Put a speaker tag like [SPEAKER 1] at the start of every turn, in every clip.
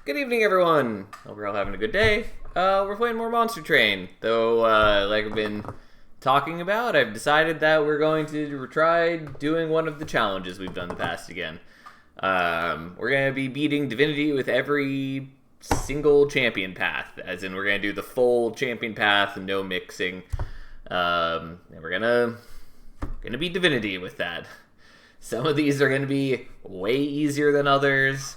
[SPEAKER 1] Good evening, everyone. Hope you're all having a good day. We're playing more Monster Train, though, like I've been talking about, I've decided that we're going to try doing one of the challenges we've done in the past again. We're going to be beating Divinity with every single champion path, as in we're going to do the full champion path, no mixing. And we're gonna beat Divinity with that. Some of these are going to be way easier than others,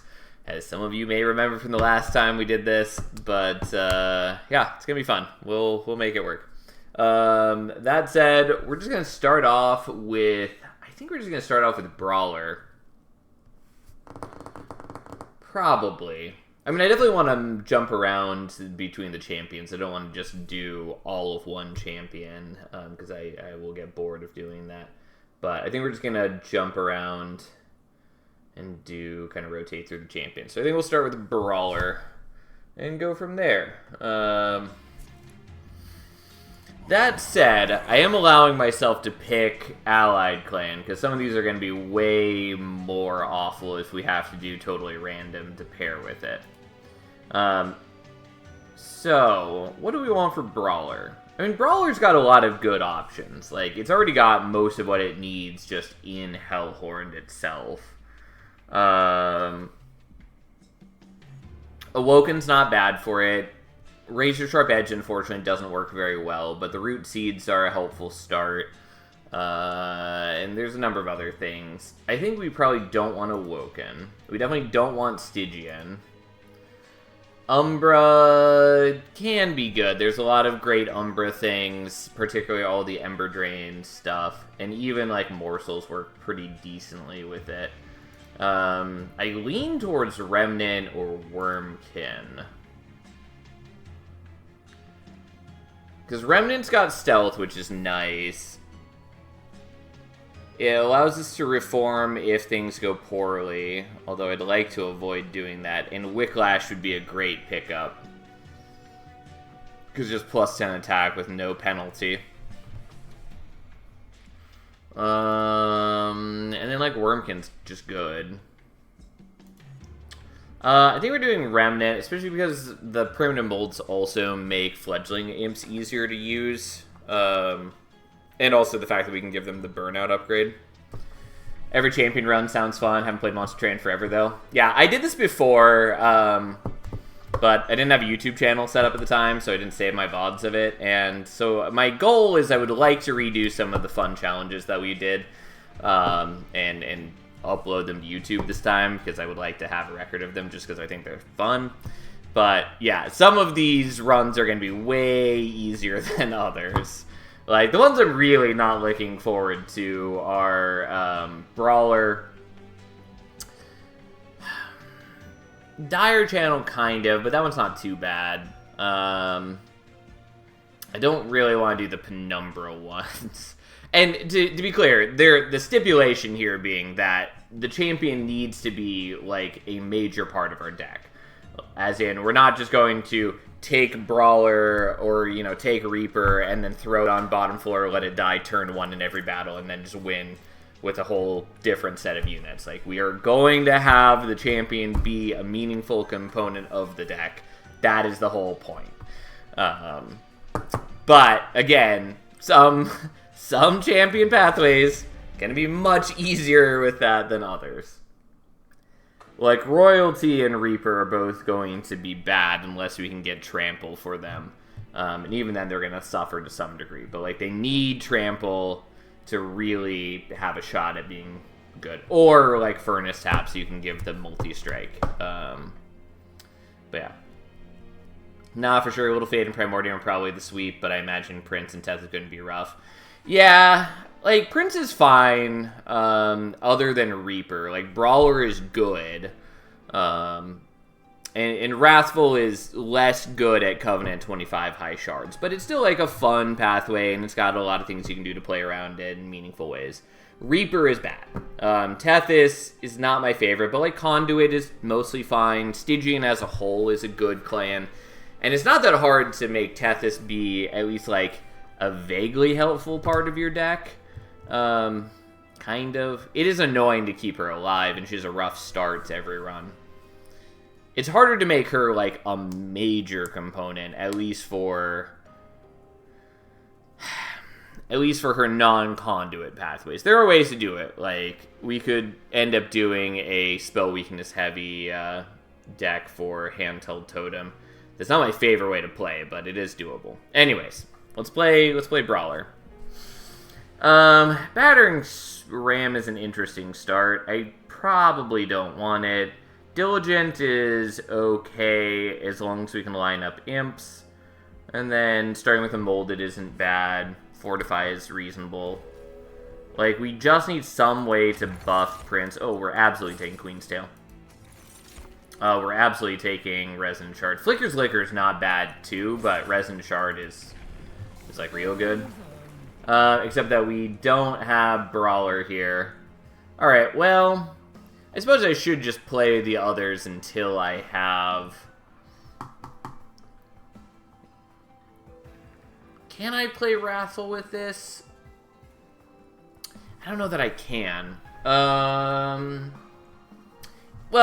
[SPEAKER 1] as some of you may remember from the last time we did this, but yeah, it's gonna be fun. We'll make it work. That said, we're just gonna start off with, I think we're just gonna start off with Brawler. Probably. I mean, I definitely want to jump around between the champions. I don't want to just do all of one champion, because I will get bored of doing that. But I think we're just gonna jump around and kind of rotate through the champions. So I think we'll start with Brawler and go from there. That said, I am allowing myself to pick Allied Clan, because some of these are going to be way more awful if we have to do totally random to pair with it. So, what do we want for Brawler? I mean, Brawler's got a lot of good options. Like, it's already got most of what it needs just in Hellhorn itself. Awoken's not bad for it. Razor Sharp Edge, unfortunately, doesn't work very well, but the Root Seeds are a helpful start. And there's a number of other things. I think we probably don't want Awoken. We definitely don't want Stygian. Umbra can be good. There's a lot of great Umbra things, particularly all the Ember Drain stuff, and even, like, Morsels work pretty decently with it. I lean towards Remnant or Wormkin. Because Remnant's got Stealth, which is nice. It allows us to reform if things go poorly, although I'd like to avoid doing that. And Wicklash would be a great pickup, because just plus 10 attack with no penalty. And then, like, Wormkin's just good. I think we're doing Remnant, especially because the Primitive Molds also make Fledgling Imps easier to use. And also the fact that we can give them the Burnout upgrade. Every champion run sounds fun. Haven't played Monster Train forever, though. Yeah, I did this before, but I didn't have a YouTube channel set up at the time, so I didn't save my VODs of it. And so my goal is I would like to redo some of the fun challenges that we did, and upload them to YouTube this time, because I would like to have a record of them just because I think they're fun. But yeah, some of these runs are going to be way easier than others. Like, the ones I'm really not looking forward to are Brawler, Dire Channel, kind of, but that one's not too bad. I don't really want to do the Penumbra ones. And to be clear, the stipulation here being that the champion needs to be, like, a major part of our deck. As in, we're not just going to take Brawler or, you know, take Reaper and then throw it on bottom floor, let it die turn 1 in every battle, and then just win with a whole different set of units. Like, we are going to have the champion be a meaningful component of the deck. That is the whole point. But, again, some champion pathways going to be much easier with that than others. Like, Royalty and Reaper are both going to be bad unless we can get Trample for them. And even then, they're going to suffer to some degree. But, like, they need Trample to really have a shot at being good. Or, like, Furnace Tap, so you can give them Multi-Strike. But, yeah. Nah, for sure, Little Fade and Primordium are probably the sweep, but I imagine Prince and Teth is going to be rough. Yeah, like, Prince is fine, other than Reaper. Like, Brawler is good, and Wrathful is less good at Covenant 25 high shards, but it's still, like, a fun pathway, and it's got a lot of things you can do to play around it in meaningful ways. Reaper is bad. Tethys is not my favorite, but, like, Conduit is mostly fine. Stygian as a whole is a good clan, and it's not that hard to make Tethys be at least, like, a vaguely helpful part of your deck. Kind of. It is annoying to keep her alive, and she has a rough start to every run. It's harder to make her, like, a major component, at least for her non-conduit pathways. There are ways to do it. Like, we could end up doing a spell weakness heavy deck for handheld totem. That's not my favorite way to play, but it is doable. Anyways, let's play Brawler. Battering Ram is an interesting start. I probably don't want it. Diligent is okay as long as we can line up imps. And then starting with a Molded isn't bad. Fortify is reasonable. Like, we just need some way to buff Prince. Oh, we're absolutely taking Queen's Tail. We're absolutely taking Resin Shard. Flicker's Liquor is not bad, too, but Resin Shard is like, real good. Except that we don't have Brawler here. Alright, well, I suppose I should just play the others until I have... Can I play Wrathful with this? I don't know that I can. Well,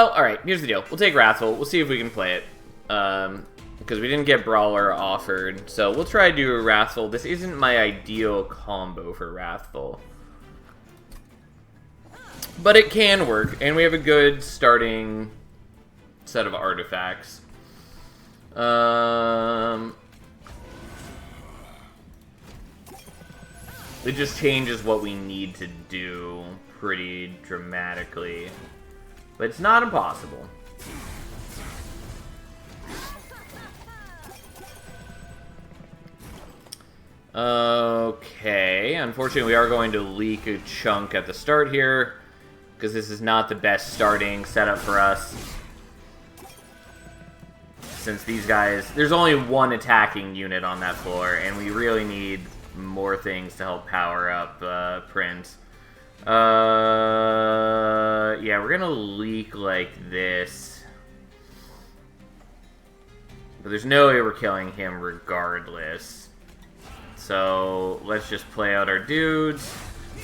[SPEAKER 1] alright, here's the deal. We'll take Wrathful. We'll see if we can play it. Because we didn't get Brawler offered. So we'll try to do a Wrathful. This isn't my ideal combo for Wrathful. But it can work, and we have a good starting set of artifacts. It just changes what we need to do pretty dramatically. But it's not impossible. Okay, unfortunately we are going to leak a chunk at the start here, because this is not the best starting setup for us. Since these guys... There's only one attacking unit on that floor, and we really need more things to help power up Prince. Yeah, we're gonna leak like this. But there's no way we're killing him regardless. So, let's just play out our dudes.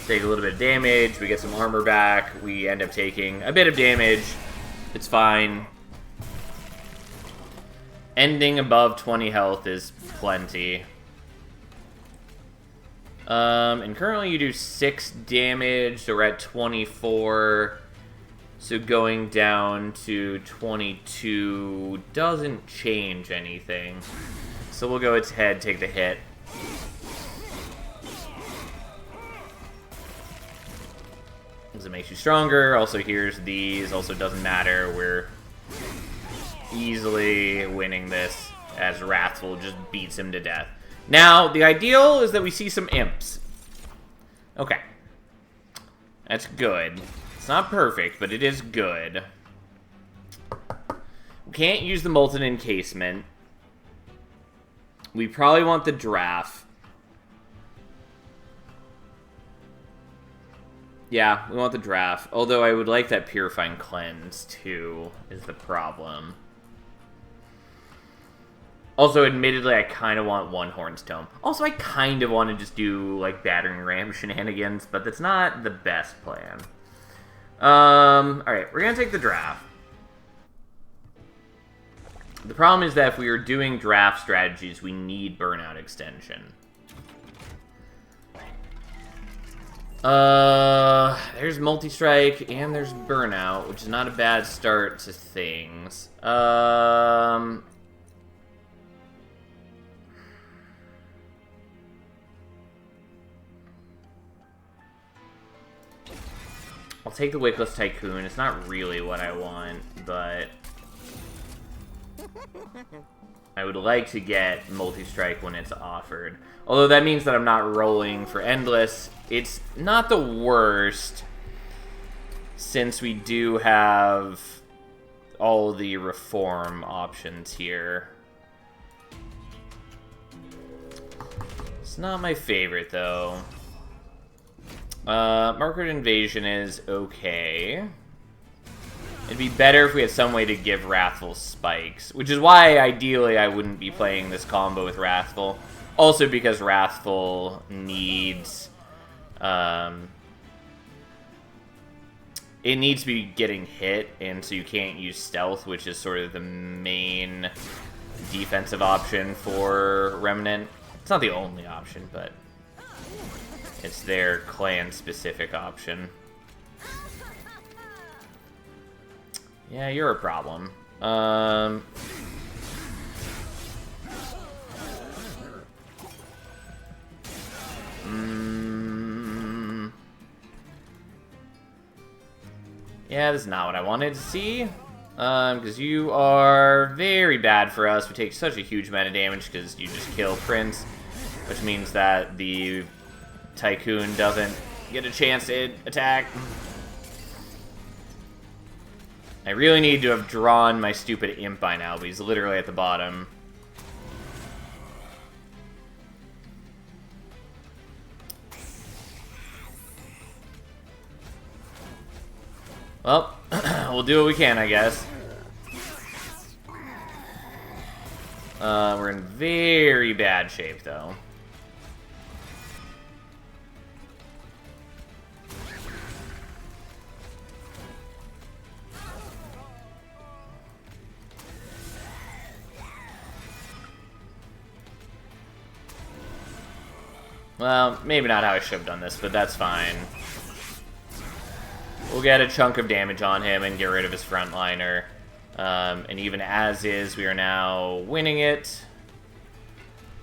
[SPEAKER 1] Take a little bit of damage, we get some armor back, we end up taking a bit of damage. It's fine. Ending above 20 health is plenty. And currently you do 6 damage, so we're at 24. So going down to 22 doesn't change anything. So we'll go its head, take the hit. Because it makes you stronger. Also, here's these. Also, doesn't matter. We're easily winning this as Wrathful just beats him to death. Now, the ideal is that we see some imps. Okay. That's good. It's not perfect, but it is good. We can't use the Molten Encasement. We probably want the Draft. Yeah, we want the Draft. Although I would like that Purifying Cleanse, too, is the problem. Also, admittedly, I kind of want One Horn's Tome. Also, I kind of want to just do, like, Battering Ram shenanigans, but that's not the best plan. Alright, we're gonna take the Draft. The problem is that if we are doing draft strategies, we need Burnout Extension. There's Multi-Strike, and there's Burnout, which is not a bad start to things. I'll take the Wickless Tycoon. It's not really what I want, but I would like to get Multi-Strike when it's offered. Although that means that I'm not rolling for Endless. It's not the worst, since we do have all the Reform options here. It's not my favorite, though. Market Invasion is okay. It'd be better if we had some way to give Wrathful spikes, which is why, ideally, I wouldn't be playing this combo with Wrathful. Also because Wrathful needs it needs to be getting hit, and so you can't use stealth, which is sort of the main defensive option for Remnant. It's not the only option, but it's their clan-specific option. Yeah, you're a problem. Yeah, this is not what I wanted to see. Because you are very bad for us. We take such a huge amount of damage because you just kill Prince, which means that the Tycoon doesn't get a chance to attack. I really need to have drawn my stupid imp by now, but he's literally at the bottom. Well, we'll do what we can, I guess. We're in very bad shape, though. Well, maybe not how I should have done this, but that's fine. We'll get a chunk of damage on him and get rid of his frontliner. And even as is, we are now winning it.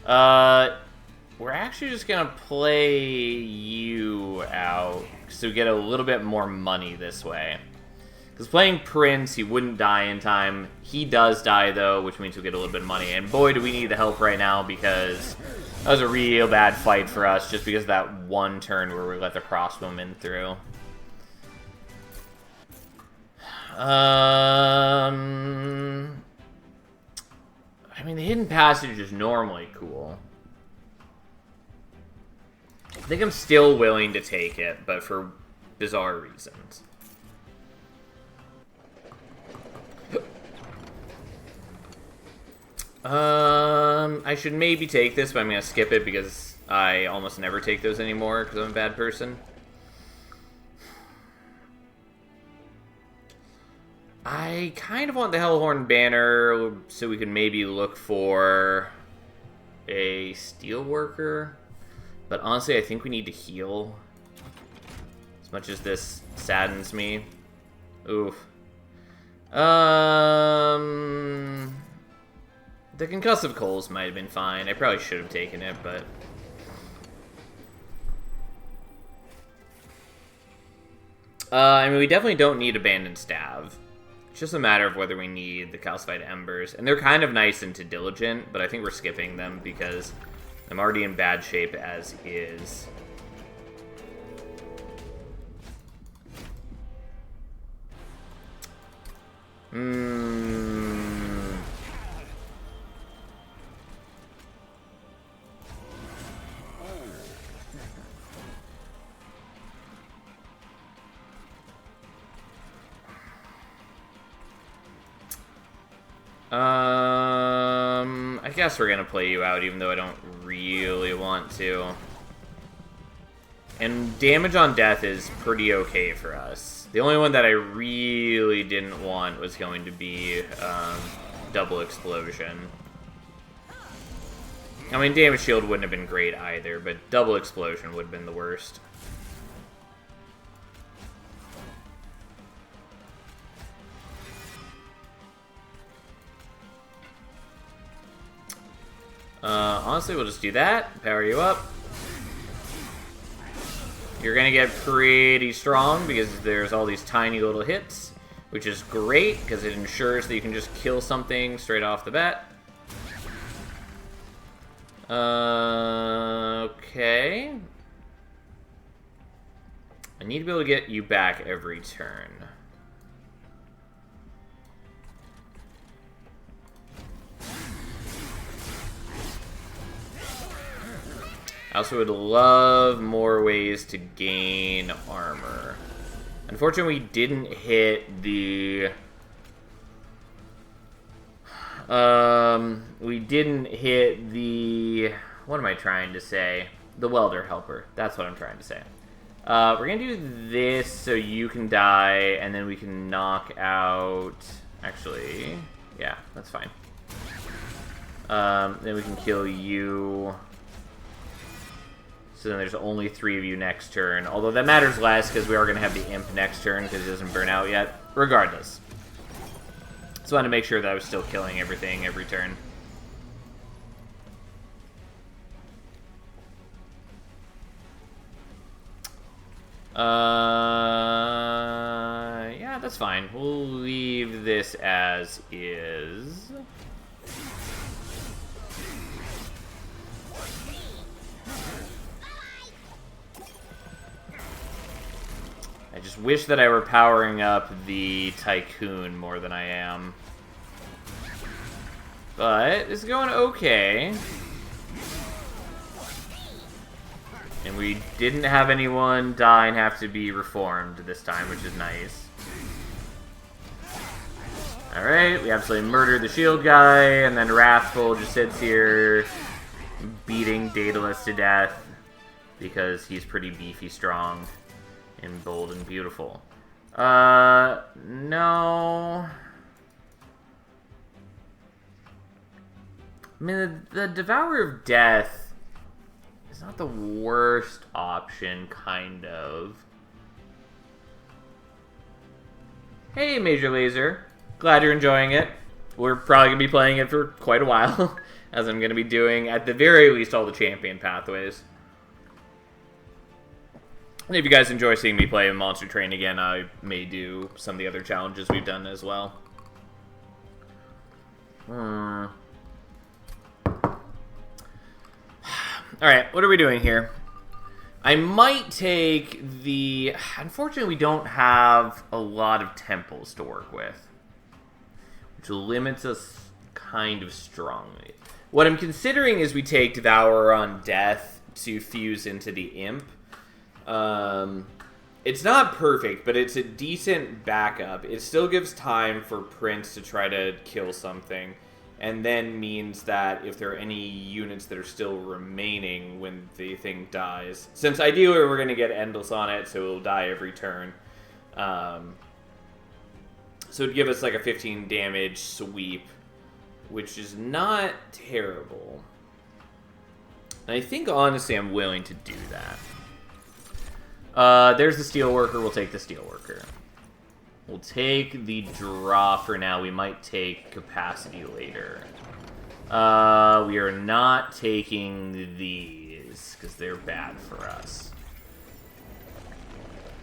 [SPEAKER 1] We're actually just going to play you out so we get a little bit more money this way. Because playing Prince, he wouldn't die in time. He does die, though, which means we get a little bit of money. And boy, do we need the help right now, because that was a real bad fight for us, just because of that one turn where we let the crossbowmen through. I mean, the hidden passage is normally cool. I think I'm still willing to take it, but for bizarre reasons. I should maybe take this, but I'm going to skip it because I almost never take those anymore because I'm a bad person. I kind of want the Hellhorn banner so we can maybe look for a Steelworker. But honestly, I think we need to heal. As much as this saddens me. Oof. The Concussive Coals might have been fine. I probably should have taken it, but... I mean, we definitely don't need Abandoned Stav. It's just a matter of whether we need the Calcified Embers. And they're kind of nice into Diligent, but I think we're skipping them because I'm already in bad shape as is. I guess we're gonna play you out, even though I don't really want to. And damage on death is pretty okay for us. The only one that I really didn't want was going to be double explosion. I mean, damage shield wouldn't have been great either, but double explosion would have been the worst. Honestly, we'll just do that. Power you up. You're gonna get pretty strong because there's all these tiny little hits, which is great because it ensures that you can just kill something straight off the bat. Okay. I need to be able to get you back every turn. I also would love more ways to gain armor. Unfortunately, we didn't hit the... we didn't hit the... What am I trying to say? The Welder Helper. That's what I'm trying to say. We're gonna do this so you can die, and then we can knock out... Actually, yeah, that's fine. Then we can kill you. So then there's only 3 of you next turn. Although that matters less, because we are going to have the Imp next turn, because it doesn't burn out yet. Regardless. Just wanted to make sure that I was still killing everything every turn. Yeah, that's fine. We'll leave this as is. I just wish that I were powering up the Tycoon more than I am. But it's going okay. And we didn't have anyone die and have to be reformed this time, which is nice. Alright, we absolutely murdered the shield guy, and then Wrathful just sits here beating Daedalus to death because he's pretty beefy strong and bold and beautiful. No. I mean, the Devourer of Death is not the worst option, kind of. Hey, Major Laser. Glad you're enjoying it. We're probably going to be playing it for quite a while, as I'm going to be doing, at the very least, all the champion pathways. And if you guys enjoy seeing me play Monster Train again, I may do some of the other challenges we've done as well. Alright, what are we doing here? I might take the... Unfortunately, we don't have a lot of temples to work with, which limits us kind of strongly. What I'm considering is we take Devourer on Death to fuse into the Imp. It's not perfect, but it's a decent backup. It still gives time for Prince to try to kill something, and then means that if there are any units that are still remaining when the thing dies, since ideally we're going to get Endless on it, so it'll die every turn, so it'd give us like a 15 damage sweep, which is not terrible. And I think, honestly, I'm willing to do that. There's the Steelworker. We'll take the Steelworker. We'll take the draw for now. We might take Capacity later. We are not taking these, because they're bad for us.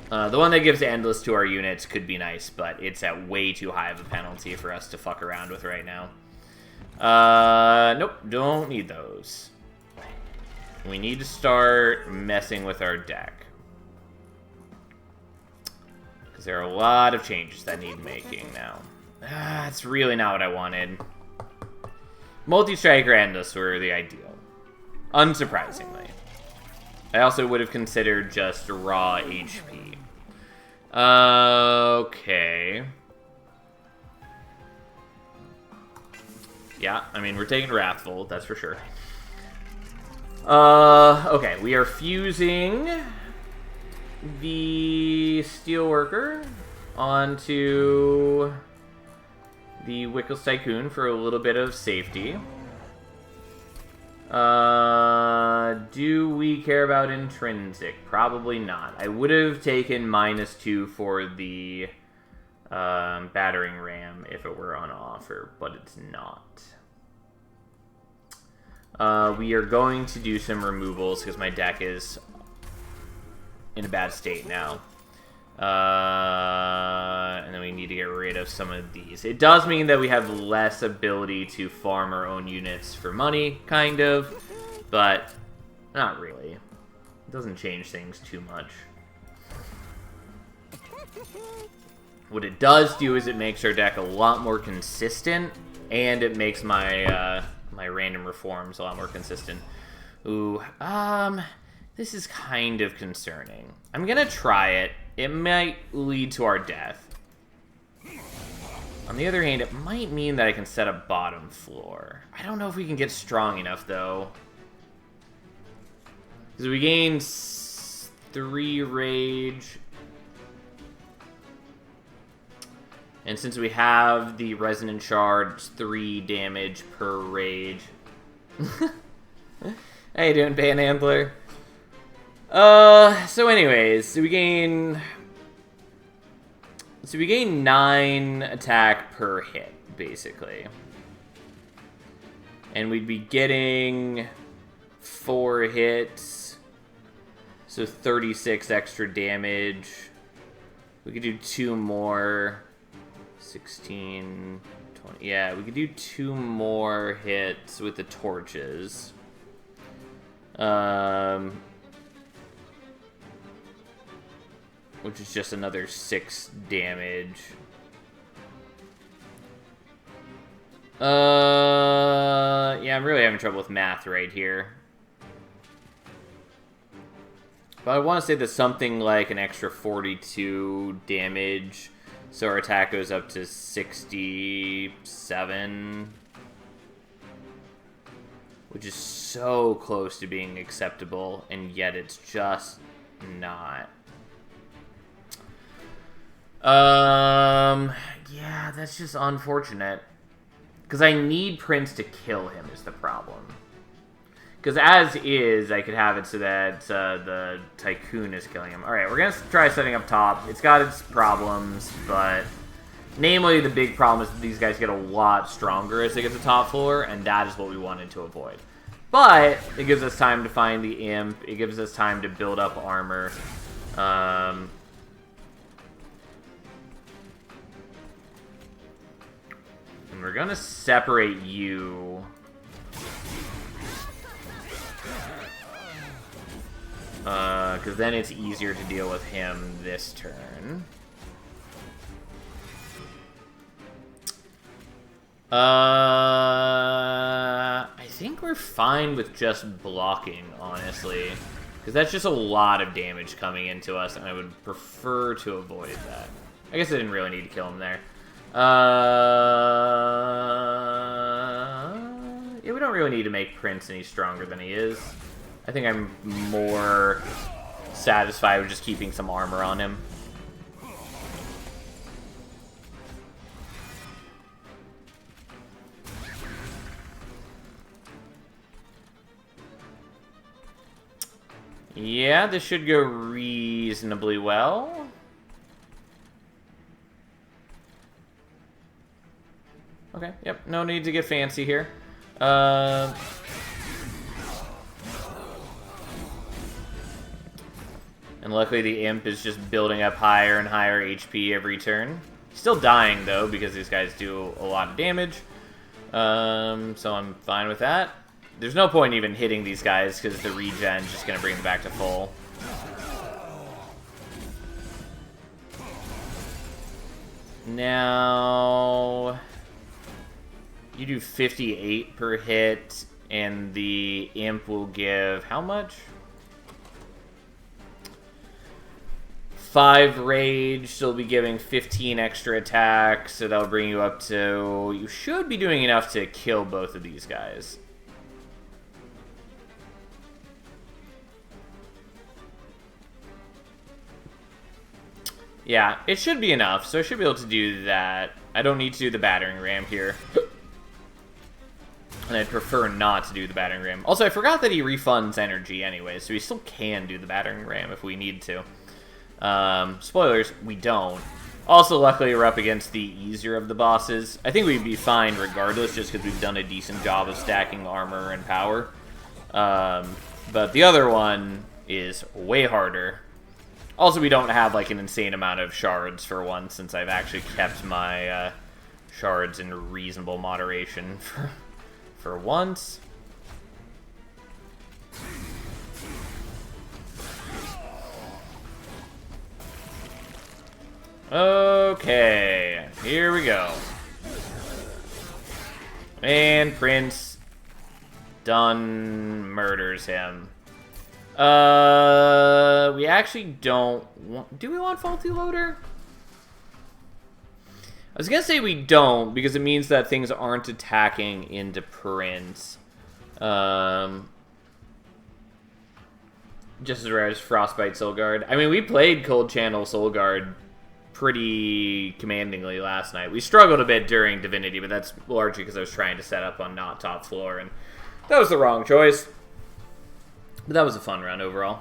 [SPEAKER 1] The one that gives Endless to our units could be nice, but it's at way too high of a penalty for us to fuck around with right now. Nope, don't need those. We need to start messing with our deck. There are a lot of changes that need making now. That's really not what I wanted. Multi-Striker Endless were the ideal. Unsurprisingly. I also would have considered just raw HP. Okay. Yeah, I mean, we're taking Wrathful, that's for sure. Okay, we are fusing the Steelworker onto the Wickles Tycoon for a little bit of safety. Do we care about Intrinsic? Probably not. I would have taken -2 for the Battering Ram if it were on offer, but it's not. We are going to do some removals because my deck is in a bad state now. And then we need to get rid of some of these. It does mean that we have less ability to farm our own units for money, kind of, but not really. It doesn't change things too much. What it does do is it makes our deck a lot more consistent, and it makes my my random reforms a lot more consistent. Ooh, this is kind of concerning. I'm gonna try it. It might lead to our death. On the other hand, it might mean that I can set a bottom floor. I don't know if we can get strong enough, though. Because we gain 3 rage. And since we have the resonant shard, it's 3 damage per rage. How you doing, Panhandler? So anyways, so we gain 9 attack per hit, basically. And we'd be getting 4 hits, so 36 extra damage. We could do 2 more, 16, 20. Yeah, we could do 2 more hits with the torches. Which is just another 6 damage. Yeah, I'm really having trouble with math right here. But I want to say that something like an extra 42 damage, so our attack goes up to 67. Which is so close to being acceptable, and yet it's just not. Yeah, that's just unfortunate. Because I need Prince to kill him is the problem. Because as is, I could have it so that the Tycoon is killing him. Alright, we're going to try setting up top. It's got its problems, but... Namely, the big problem is that these guys get a lot stronger as they get to top floor, and that is what we wanted to avoid. But it gives us time to find the imp. It gives us time to build up armor. And we're going to separate you. Because then it's easier to deal with him this turn. I think we're fine with just blocking, honestly. Because that's just a lot of damage coming into us, and I would prefer to avoid that. I guess I didn't really need to kill him there. Yeah, we don't really need to make Prince any stronger than he is. I think I'm more satisfied with just keeping some armor on him. Yeah, this should go reasonably well. Okay, yep, no need to get fancy here. And luckily the imp is just building up higher and higher HP every turn. Still dying, though, because these guys do a lot of damage. So I'm fine with that. There's no point even hitting these guys, because the regen is just going to bring them back to full. Now... You do 58 per hit, and the imp will give how much? 5 rage, so it'll be giving 15 extra attacks, so that'll bring you up to... You should be doing enough to kill both of these guys. Yeah, it should be enough, so I should be able to do that. I don't need to do the battering ram here. And I'd prefer not to do the battering ram. Also, I forgot that he refunds energy anyway, so we still can do the battering ram if we need to. Spoilers, we don't. Also, luckily, we're up against the easier of the bosses. I think we'd be fine regardless, just because we've done a decent job of stacking armor and power. But the other one is way harder. Also, we don't have, like, an insane amount of shards for once, since I've actually kept my shards in reasonable moderation for once. Okay, here we go. And Prince done murders him. We actually don't want... Do we want Faulty Loader? I was gonna say we don't, because it means that things aren't attacking into Prince. Just as rare as Frostbite Soul Guard. I mean, we played Cold Channel Soul Guard pretty commandingly last night. We struggled a bit during Divinity, but that's largely because I was trying to set up on not top floor, and that was the wrong choice. But that was a fun run overall.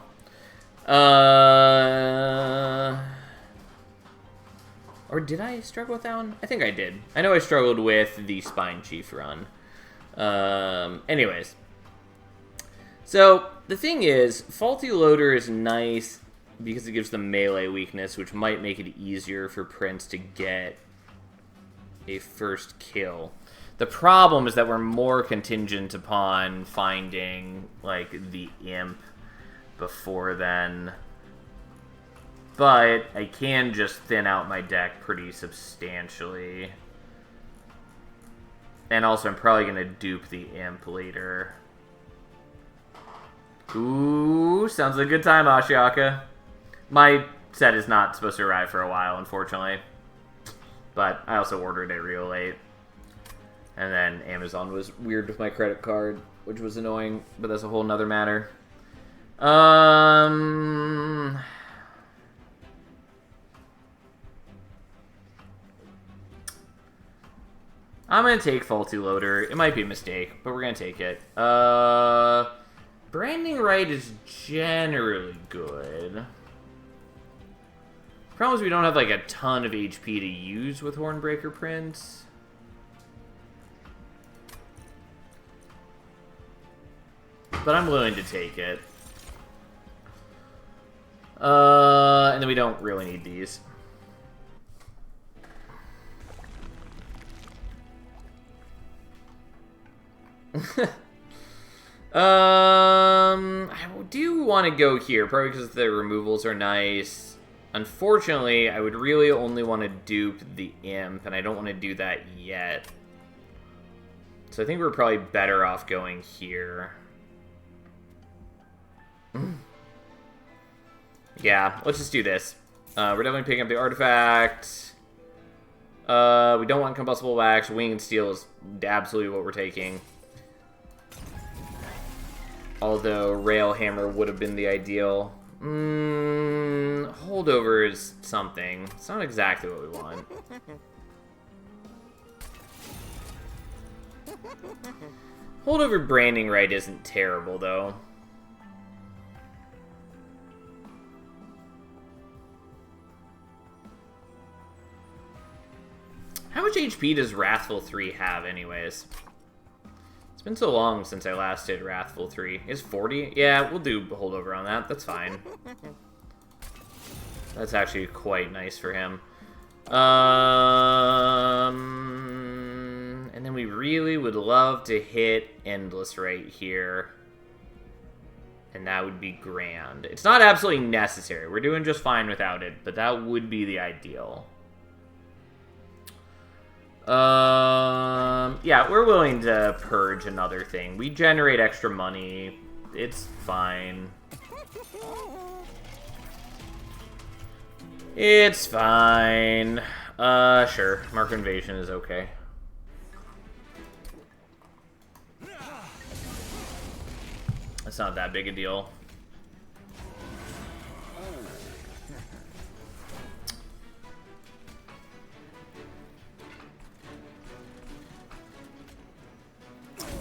[SPEAKER 1] Or did I struggle with that one? I think I did. I know I struggled with the Spine Chief run. Anyways. So, the thing is, Faulty Loader is nice because it gives them melee weakness, which might make it easier for Prince to get a first kill. The problem is that we're more contingent upon finding, like, the Imp before then. But I can just thin out my deck pretty substantially. And also, I'm probably going to dupe the Imp later. Ooh, sounds like a good time, Ashiaka. My set is not supposed to arrive for a while, unfortunately. But I also ordered it real late. And then Amazon was weird with my credit card, which was annoying, but that's a whole nother matter. I'm going to take Faulty Loader. It might be a mistake, but we're going to take it. Branding Right is generally good. Problem is we don't have like a ton of HP to use with Hornbreaker Prince. But I'm willing to take it. And then we don't really need these. I do want to go here, probably because the removals are nice. Unfortunately, I would really only want to dupe the Imp, and I don't want to do that yet. So I think we're probably better off going here. Yeah, let's just do this. We're definitely picking up the artifact. We don't want Combustible Wax. Wing and Steel is absolutely what we're taking. Although Railhammer would have been the ideal. Holdover is something. It's not exactly what we want. Holdover Branding Right isn't terrible, though. How much HP does Wrathful 3 have, anyways? It's been so long since I last did Wrathful 3. Is 40? Yeah, we'll do Holdover on that. That's fine. That's actually quite nice for him. And then we really would love to hit Endless right here. And that would be grand. It's not absolutely necessary. We're doing just fine without it, but that would be the ideal. Yeah, we're willing to purge another thing. We generate extra money. It's fine. It's fine. Sure. Mark Invasion is okay. It's not that big a deal.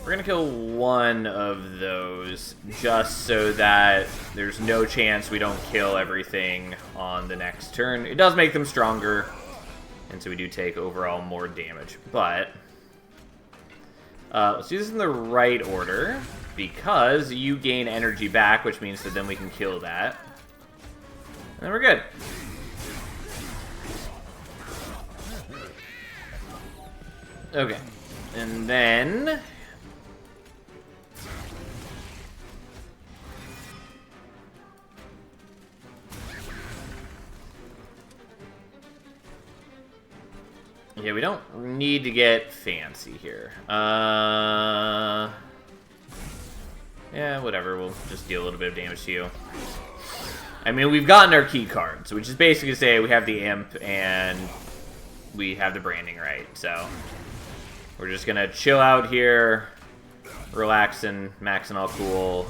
[SPEAKER 1] We're gonna kill one of those, just so that there's no chance we don't kill everything on the next turn. It does make them stronger, and so we do take overall more damage. But, let's do this in the right order, because you gain energy back, which means that then we can kill that. And then we're good. Okay. And then... yeah, we don't need to get fancy here. Yeah, whatever. We'll just deal a little bit of damage to you. I mean, we've gotten our key cards, which is basically to say we have the Imp and we have the Branding Right. So we're just gonna chill out here, relaxing, maxing all cool.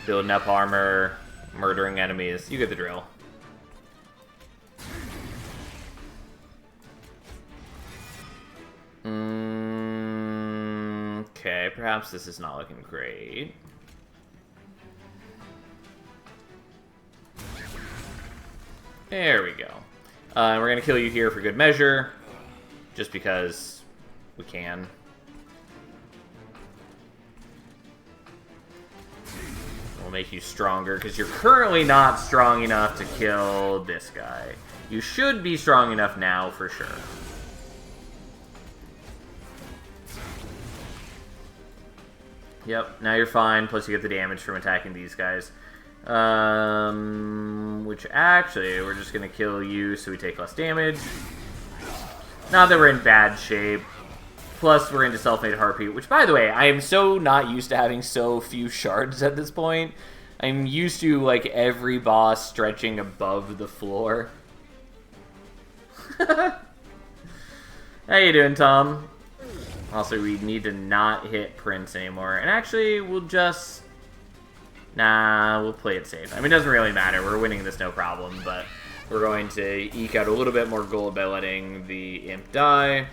[SPEAKER 1] building up armor, murdering enemies. You get the drill. Okay, perhaps this is not looking great. There we go. And we're going to kill you here for good measure, just because we can. We'll make you stronger, because you're currently not strong enough to kill this guy. You should be strong enough now, for sure. Yep, now you're fine, plus you get the damage from attacking these guys. Which actually, we're just going to kill you so we take less damage. Not that we're in bad shape. Plus, we're into self-made heartbeat, which, by the way, I am so not used to having so few shards at this point. I'm used to, like, every boss stretching above the floor. How you doing, Tom? Also, we need to not hit Prince anymore. And actually, we'll just... Nah, we'll play it safe. I mean, it doesn't really matter. We're winning this no problem, but we're going to eke out a little bit more gold by letting the imp die.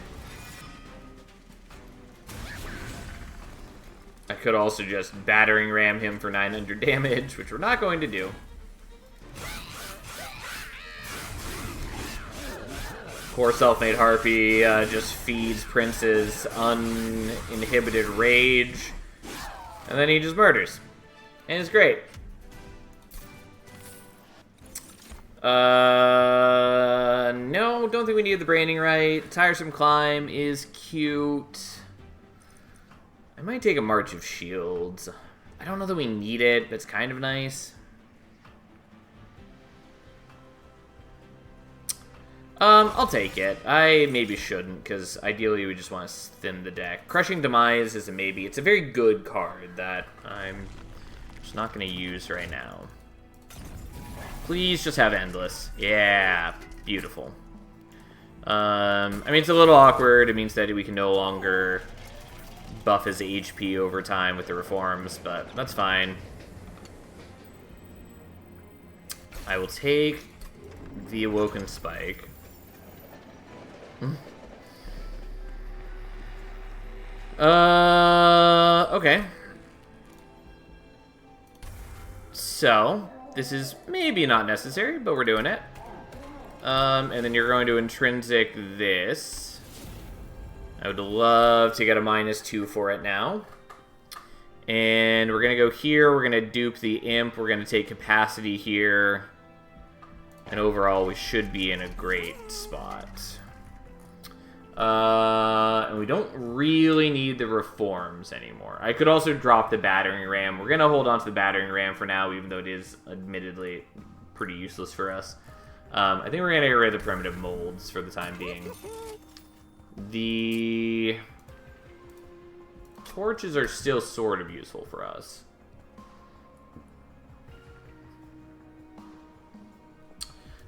[SPEAKER 1] I could also just battering ram him for 900 damage, which we're not going to do. Poor self-made harpy just feeds Prince's uninhibited rage, and then he just murders. And it's great. No, don't think we need the branding right. Tiresome Climb is cute. I might take a March of Shields. I don't know that we need it, but it's kind of nice. I'll take it. I maybe shouldn't, because ideally we just want to thin the deck. Crushing Demise is a maybe. It's a very good card that I'm just not going to use right now. Please just have Endless. Yeah, beautiful. I mean, it's a little awkward. It means that we can no longer buff his HP over time with the reforms, but that's fine. I will take the Awoken Spike. Okay. So, this is maybe not necessary, but we're doing it. And then you're going to intrinsic this. I would love to get a -2 for it now. And we're going to go here. We're going to dupe the imp. We're going to take capacity here. And overall, we should be in a great spot. And we don't really need the reforms anymore. I could also drop the battering ram. We're going to hold on to the battering ram for now, even though it is admittedly pretty useless for us. I think we're going to get rid of the primitive molds for the time being. The torches are still sort of useful for us.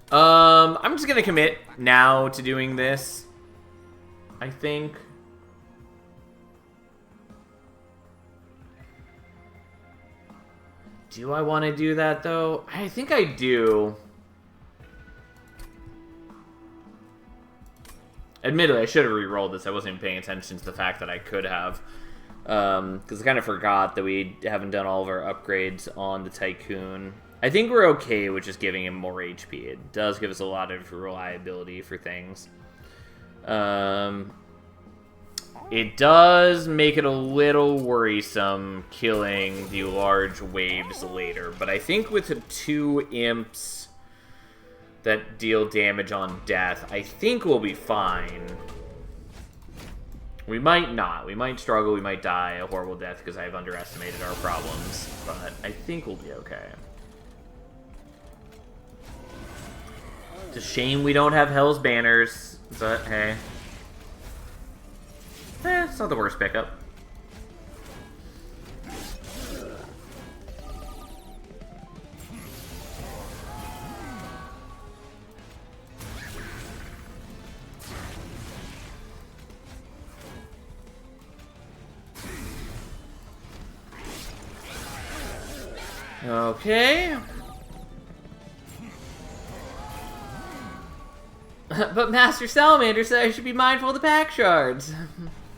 [SPEAKER 1] I'm just going to commit now to doing this, I think. Do I want to do that, though? I think I do. Admittedly, I should have re-rolled this. I wasn't even paying attention to the fact that I could have. Because I kind of forgot that we haven't done all of our upgrades on the Tycoon. I think we're okay with just giving him more HP. It does give us a lot of reliability for things. It does make it a little worrisome killing the large waves later. But I think with the 2 imps that deal damage on death, I think we'll be fine. We might not. We might struggle. We might die a horrible death because I've underestimated our problems. But I think we'll be okay. It's a shame we don't have Hell's Banners, but hey. It's not the worst pickup. Okay. But Master Salamander said I should be mindful of the pack shards.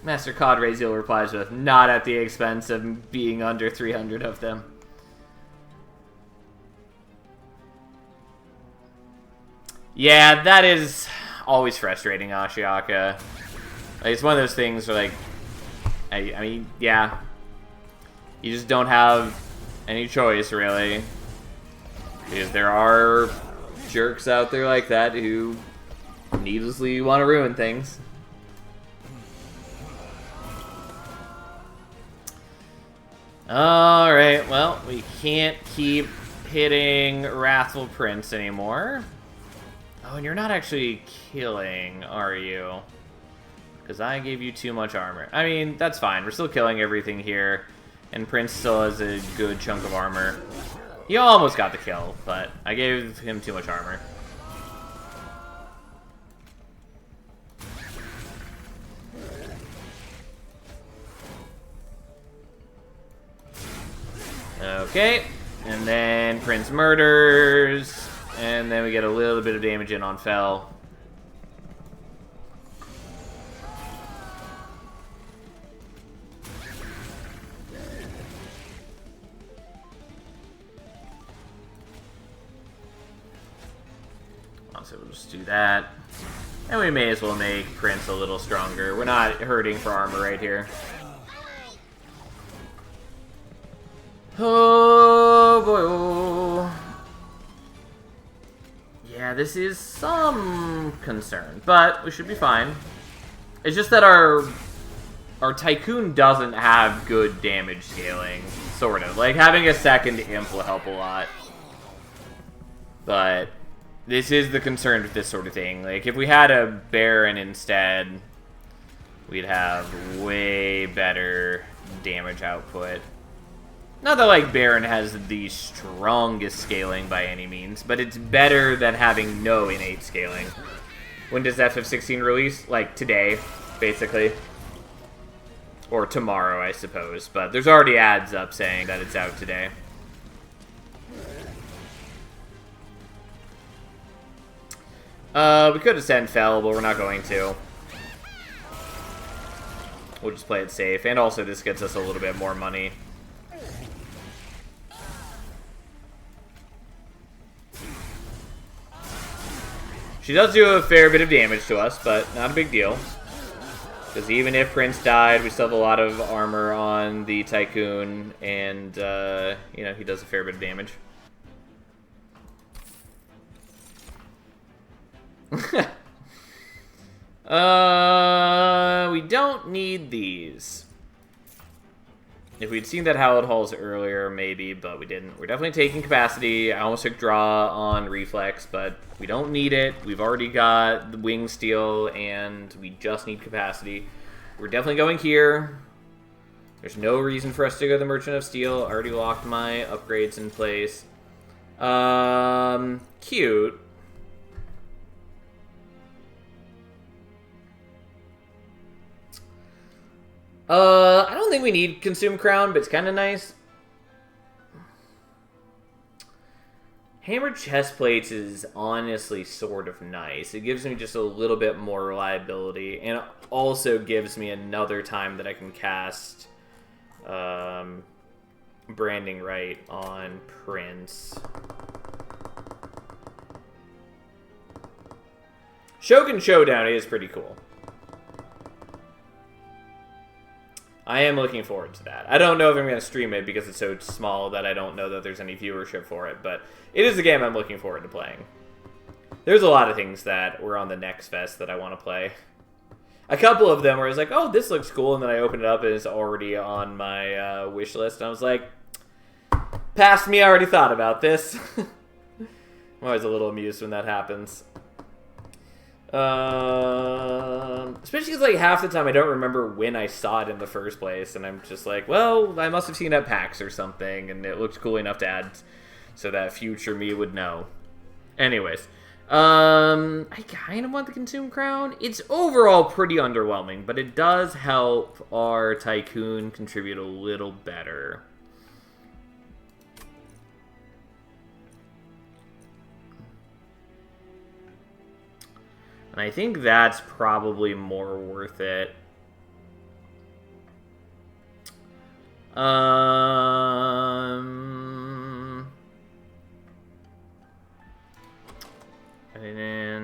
[SPEAKER 1] Master Codraziel replies with, not at the expense of being under 300 of them. Yeah, that is always frustrating, Ashiaka. Like, it's one of those things where, like, I mean, yeah. You just don't have any choice, really. Because there are jerks out there like that who needlessly want to ruin things. Alright, well, we can't keep hitting Wrathful Prince anymore. Oh, and you're not actually killing, are you? Because I gave you too much armor. I mean, that's fine. We're still killing everything here. And Prince still has a good chunk of armor. He almost got the kill, but I gave him too much armor. Okay, and then Prince murders, and then we get a little bit of damage in on Fel. So we'll just do that. And we may as well make Prince a little stronger. We're not hurting for armor right here. Oh boy. Oh. Yeah, this is some concern, but we should be fine. It's just that our Tycoon doesn't have good damage scaling, sort of. Like, having a second imp will help a lot. But this is the concern with this sort of thing. Like, if we had a Baron instead, we'd have way better damage output. Not that, like, Baron has the strongest scaling by any means, but it's better than having no innate scaling. When does FF16 release? Like, today, basically. Or tomorrow, I suppose. But there's already ads up saying that it's out today. We could have sent Fel, but we're not going to. We'll just play it safe. And also, this gets us a little bit more money. She does do a fair bit of damage to us, but not a big deal. Because even if Prince died, we still have a lot of armor on the Tycoon, and, you know, he does a fair bit of damage. We don't need these. If we'd seen that Hallowed Halls earlier, maybe, but we didn't. We're definitely taking capacity. I almost took draw on Reflex, but we don't need it. We've already got the Wing Steel, and we just need capacity. We're definitely going here. There's no reason for us to go to the Merchant of Steel. I already locked my upgrades in place. Cute. I don't think we need Consume Crown, but it's kind of nice. Hammered Chest Plates is honestly sort of nice. It gives me just a little bit more reliability, and it also gives me another time that I can cast Branding Right on Prince. Shogun Showdown is pretty cool. I am looking forward to that. I don't know if I'm going to stream it because it's so small that I don't know that there's any viewership for it, but it is a game I'm looking forward to playing. There's a lot of things that were on the Next Fest that I want to play. A couple of them where I was like, oh, this looks cool, and then I opened it up and it's already on my wish list, and I was like, past me, I already thought about this. I'm always a little amused when that happens. Especially because, like, half the time I don't remember when I saw it in the first place, and I'm just like, well, I must have seen it at PAX or something, and it looked cool enough to add so that future me would know. Anyways, I kind of want the Consume Crown. It's overall pretty underwhelming, but it does help our Tycoon contribute a little better. And I think that's probably more worth it. And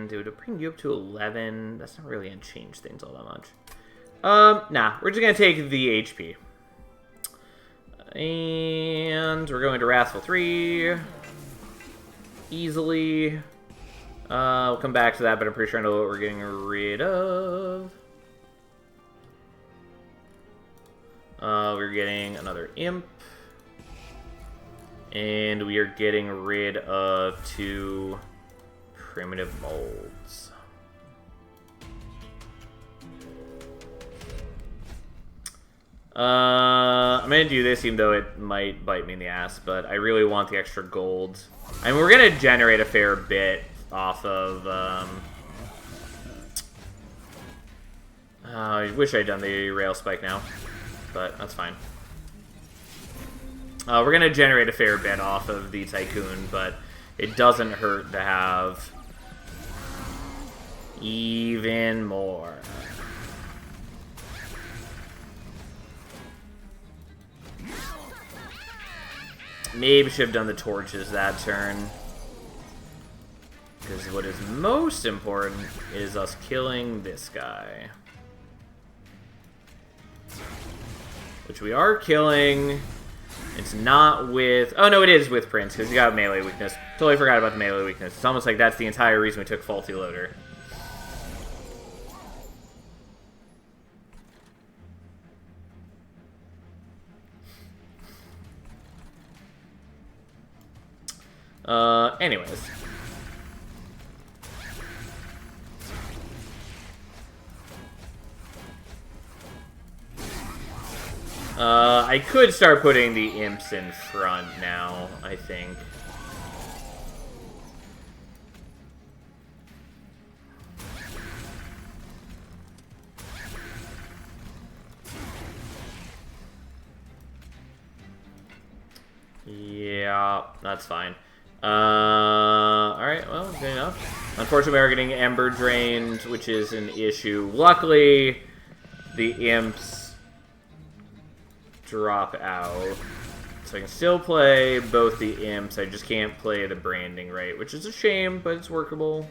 [SPEAKER 1] it would bring you up to 11. That's not really going to change things all that much. Nah, we're just going to take the HP. And we're going to Wrathful 3. Easily. We'll come back to that, but I'm pretty sure I know what we're getting rid of. We're getting another Imp. And we are getting rid of 2 Primitive Molds. I'm going to do this even though it might bite me in the ass, but I really want the extra gold. I mean, we're going to generate a fair bit off of... I wish I'd done the Rail Spike now, but that's fine. We're going to generate a fair bit off of the Tycoon, but it doesn't hurt to have even more. Maybe should have done the torches that turn. Because what is most important is us killing this guy. Which we are killing. It's not with... Oh, no, it is with Prince, because he got melee weakness. Totally forgot about the melee weakness. It's almost like that's the entire reason we took Faulty Loader. Anyways. I could start putting the imps in front now, I think. Yeah, that's fine. Alright, well, good enough. Unfortunately, we're getting Ember drained, which is an issue. Luckily, the imps drop out. So I can still play both the imps, I just can't play the branding right, which is a shame, but it's workable.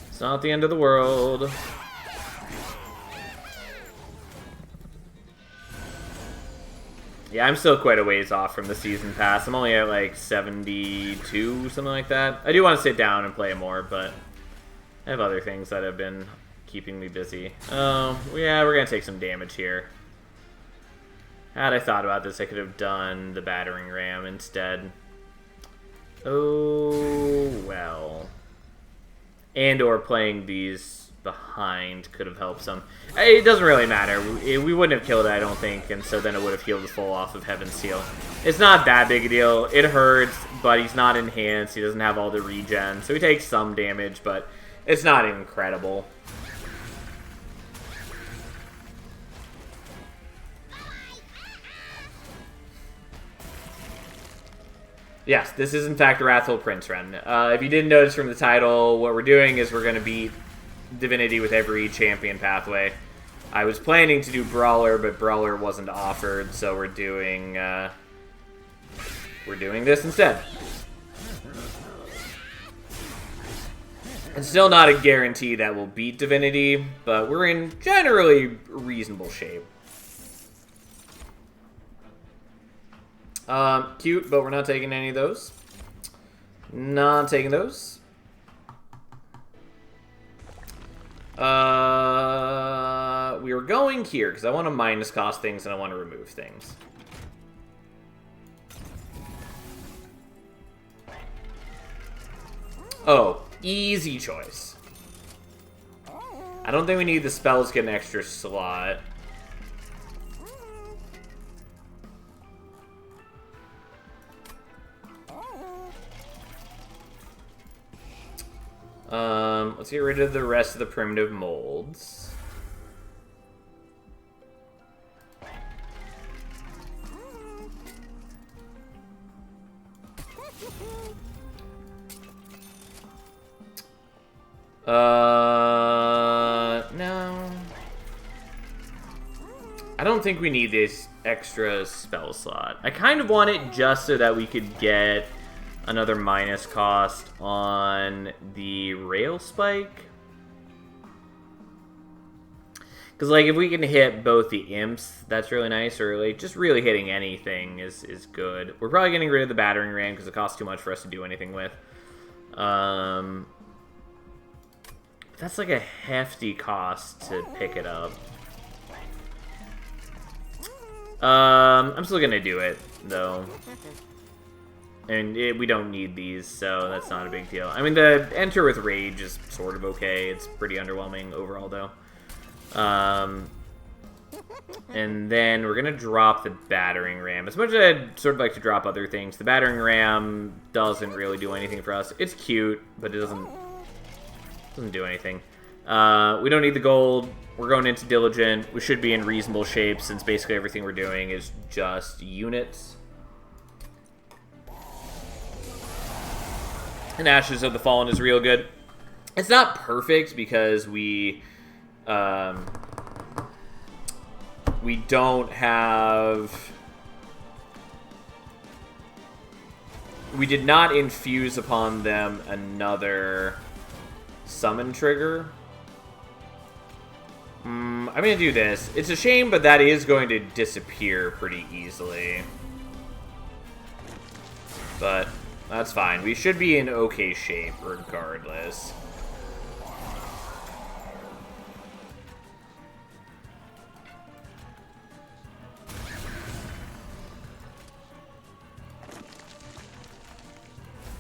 [SPEAKER 1] It's not the end of the world. Yeah, I'm still quite a ways off from the season pass. I'm only at like 72, something like that. I do want to sit down and play more, but I have other things that have been keeping me busy. Oh, yeah, we're going to take some damage here. Had I thought about this, I could have done the battering ram instead. Oh, well. And or playing these behind could have helped some. It doesn't really matter. We wouldn't have killed it, I don't think, and so then it would have healed the full off of Heaven's Seal. It's not that big a deal. It hurts, but he's not enhanced. He doesn't have all the regen, so he takes some damage, but it's not incredible. Yes, this is in fact a Wrathful Prince run. If you didn't notice from the title, what we're doing is we're going to beat Divinity with every champion pathway. I was planning to do Brawler, but Brawler wasn't offered, so we're doing this instead. It's still not a guarantee that we'll beat Divinity, but we're in generally reasonable shape. Cute, but we're not taking any of those. Not taking those. We were going here, because I want to minus cost things and I want to remove things. Oh, easy choice. I don't think we need the spells to get an extra slot. Let's get rid of the rest of the primitive molds. No. I don't think we need this extra spell slot. I kind of want it just so that we could get another minus cost on the rail spike. Because, like, if we can hit both the imps, that's really nice. Or, like, just really hitting anything is good. We're probably getting rid of the battering ram because it costs too much for us to do anything with. That's, like, a hefty cost to pick it up. I'm still gonna do it, though. And we don't need these, so that's not a big deal. I mean, the enter with rage is sort of okay. It's pretty underwhelming overall, though. And then we're gonna drop the battering ram. As much as I'd sort of like to drop other things, the battering ram doesn't really do anything for us. It's cute, but it doesn't do anything. We don't need the gold. We're going into Diligent. We should be in reasonable shape since basically everything we're doing is just units. And Ashes of the Fallen is real good. It's not perfect because we don't have... We did not infuse upon them another summon trigger. I'm going to do this. It's a shame, but that is going to disappear pretty easily. But that's fine. We should be in okay shape regardless.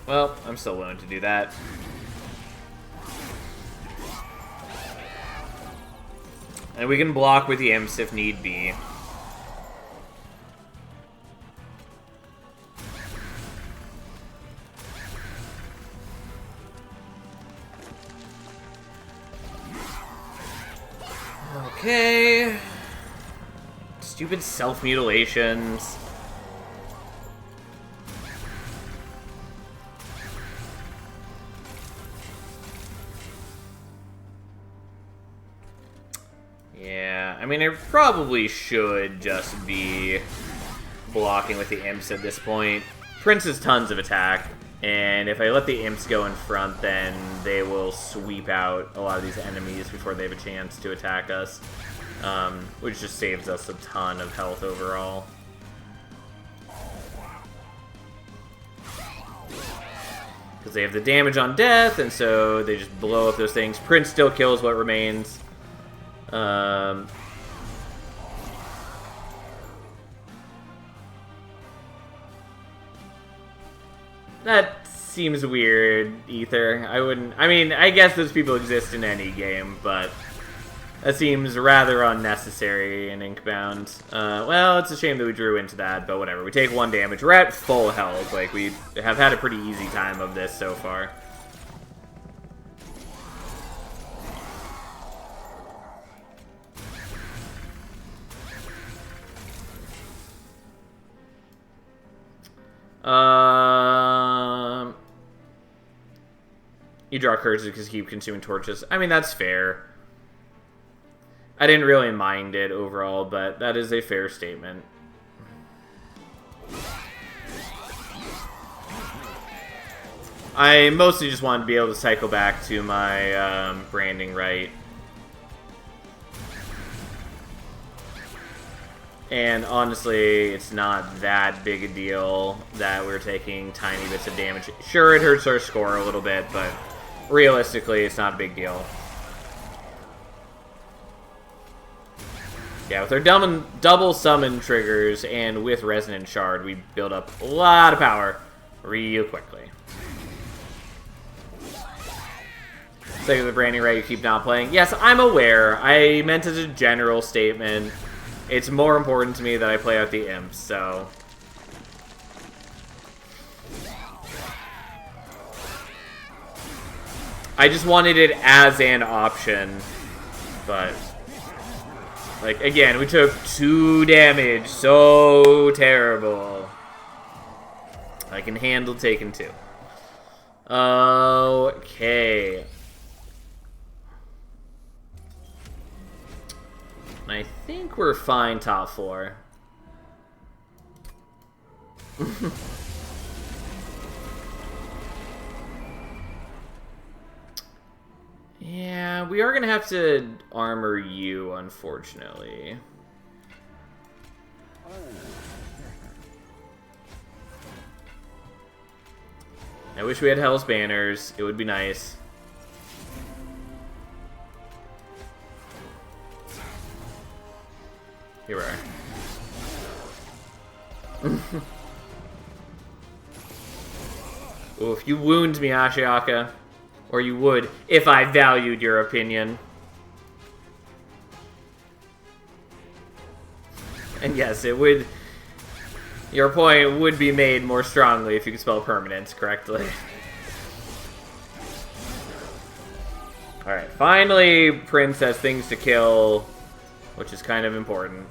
[SPEAKER 1] Well, I'm still willing to do that. And we can block with the imps if need be. Okay. Stupid self-mutilations. Yeah, I mean, I probably should just be blocking with the imps at this point. Prince has tons of attack, and if I let the imps go in front, then they will sweep out a lot of these enemies before they have a chance to attack us, which just saves us a ton of health overall. Because they have the damage on death, and so they just blow up those things. Prince still kills what remains. That seems weird, Ether. I mean, I guess those people exist in any game, but that seems rather unnecessary in Inkbound. Well, it's a shame that we drew into that, but whatever. We take 1 damage. We're at full health. Like, we have had a pretty easy time of this so far. You draw cards because you keep consuming torches. I mean, that's fair. I didn't really mind it overall, but that is a fair statement. I mostly just wanted to be able to cycle back to my branding right. And honestly, it's not that big a deal that we're taking tiny bits of damage. Sure, it hurts our score a little bit, but realistically, it's not a big deal. Yeah, with our double summon triggers and with Resonant Shard, we build up a lot of power real quickly. Second, the branding right, you keep not playing. Yes, I'm aware. I meant as a general statement. It's more important to me that I play out the imps, so... I just wanted it as an option, but... Like, again, we took 2 damage. So terrible. I can handle taking 2. Okay. And I think we're fine top 4. Yeah, we are going to have to armor you, unfortunately. I wish we had Hell's Banners. It would be nice. Here we are. Oh, if you wound me, Ashiaka. Or you would, if I valued your opinion. And yes, it would... Your point would be made more strongly if you could spell permanence correctly. Alright, finally Prince has things to kill, which is kind of important.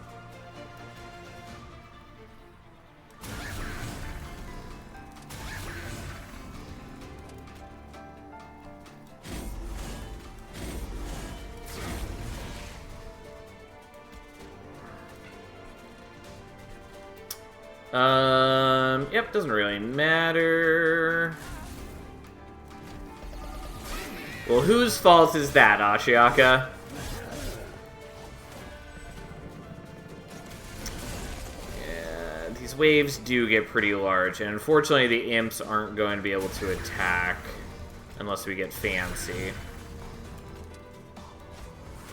[SPEAKER 1] Yep, doesn't really matter. Well, whose fault is that, Ashiaka? Yeah, these waves do get pretty large, and unfortunately the imps aren't going to be able to attack unless we get fancy.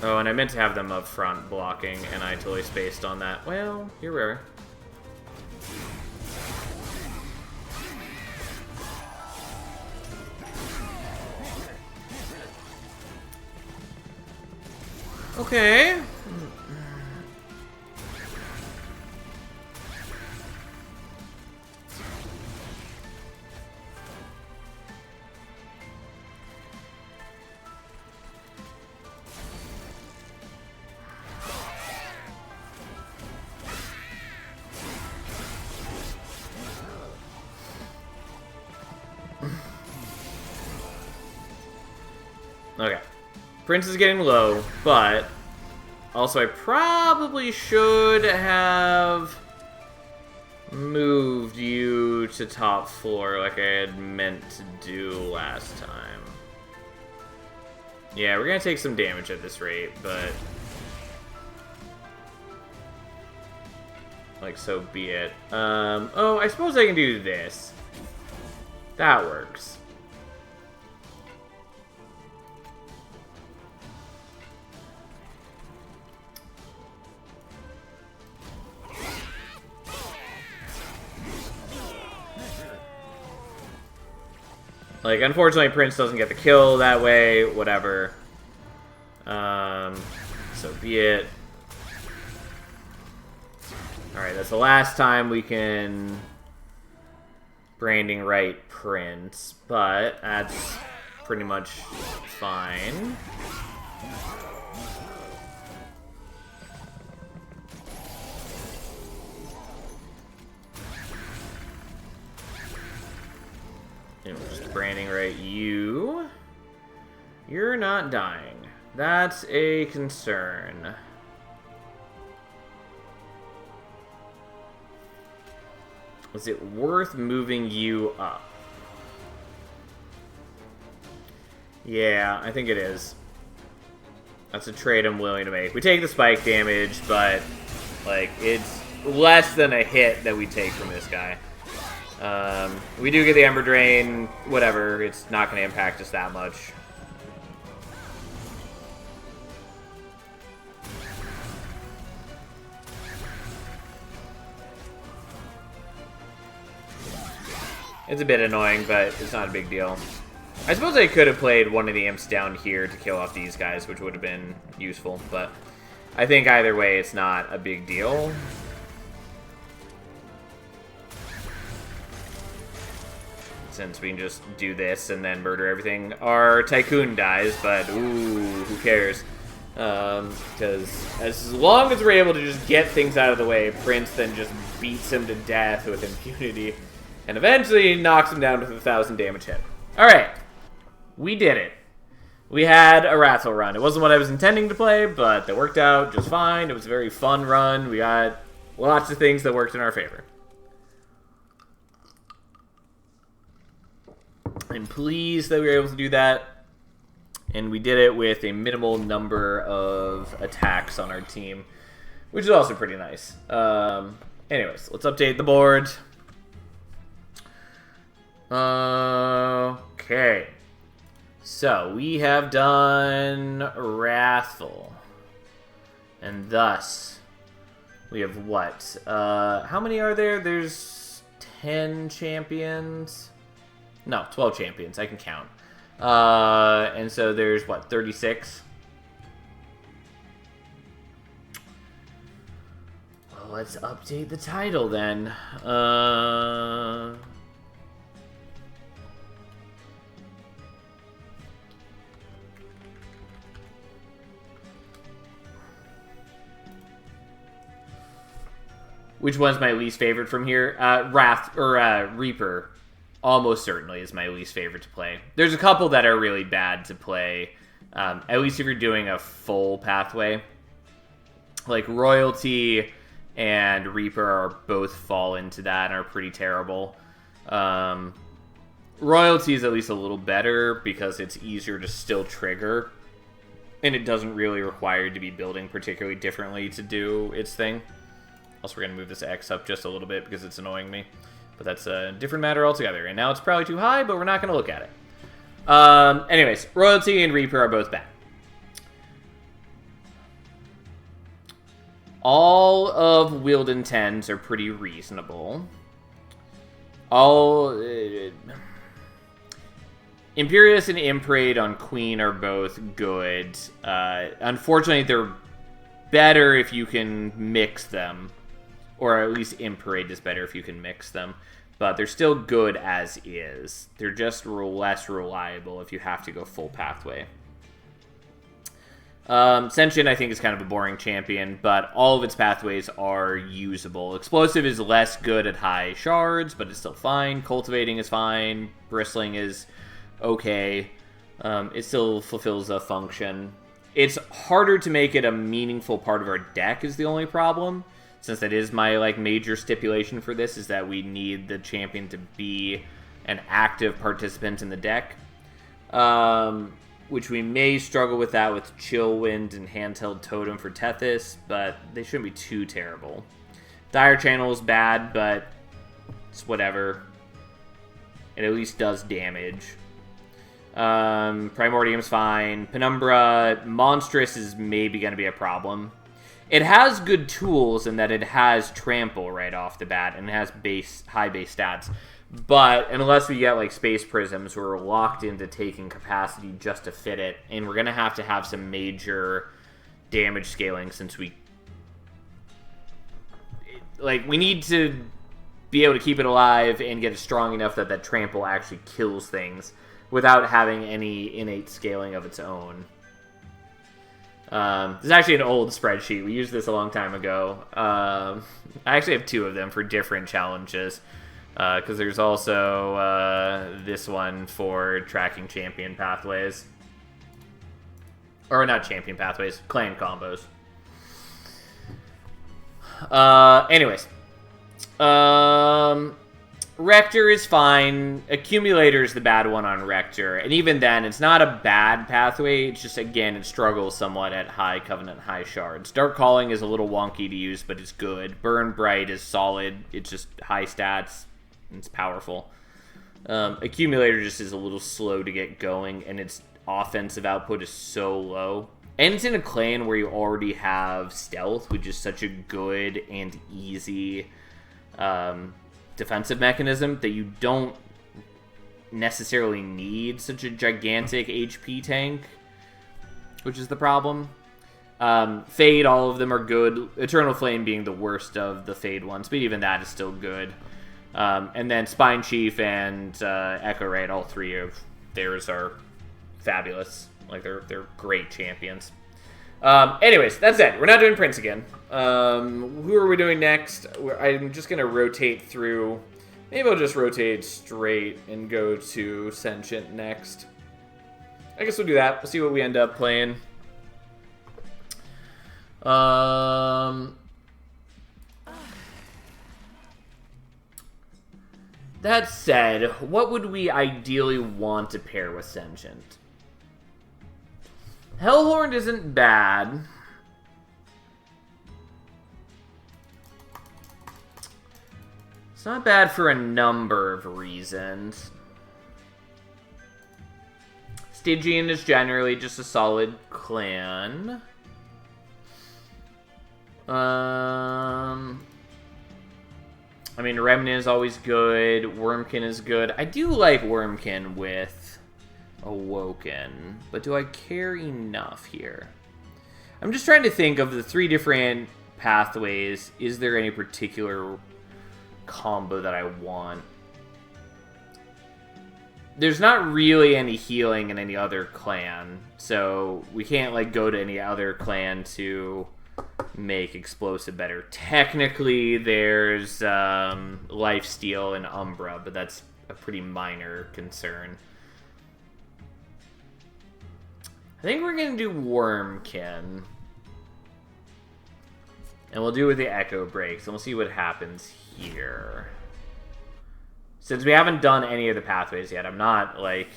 [SPEAKER 1] Oh, and I meant to have them up front blocking, and I totally spaced on that. Well, here we are. Okay. Okay. Prince is getting low, but also I probably should have moved you to top 4 like I had meant to do last time. Yeah, we're gonna take some damage at this rate, but like, so be it. Oh, I suppose I can do this. That works. Like, unfortunately, Prince doesn't get the kill that way, whatever. So be it. Alright, that's the last time we can branding right Prince, but that's pretty much fine. And we're just branding right you. You're not dying. That's a concern. Is it worth moving you up? Yeah, I think it is. That's a trade I'm willing to make. We take the spike damage, but like, it's less than a hit that we take from this guy. We do get the Ember Drain, whatever, it's not going to impact us that much. It's a bit annoying, but it's not a big deal. I suppose I could have played one of the imps down here to kill off these guys, which would have been useful, but I think either way it's not a big deal. Since we can just do this and then murder everything. Our Tycoon dies, but ooh, who cares? Because as long as we're able to just get things out of the way, Prince then just beats him to death with impunity. And eventually knocks him down with a 1,000 damage hit. Alright. We did it. we had a Wrathful run. It wasn't what I was intending to play, but that worked out just fine. It was a very fun run. We got lots of things that worked in our favor. I'm pleased that we were able to do that. And we did it with a minimal number of attacks on our team, which is also pretty nice. Anyways, let's update the board. Okay. So, we have done Wrathful. And thus, we have what? How many are there? There's 10 champions? No, 12 champions. I can count. And so there's, what, 36? Well, let's update the title then. Which one's my least favorite from here? Reaper. Almost certainly is my least favorite to play. There's a couple that are really bad to play, at least if you're doing a full pathway. Like Royalty and Reaper are both fall into that and are pretty terrible. Royalty is at least a little better because it's easier to still trigger, and it doesn't really require you to be building particularly differently to do its thing. Also, we're going to move this X up just a little bit because it's annoying me. But that's a different matter altogether. And now it's probably too high, but we're not going to look at it. Anyways, Royalty and Reaper are both bad. All of Wilden 10s are pretty reasonable. Imperious and Imprade on Queen are both good. Unfortunately, they're better if you can mix them. Or at least Imparade is better if you can mix them. But they're still good as is. They're just less reliable if you have to go full pathway. Sentient, I think, is kind of a boring champion, but all of its pathways are usable. Explosive is less good at high shards, but it's still fine. Cultivating is fine. Bristling is okay. It still fulfills a function. It's harder to make it a meaningful part of our deck is the only problem. Since that is my major stipulation for this, is that we need the champion to be an active participant in the deck. Which we may struggle with that with Chillwind and Handheld Totem for Tethys, but they shouldn't be too terrible. Dire Channel is bad, but it's whatever. It at least does damage. Primordium's fine. Penumbra, Monstrous is maybe going to be a problem. It has good tools in that it has Trample right off the bat, and it has high base stats. But unless we get Space Prisms, we're locked into taking capacity just to fit it, and we're going to have some major damage scaling since we need to be able to keep it alive and get it strong enough that that Trample actually kills things without having any innate scaling of its own. This is actually an old spreadsheet. We used this a long time ago. I actually have two of them for different challenges. Because there's also this one for tracking champion pathways. Or not champion pathways, clan combos. Anyways. Rector is fine. Accumulator is the bad one on Rector. And even then, it's not a bad pathway. It's just, again, it struggles somewhat at high Covenant, high shards. Dark Calling is a little wonky to use, but it's good. Burn Bright is solid. It's just high stats. It's powerful. Accumulator just is a little slow to get going, and its offensive output is so low. And it's in a clan where you already have Stealth, which is such a good and easy defensive mechanism that you don't necessarily need such a gigantic HP tank, which is the problem. Fade, all of them are good. Eternal Flame being the worst of the Fade ones, but even that is still good. And then Spine Chief and Echo Raid, all three of theirs are fabulous. They're great champions. Anyways, that's it. We're not doing Prince again. Who are we doing next? I'm just going to rotate through. Maybe I'll just rotate straight and go to Sentient next. I guess we'll do that. We'll see what we end up playing. That said, what would we ideally want to pair with Sentient? Hellhorn isn't bad. It's not bad for a number of reasons. Stygian is generally just a solid clan. I mean, Remnant is always good. Wormkin is good. I do like Wormkin with Awoken, but do I care enough here? I'm just trying to think of the 3 different pathways. Is there any particular combo that I want? There's not really any healing in any other clan, so we can't like go to any other clan to make Explosive better. Technically, there's Lifesteal and Umbra, but that's a pretty minor concern. I think we're going to do Wormkin. And we'll do it with the Echo Breaks, and we'll see what happens here. Since we haven't done any of the pathways yet, I'm not, like,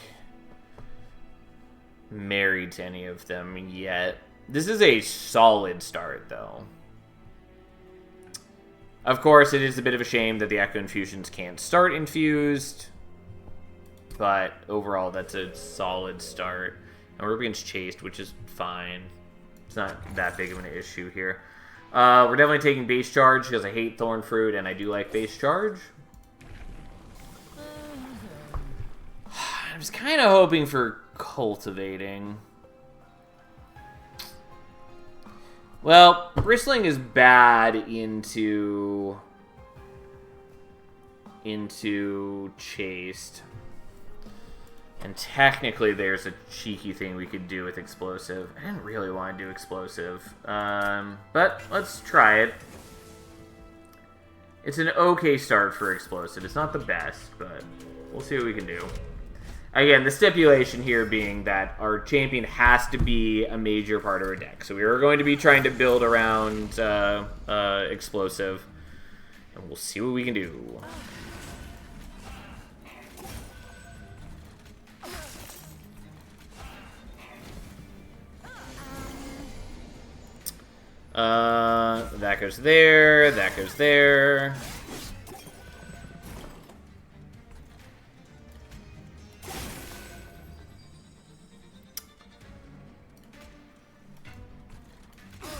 [SPEAKER 1] married to any of them yet. This is a solid start, though. Of course, it is a bit of a shame that the Echo Infusions can't start infused. But overall, that's a solid start. And we're against Chased, which is fine. It's not that big of an issue here. We're definitely taking Base Charge because I hate Thorn Fruit and I do like Base Charge. I was kind of hoping for Cultivating. Well, Bristling is bad into Chased. And technically there's a cheeky thing we could do with Explosive. I didn't really want to do Explosive. But let's try it. It's an okay start for Explosive. It's not the best, but we'll see what we can do. Again, the stipulation here being that our champion has to be a major part of our deck. So we are going to be trying to build around Explosive. And we'll see what we can do. That goes there, that goes there.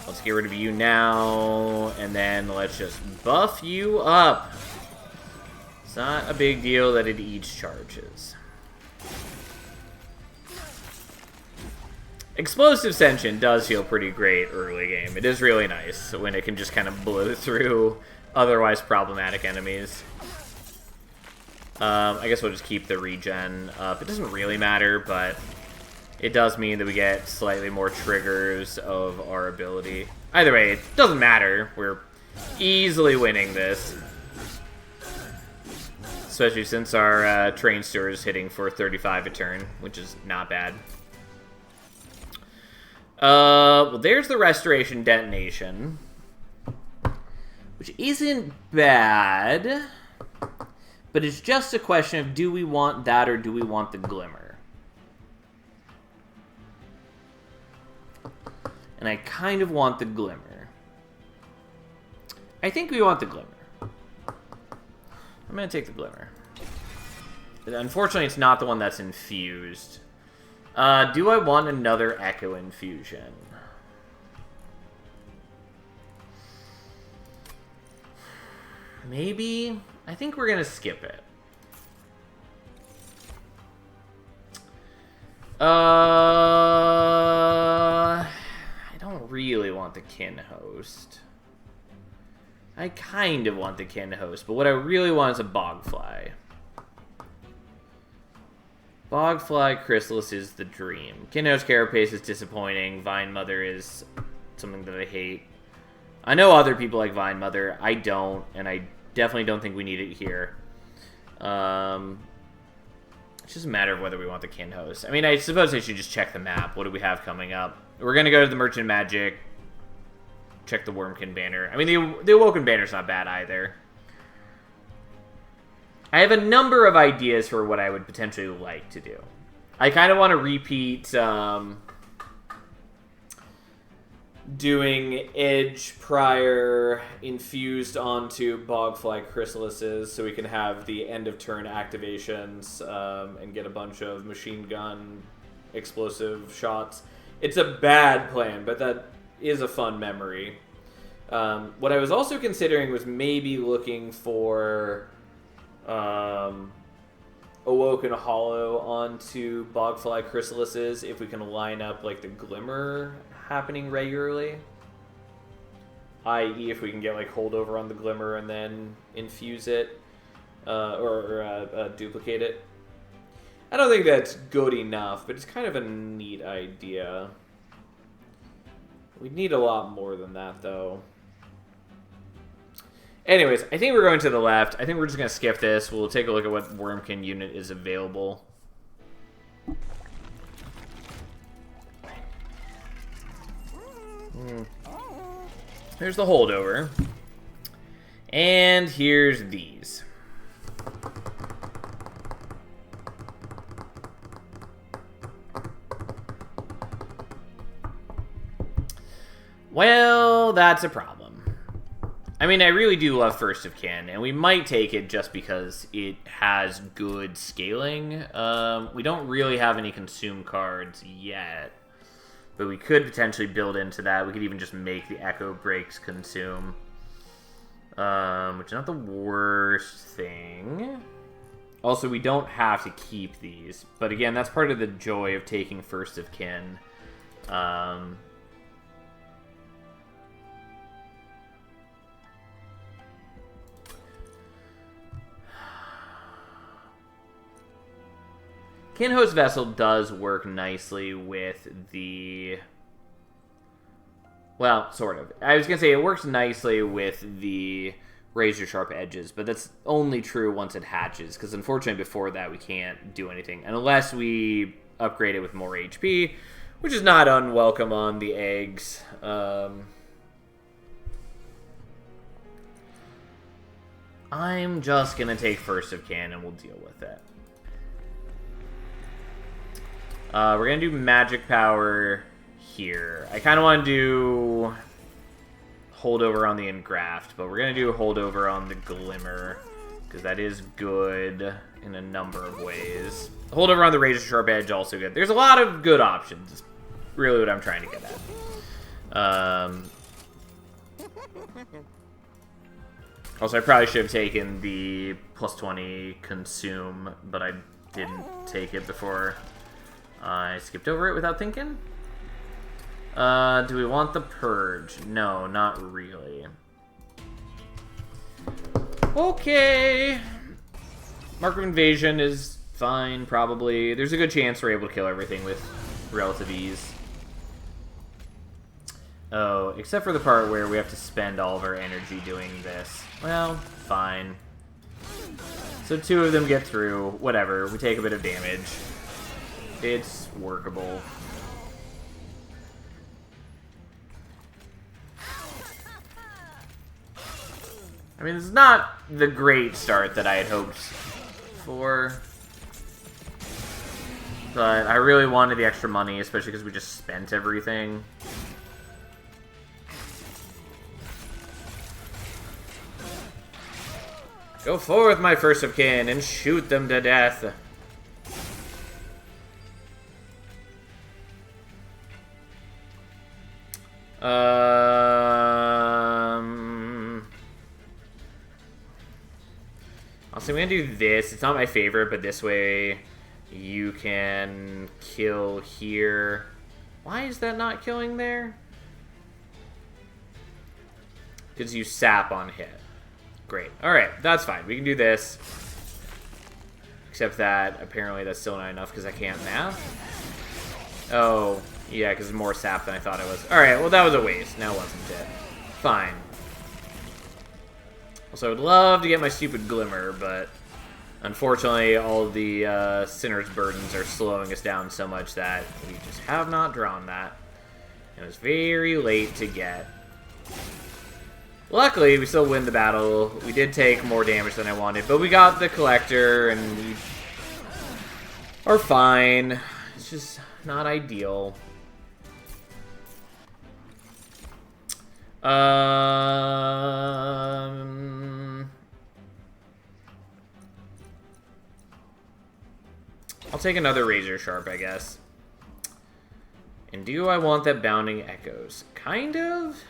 [SPEAKER 1] Let's get rid of you now, and then let's just buff you up. It's not a big deal that it eats charges. Explosive Sentient does feel pretty great early game. It is really nice when it can just kind of blow through otherwise problematic enemies. I guess we'll just keep the regen up. It doesn't really matter, but it does mean that we get slightly more triggers of our ability. Either way, it doesn't matter. We're easily winning this. Especially since our train store is hitting for 35 a turn, which is not bad. Well, there's the Restoration Detonation, which isn't bad, but it's just a question of do we want that or do we want the Glimmer? And I kind of want the Glimmer. I think we want the Glimmer. I'm going to take the Glimmer. But unfortunately, it's not the one that's infused. Do I want another Echo Infusion? Maybe. I think we're going to skip it. I don't really want the Kin Host. I kind of want the Kin Host, but what I really want is a Bogfly. Bogfly Chrysalis is the dream. Kinhouse Carapace is disappointing. Vine Mother is something that I hate. I know other people like Vine Mother. I don't, and I definitely don't think we need it here. It's just a matter of whether we want the kin host. I mean, I suppose I should just check the map. What do we have coming up? We're going to go to the Merchant of Magic. Check the Wormkin banner. I mean, the Awoken banner's not bad either. I have a number of ideas for what I would potentially like to do. I kind of want to repeat doing Edge Prior infused onto Bogfly Chrysalises so we can have the end of turn activations and get a bunch of machine gun explosive shots. It's a bad plan, but that is a fun memory. What I was also considering was maybe looking for Awoken Hollow onto Bogfly Chrysalises if we can line up like the Glimmer happening regularly, i.e. if we can get like holdover on the Glimmer and then infuse it or duplicate it. I don't think that's good enough, but it's kind of a neat idea. We'd need a lot more than that though. Anyways, I think we're going to the left. I think we're just going to skip this. We'll take a look at what Wormkin unit is available. Here's the holdover. And here's these. Well, that's a problem. I mean, I really do love First of Kin, and we might take it just because it has good scaling. We don't really have any consume cards yet, but we could potentially build into that. We could even just make the Echo Breaks consume, which is not the worst thing. Also, we don't have to keep these, but again, that's part of the joy of taking First of Kin. Kin Host Vessel does work nicely with the... Well, sort of. I was going to say it works nicely with the razor sharp edges, but that's only true once it hatches, because unfortunately before that we can't do anything, unless we upgrade it with more HP, which is not unwelcome on the eggs. I'm just going to take First of Kin and we'll deal with it. We're going to do Magic Power here. I kind of want to do Holdover on the Engraft, but we're going to do Holdover on the Glimmer, because that is good in a number of ways. Holdover on the Razor Sharp Edge, also good. There's a lot of good options, is really what I'm trying to get at. Also, I probably should have taken the +20 Consume, but I didn't take it before I skipped over it without thinking. Do we want the Purge? No, not really. Okay. Mark of Invasion is fine, probably. There's a good chance we're able to kill everything with relative ease. Oh, except for the part where we have to spend all of our energy doing this. Well, fine. So 2 of them get through. Whatever, we take a bit of damage. It's workable. I mean, it's not the great start that I had hoped for. But I really wanted the extra money, especially because we just spent everything. Go forth, my First of Kin, and shoot them to death. Also, I'm gonna do this. It's not my favorite, but this way you can kill here. Why is that not killing there? Because you sap on hit. Great. Alright, that's fine. We can do this. Except that, apparently, that's still not enough because I can't math. Oh, yeah, because it's more sap than I thought it was. Alright, well, that was a waste. Now wasn't it? Fine. Also, I would love to get my stupid Glimmer, but Unfortunately, all the Sinner's Burdens are slowing us down so much that we just have not drawn that. It was very late to get. Luckily, we still win the battle. We did take more damage than I wanted, but we got the Collector, and we are fine. It's just not ideal. I'll take another Razor Sharp, I guess. And do I want that Bounding Echoes? Kind of.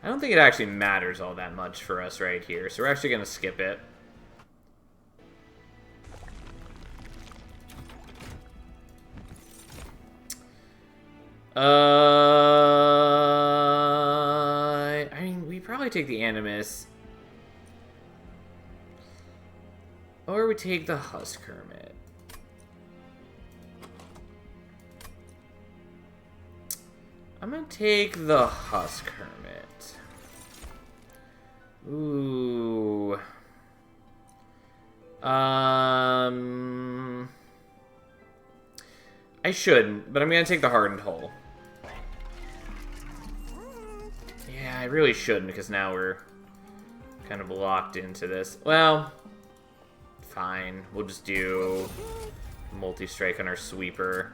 [SPEAKER 1] I don't think it actually matters all that much for us right here, so we're actually going to skip it. I mean, we probably take the Animus. Or we take the Husk Hermit. I'm gonna take the Husk Hermit. Ooh. I shouldn't, but I'm gonna take the Hardened Hull. Yeah, I really shouldn't, because now we're kind of locked into this. Well, fine. We'll just do multi-strike on our sweeper.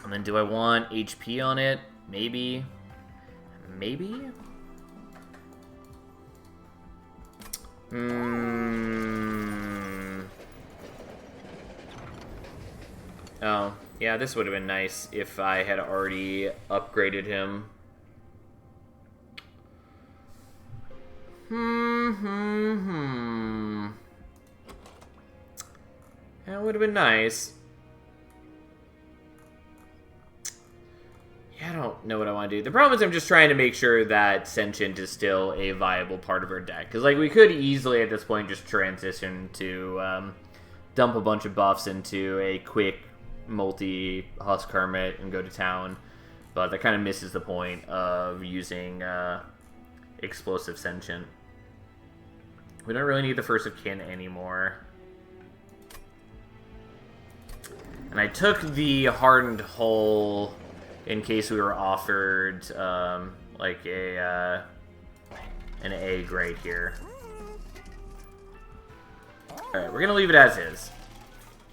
[SPEAKER 1] And then do I want HP on it? Maybe. Maybe? Oh, yeah, this would have been nice if I had already upgraded him. That would have been nice. Yeah, I don't know what I want to do. The problem is I'm just trying to make sure that Sentient is still a viable part of our deck. Because, like, we could easily at this point just transition to dump a bunch of buffs into a quick multi-Husk Hermit and go to town. But that kind of misses the point of using Explosive Sentient. We don't really need the First of Kin anymore. And I took the Hardened Hull in case we were offered, like, an egg right here. Alright, we're gonna leave it as is.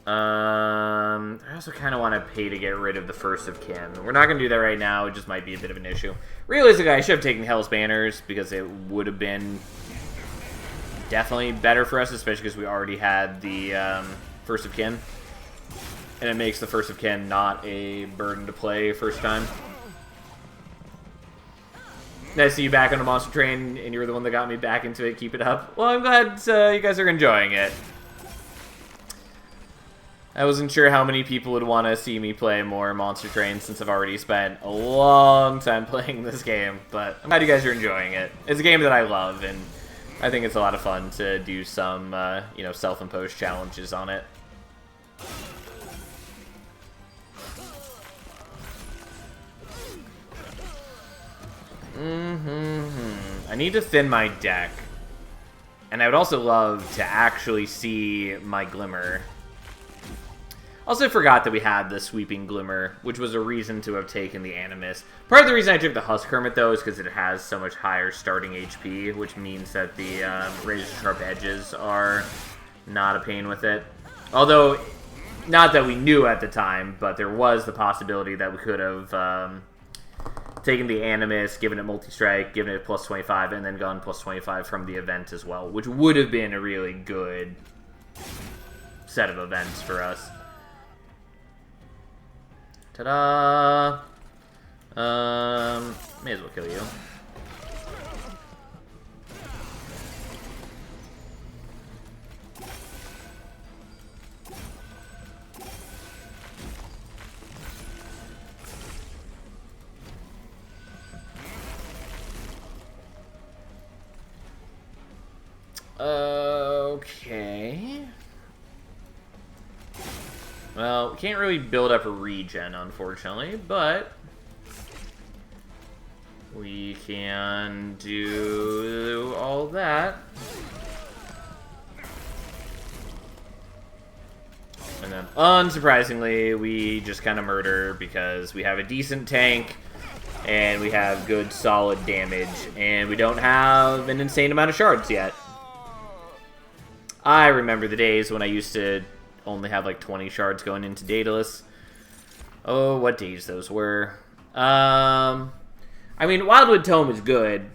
[SPEAKER 1] I also kind of want to pay to get rid of the First of Kin. We're not going to do that right now. It just might be a bit of an issue. Realistically, I should have taken Hell's Banners because it would have been definitely better for us, especially because we already had the First of Kin. And it makes the First of Kin not a burden to play first time. Nice to see you back on the Monster Train, and you were the one that got me back into it. Keep it up. Well, I'm glad you guys are enjoying it. I wasn't sure how many people would want to see me play more Monster Train since I've already spent a long time playing this game, but I'm glad you guys are enjoying it. It's a game that I love, and I think it's a lot of fun to do some, you know, self-imposed challenges on it. I need to thin my deck, and I would also love to actually see my Glimmer. Also forgot that we had the Sweeping Glimmer, which was a reason to have taken the Animus. Part of the reason I took the Husk Hermit, though, is because it has so much higher starting HP, which means that the Razor Sharp Edges are not a pain with it. Although, not that we knew at the time, but there was the possibility that we could have taken the Animus, given it multi-strike, given it plus 25, and then gone plus 25 from the event as well, which would have been a really good set of events for us. Ta-da! May as well kill you. Okay. Well, we can't really build up a regen, unfortunately, but We can do all that. And then, unsurprisingly, we just kind of murder because we have a decent tank and we have good solid damage and we don't have an insane amount of shards yet. I remember the days when I used to only have like 20 shards going into Daedalus. Oh, what days those were. I mean, Wildwood Tome is good.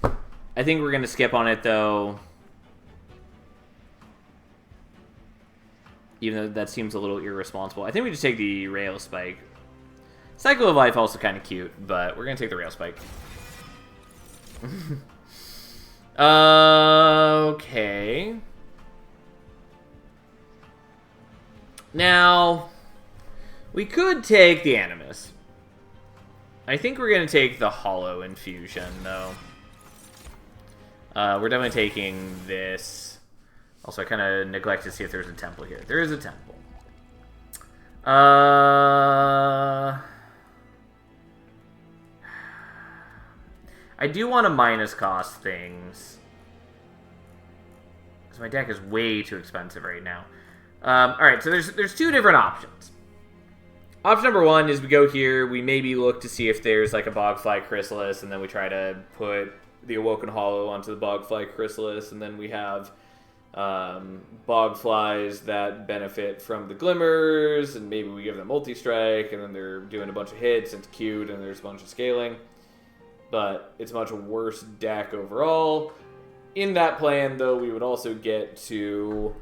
[SPEAKER 1] I think we're going to skip on it, though. Even though that seems a little irresponsible. I think we just take the Rail Spike. Cycle of Life also kind of cute, but we're going to take the Rail Spike. Okay. Now, we could take the Animus. I think we're going to take the Hollow Infusion, though. We're definitely taking this. Also, I kind of neglect to see if there's a temple here. There is a temple. I do want to minus cost things. Because my deck is way too expensive right now. Alright, so there's two different options. Option number one is we go here, we maybe look to see if there's like a Bogfly Chrysalis, and then we try to put the Awoken Hollow onto the Bogfly Chrysalis, and then we have Bogflies that benefit from the Glimmers, and maybe we give them multi-strike, and then they're doing a bunch of hits, it's cute, and there's a bunch of scaling. But it's a much worse deck overall. In that plan, though, we would also get to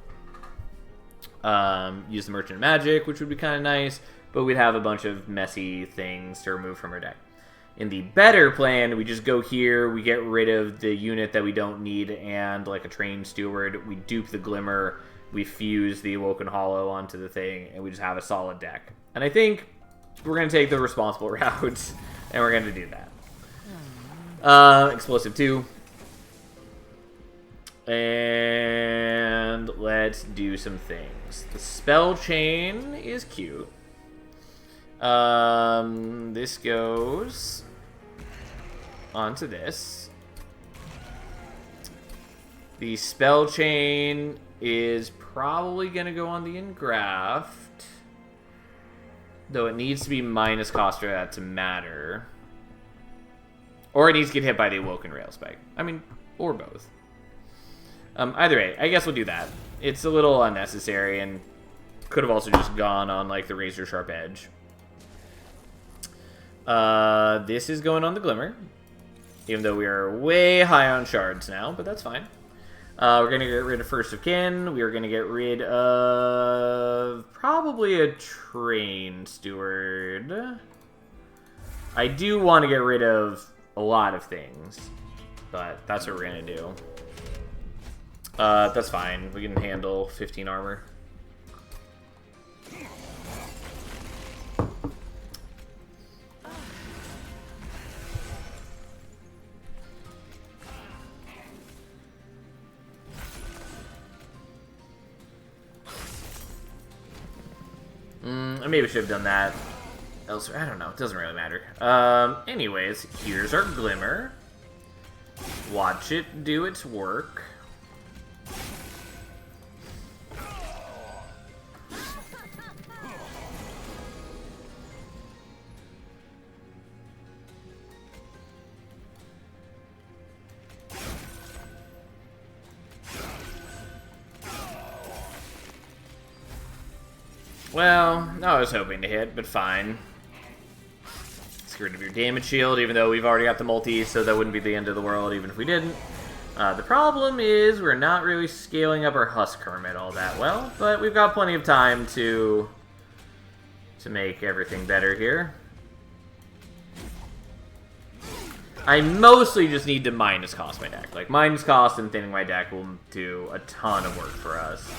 [SPEAKER 1] use the Merchant of Magic, which would be kind of nice, but we'd have a bunch of messy things to remove from our deck. In the better plan, we just go here, we get rid of the unit that we don't need and like a Trained Steward, we dupe the Glimmer, we fuse the Awoken Hollow onto the thing, and we just have a solid deck. And I think we're going to take the responsible route, and we're going to do that. Explosive 2. And let's do some things. The Spell Chain is cute. This goes onto this. The Spell Chain is probably going to go on the Engraft, though it needs to be minus cost for that to matter. Or it needs to get hit by the Awoken Rail Spike. I mean, or both. Either way, I guess we'll do that. It's a little unnecessary and could have also just gone on like the Razor Sharp Edge. This is going on the Glimmer, even though we are way high on shards now, but that's fine. We're going to get rid of First of Kin. We are going to get rid of probably a Trained Steward. I do want to get rid of a lot of things, but that's what we're going to do. That's fine. We can handle 15 armor. I maybe should have done that. Else, I don't know. It doesn't really matter. Anyways, here's our Glimmer. Watch it do its work. Well, I was hoping to hit, but fine. Let's get rid of your damage shield, even though we've already got the multi, so that wouldn't be the end of the world, even if we didn't. The problem is we're not really scaling up our Husk Hermit all that well, but we've got plenty of time to make everything better here. I mostly just need to minus cost my deck. Like, minus cost and thinning my deck will do a ton of work for us.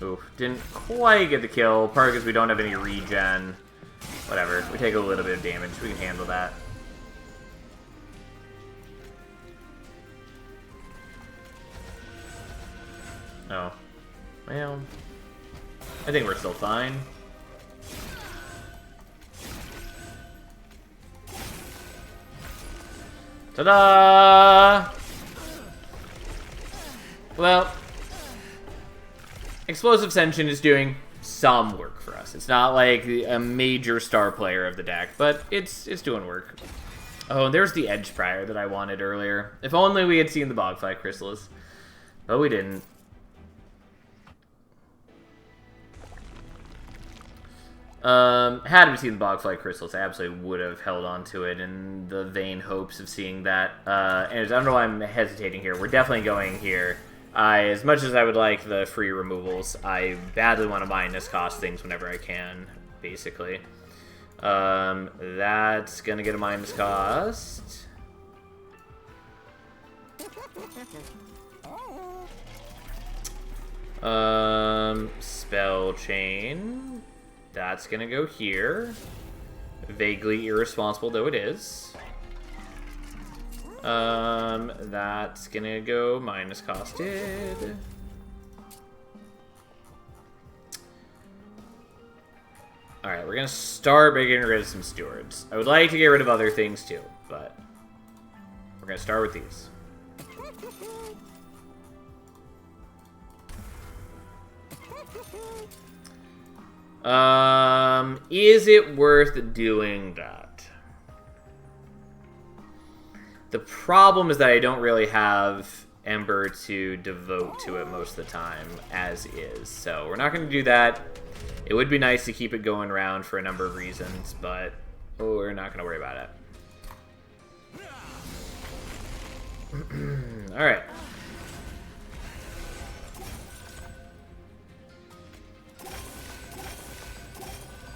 [SPEAKER 1] Oof, didn't quite get the kill, partly because we don't have any regen. Whatever, we take a little bit of damage, we can handle that. Oh. Well, I think we're still fine. Ta-da! Well, Explosive Ascension is doing some work for us. It's not like a major star player of the deck, but it's doing work. Oh, and there's the Edge Prior that I wanted earlier. If only we had seen the Bogfly Chrysalis. But we didn't. Had we seen the Bogfly Chrysalis, I absolutely would have held on to it in the vain hopes of seeing that. Anyways, I don't know why I'm hesitating here. We're definitely going here. As much as I would like the free removals, I badly want to minus cost things whenever I can, basically. That's gonna get a minus cost. Spell Chain. That's gonna go here. Vaguely irresponsible though it is. That's gonna go minus costed. Alright, we're gonna start by getting rid of some stewards. I would like to get rid of other things too, but we're gonna start with these. Is it worth doing that? The problem is that I don't really have Ember to devote to it most of the time, as is. So we're not going to do that. It would be nice to keep it going around for a number of reasons, but we're not going to worry about it. Alright.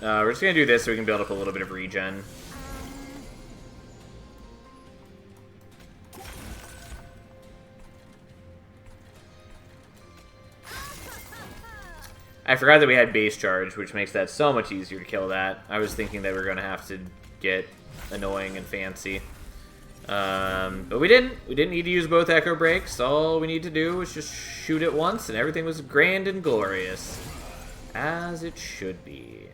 [SPEAKER 1] We're just going to do this so we can build up a little bit of regen. I forgot that we had base charge, which makes that so much easier to kill that. I was thinking that we were going to have to get annoying and fancy. But we didn't. We didn't need to use both Echo Breaks. All we need to do was just shoot it once, and everything was grand and glorious. As it should be.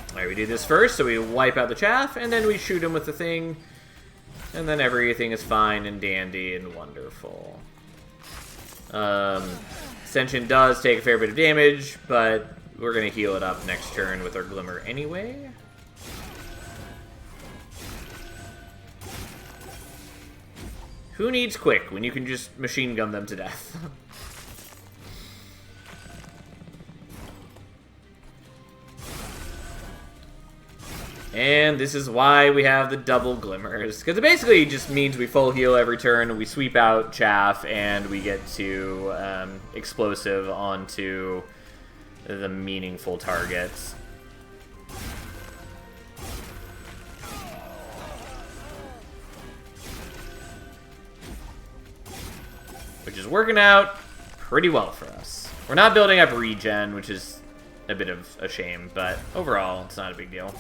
[SPEAKER 1] Alright, we do this first, so we wipe out the chaff, and then we shoot him with the thing. And then everything is fine and dandy and wonderful. Ascension does take a fair bit of damage, but we're going to heal it up next turn with our Glimmer anyway. Who needs quick when you can just machine gun them to death? And this is why we have the double Glimmers. Because it basically just means we full heal every turn, we sweep out Chaff, and we get to Explosive onto the meaningful targets. Which is working out pretty well for us. We're not building up regen, which is a bit of a shame, but overall, it's not a big deal.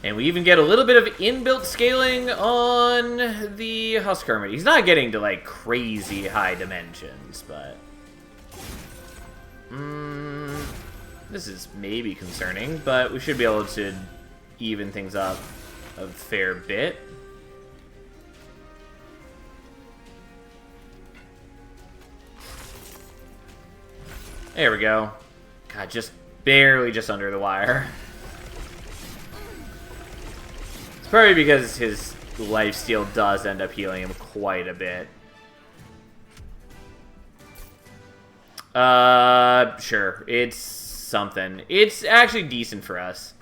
[SPEAKER 1] And we even get a little bit of inbuilt scaling on the Husk Hermit. He's not getting to, like, crazy high dimensions, but... this is maybe concerning, but we should be able to even things up a fair bit. There we go. God, just barely just under the wire. Probably because his lifesteal does end up healing him quite a bit. Sure. It's something. It's actually decent for us.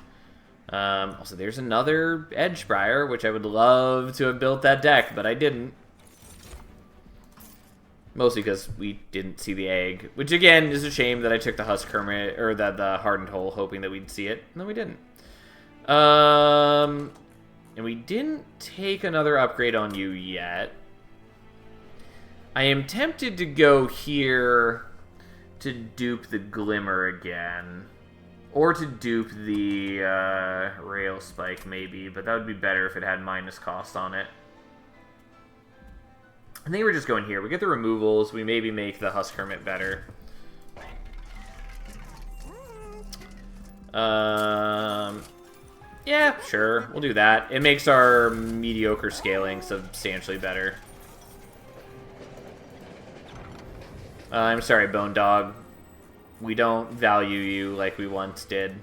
[SPEAKER 1] Also, there's another Edge Briar, which I would love to have built that deck, but I didn't. Mostly because we didn't see the egg. Which, again, is a shame that I took the Husk Hermit, or the Hardened Hole, hoping that we'd see it. No, we didn't. And we didn't take another upgrade on you yet. I am tempted to go here to dupe the Glimmer again. Or to dupe the Rail Spike, maybe. But that would be better if it had minus cost on it. I think we're just going here. We get the removals. We maybe make the Husk Hermit better. Yeah, sure. We'll do that. It makes our mediocre scaling substantially better. I'm sorry, Bone Dog. We don't value you like we once did.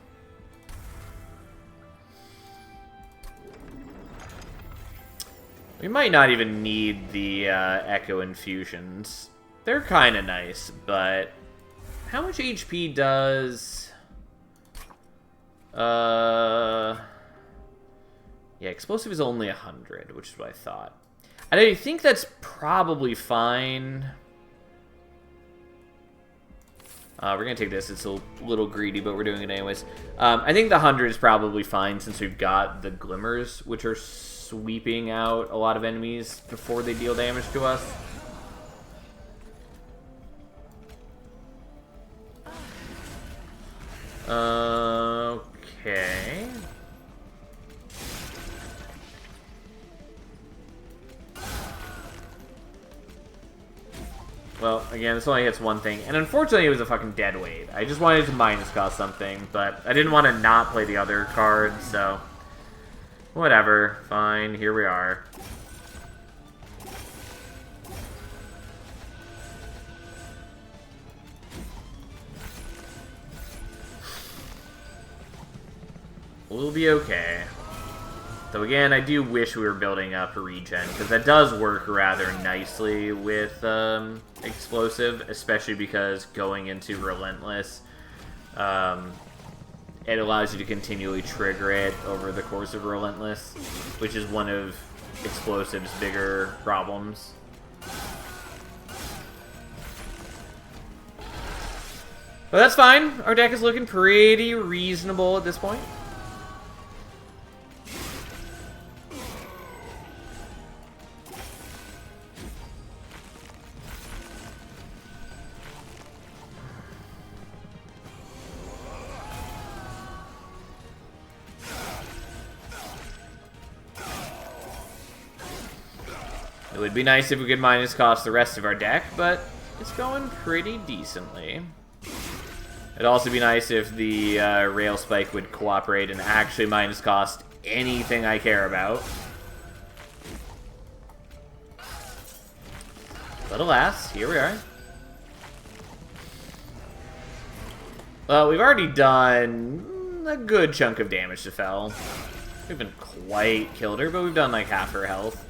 [SPEAKER 1] We might not even need the Echo Infusions. They're kind of nice, but how much HP does... Yeah, Explosive is only 100, which is what I thought. I think that's probably fine. We're going to take this. It's a little greedy, but we're doing it anyways. I think the 100 is probably fine since we've got the Glimmers, which are sweeping out a lot of enemies before they deal damage to us. Okay. Well, again, this only hits one thing. And unfortunately, it was a fucking dead weight. I just wanted to minus cost something, but I didn't want to not play the other cards, so... Whatever. Fine. Here we are. We'll be okay. Though again, I do wish we were building up a regen, because that does work rather nicely with Explosive, especially because going into Relentless, it allows you to continually trigger it over the course of Relentless, which is one of Explosive's bigger problems. But that's fine. Our deck is looking pretty reasonable at this point. It would be nice if we could minus cost the rest of our deck, but it's going pretty decently. It'd also be nice if the Rail Spike would cooperate and actually minus cost anything I care about. But alas, here we are. Well, we've already done a good chunk of damage to Fel. We haven't quite killed her, but we've done like half her health.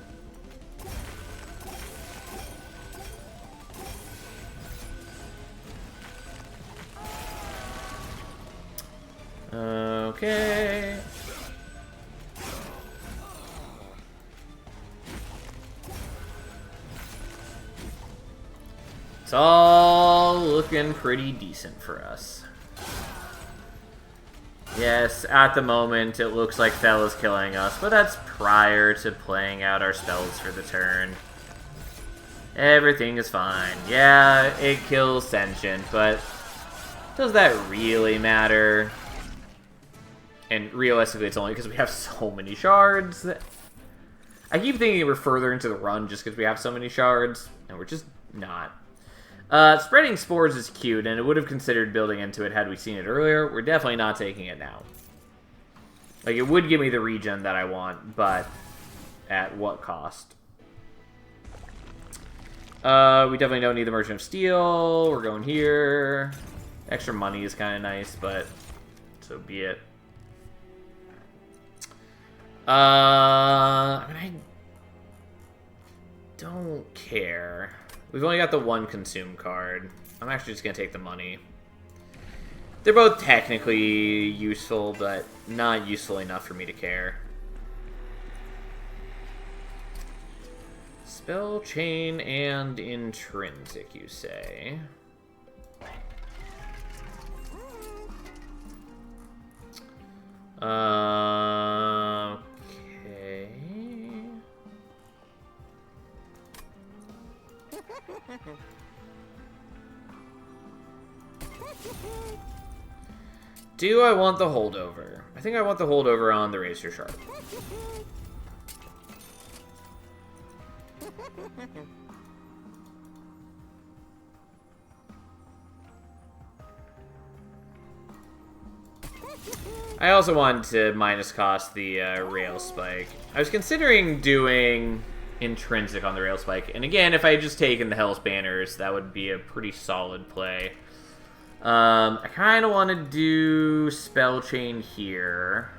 [SPEAKER 1] Okay. It's all looking pretty decent for us. Yes, at the moment it looks like Fel is killing us, but that's prior to playing out our spells for the turn. Everything is fine. Yeah, it kills Sentient, but does that really matter? And realistically, it's only because we have so many shards. I keep thinking we're further into the run just because we have so many shards, and we're just not. Spreading Spores is cute, and I would have considered building into it had we seen it earlier. We're definitely not taking it now. Like, it would give me the regen that I want, but at what cost? We definitely don't need the Merchant of Steel. We're going here. Extra money is kind of nice, but so be it. I mean, I don't care. We've only got the one consume card. I'm actually just going to take the money. They're both technically useful, but not useful enough for me to care. Spell Chain and Intrinsic, you say? Okay. Do I want the holdover? I think I want the holdover on the Razor Sharp. I also wanted to minus cost the Rail Spike. I was considering doing Intrinsic on the Rail Spike. And again, if I had just taken the Hell's Banners, that would be a pretty solid play. I kind of want to do Spell Chain here.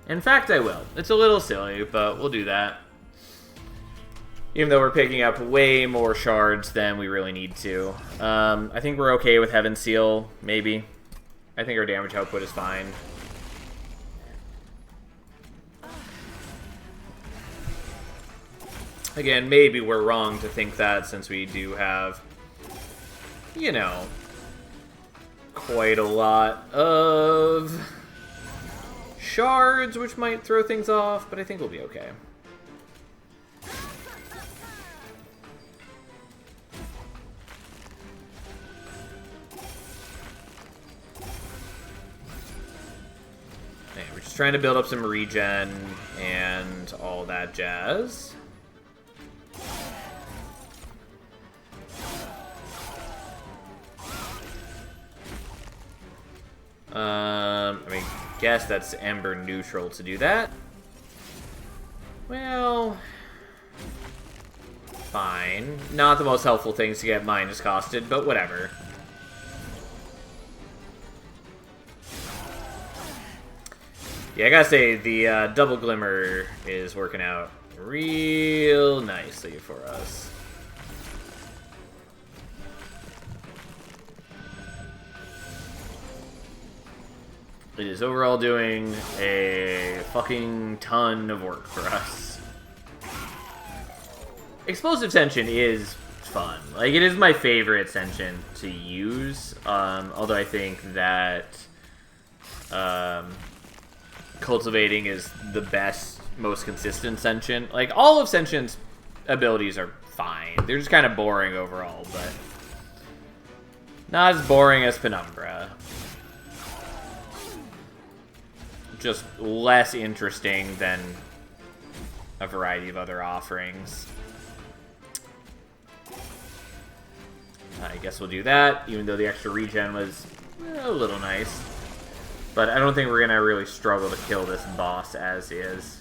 [SPEAKER 1] In fact, I will. It's a little silly, but we'll do that. Even though we're picking up way more shards than we really need to. I think we're okay with Heaven Seal, maybe. I think our damage output is fine. Again, maybe we're wrong to think that since we do have, you know, quite a lot of shards, which might throw things off, but I think we'll be okay. Okay, we're just trying to build up some regen and all that jazz. I mean, guess that's Ember neutral to do that. Well, fine. Not the most helpful things to get minus costed, but whatever. Yeah, I gotta say, the double glimmer is working out real nicely for us. It is overall doing a fucking ton of work for us. Explosive Tension is fun. Like, it is my favorite Sentient to use. Although I think that Cultivating is the best, most consistent Sentient. Like, all of Sentient's abilities are fine. They're just kind of boring overall, but not as boring as Penumbra. Just less interesting than a variety of other offerings. I guess we'll do that, even though the extra regen was a little nice. But I don't think we're going to really struggle to kill this boss as is.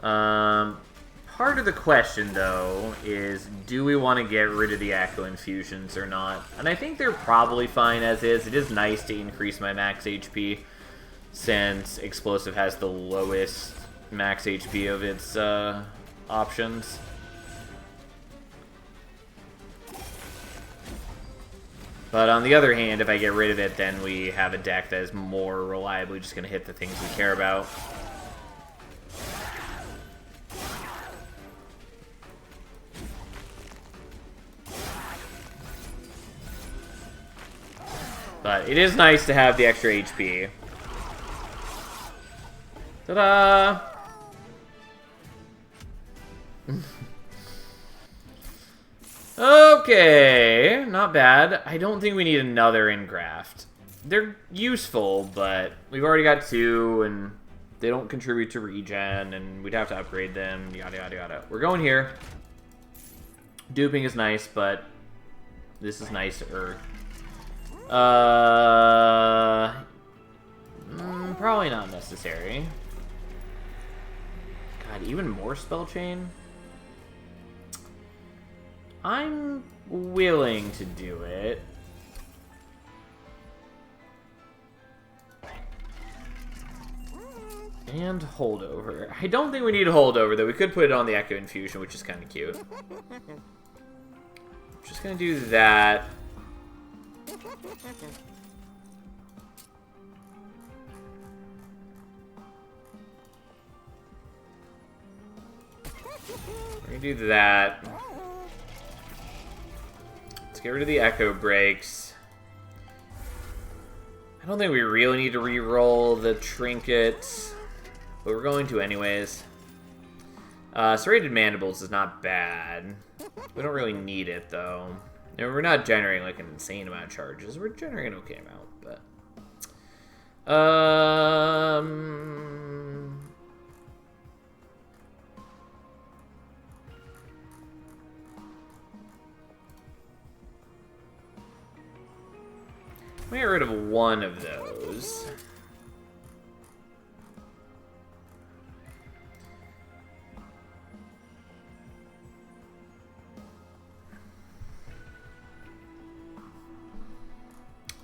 [SPEAKER 1] Part of the question, though, is do we want to get rid of the Echo Infusions or not? And I think they're probably fine as is. It is nice to increase my max HP, since Explosive has the lowest max HP of its options. But on the other hand, if I get rid of it, then we have a deck that is more reliably just going to hit the things we care about. But it is nice to have the extra HP. Ta-da! Okay, not bad. I don't think we need another Engraft. They're useful, but we've already got two, and they don't contribute to regen, and we'd have to upgrade them, yada yada yada. We're going here. Duping is nice, but this is nicer. Probably not necessary. God, even more Spell Chain? I'm willing to do it. And Holdover. I don't think we need a Holdover, though. We could put it on the Echo Infusion, which is kind of cute. Just gonna do that. We're gonna do that. Let's get rid of the Echo Breaks. I don't think we really need to re-roll the Trinkets, but we're going to anyways. Serrated Mandibles is not bad. We don't really need it, though. And we're not generating, like, an insane amount of charges. We're generating an okay amount, but... Let me get rid of one of those.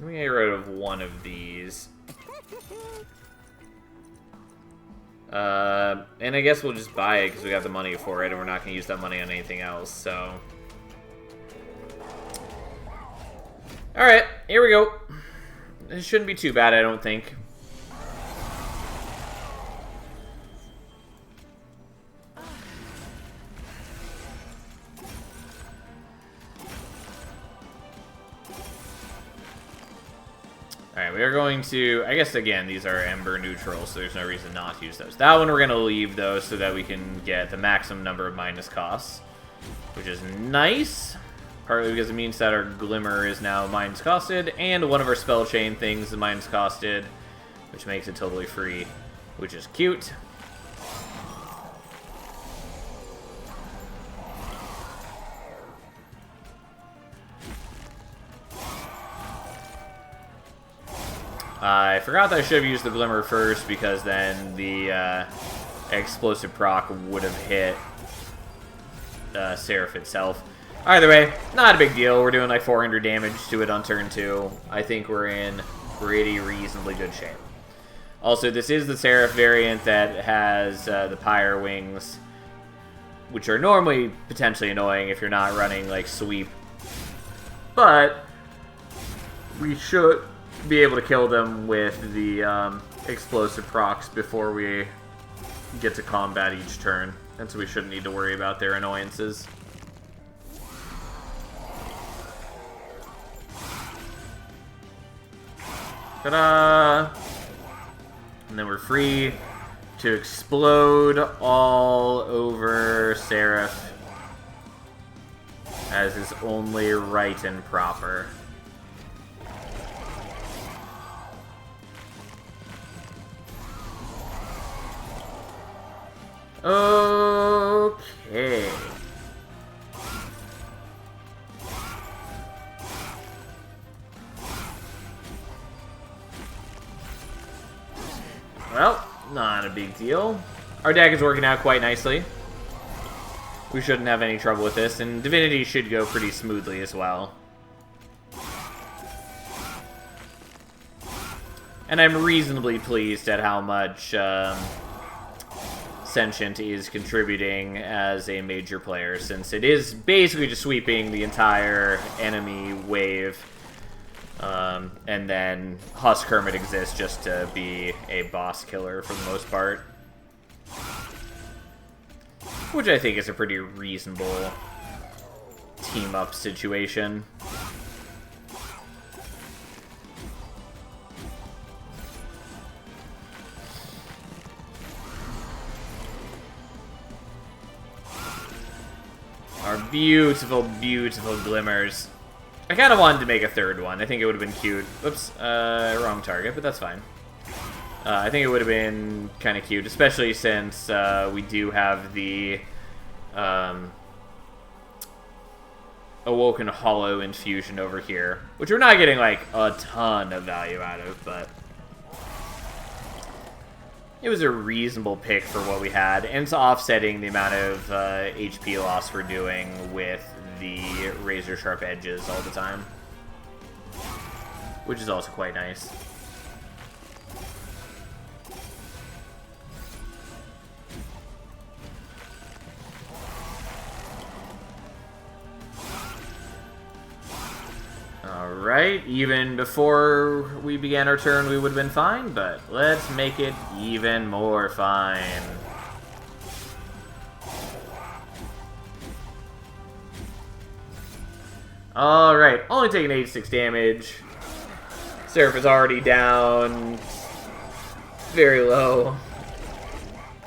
[SPEAKER 1] Let me get rid of one of these. And I guess we'll just buy it because we got the money for it, and we're not going to use that money on anything else, so... Alright, here we go. This shouldn't be too bad, I don't think. Alright, we are going to... I guess, again, these are Ember neutral, so there's no reason not to use those. That one we're going to leave, though, so that we can get the maximum number of minus costs, which is nice. Partly because it means that our Glimmer is now minus costed, and one of our spell chain things is minus costed, which makes it totally free, which is cute. I forgot that I should have used the Glimmer first, because then the explosive proc would have hit Seraph itself. Either way, not a big deal. We're doing like 400 damage to it on turn 2. I think we're in pretty reasonably good shape. Also, this is the Seraph variant that has the Pyre Wings, which are normally potentially annoying if you're not running like Sweep. But we should be able to kill them with the explosive procs before we get to combat each turn. And so we shouldn't need to worry about their annoyances. Ta-da! And then we're free to explode all over Seraph, as is only right and proper. Okay. Well, not a big deal. Our deck is working out quite nicely. We shouldn't have any trouble with this, and Divinity should go pretty smoothly as well. And I'm reasonably pleased at how much Sentient is contributing as a major player, since it is basically just sweeping the entire enemy wave. And then Husk Hermit exists just to be a boss killer for the most part. Which I think is a pretty reasonable team-up situation. Our beautiful, beautiful Glimmers. I kind of wanted to make a third one. I think it would have been cute. Whoops, wrong target, but that's fine. I think it would have been kind of cute, especially since we do have the Awoken Hollow infusion over here, which we're not getting like a ton of value out of, but it was a reasonable pick for what we had, and it's offsetting the amount of HP loss we're doing with the razor sharp edges all the time, which is also quite nice. Alright, even before we began our turn we would have been fine, but let's make it even more fine. Alright, only taking 86 damage. Seraph is already down very low.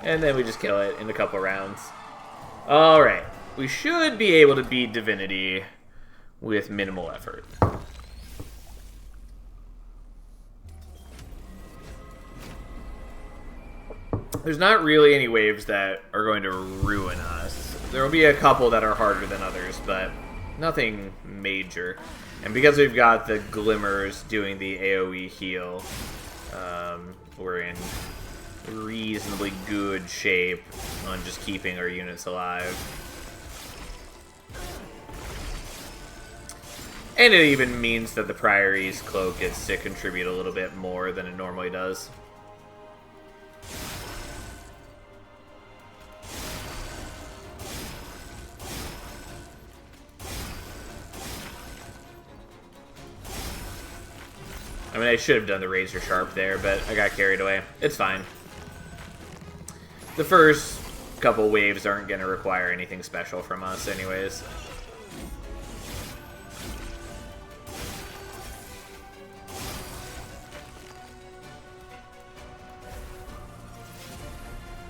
[SPEAKER 1] And then we just kill it in a couple rounds. Alright, we should be able to beat Divinity with minimal effort. There's not really any waves that are going to ruin us. There will be a couple that are harder than others, but nothing major. And because we've got the Glimmers doing the AoE heal, we're in reasonably good shape on just keeping our units alive. And it even means that the Priory's Cloak gets to contribute a little bit more than it normally does. I mean, I should have done the Razor Sharp there, but I got carried away. It's fine. The first couple waves aren't going to require anything special from us anyways.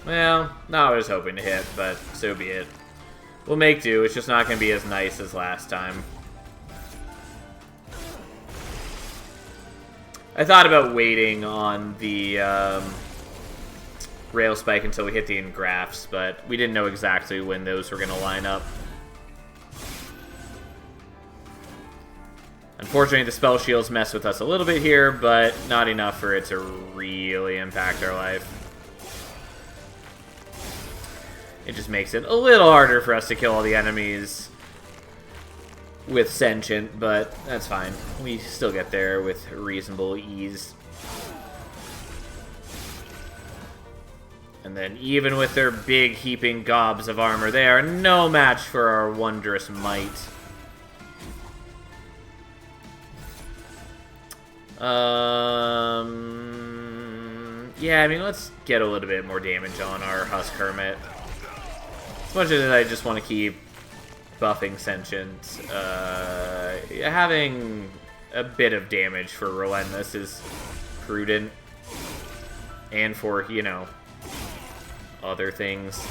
[SPEAKER 1] Well, not what I was hoping to hit, but so be it. We'll make do. It's just not going to be as nice as last time. I thought about waiting on the Rail Spike until we hit the Engrafts, but we didn't know exactly when those were going to line up. Unfortunately, the Spell Shields mess with us a little bit here, but not enough for it to really impact our life. It just makes it a little harder for us to kill all the enemies with Sentient, but that's fine. We still get there with reasonable ease. And then even with their big heaping gobs of armor, they are no match for our wondrous might. Yeah, I mean, let's get a little bit more damage on our Husk Hermit. As much as I just want to keep buffing Sentient, having a bit of damage for Relentless is prudent. And for, you know, other things.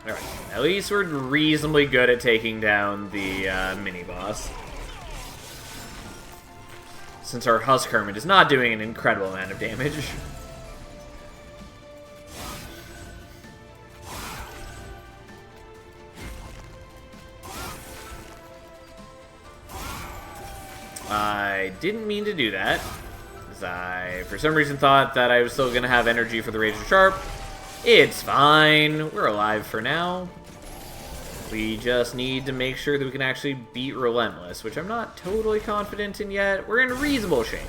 [SPEAKER 1] Alright, at least we're reasonably good at taking down the mini-boss. Since our Husk Hermit is not doing an incredible amount of damage. I didn't mean to do that. I, for some reason, thought that I was still going to have energy for the Razor Sharp. It's fine. We're alive for now. We just need to make sure that we can actually beat Relentless, which I'm not totally confident in yet. We're in reasonable shape.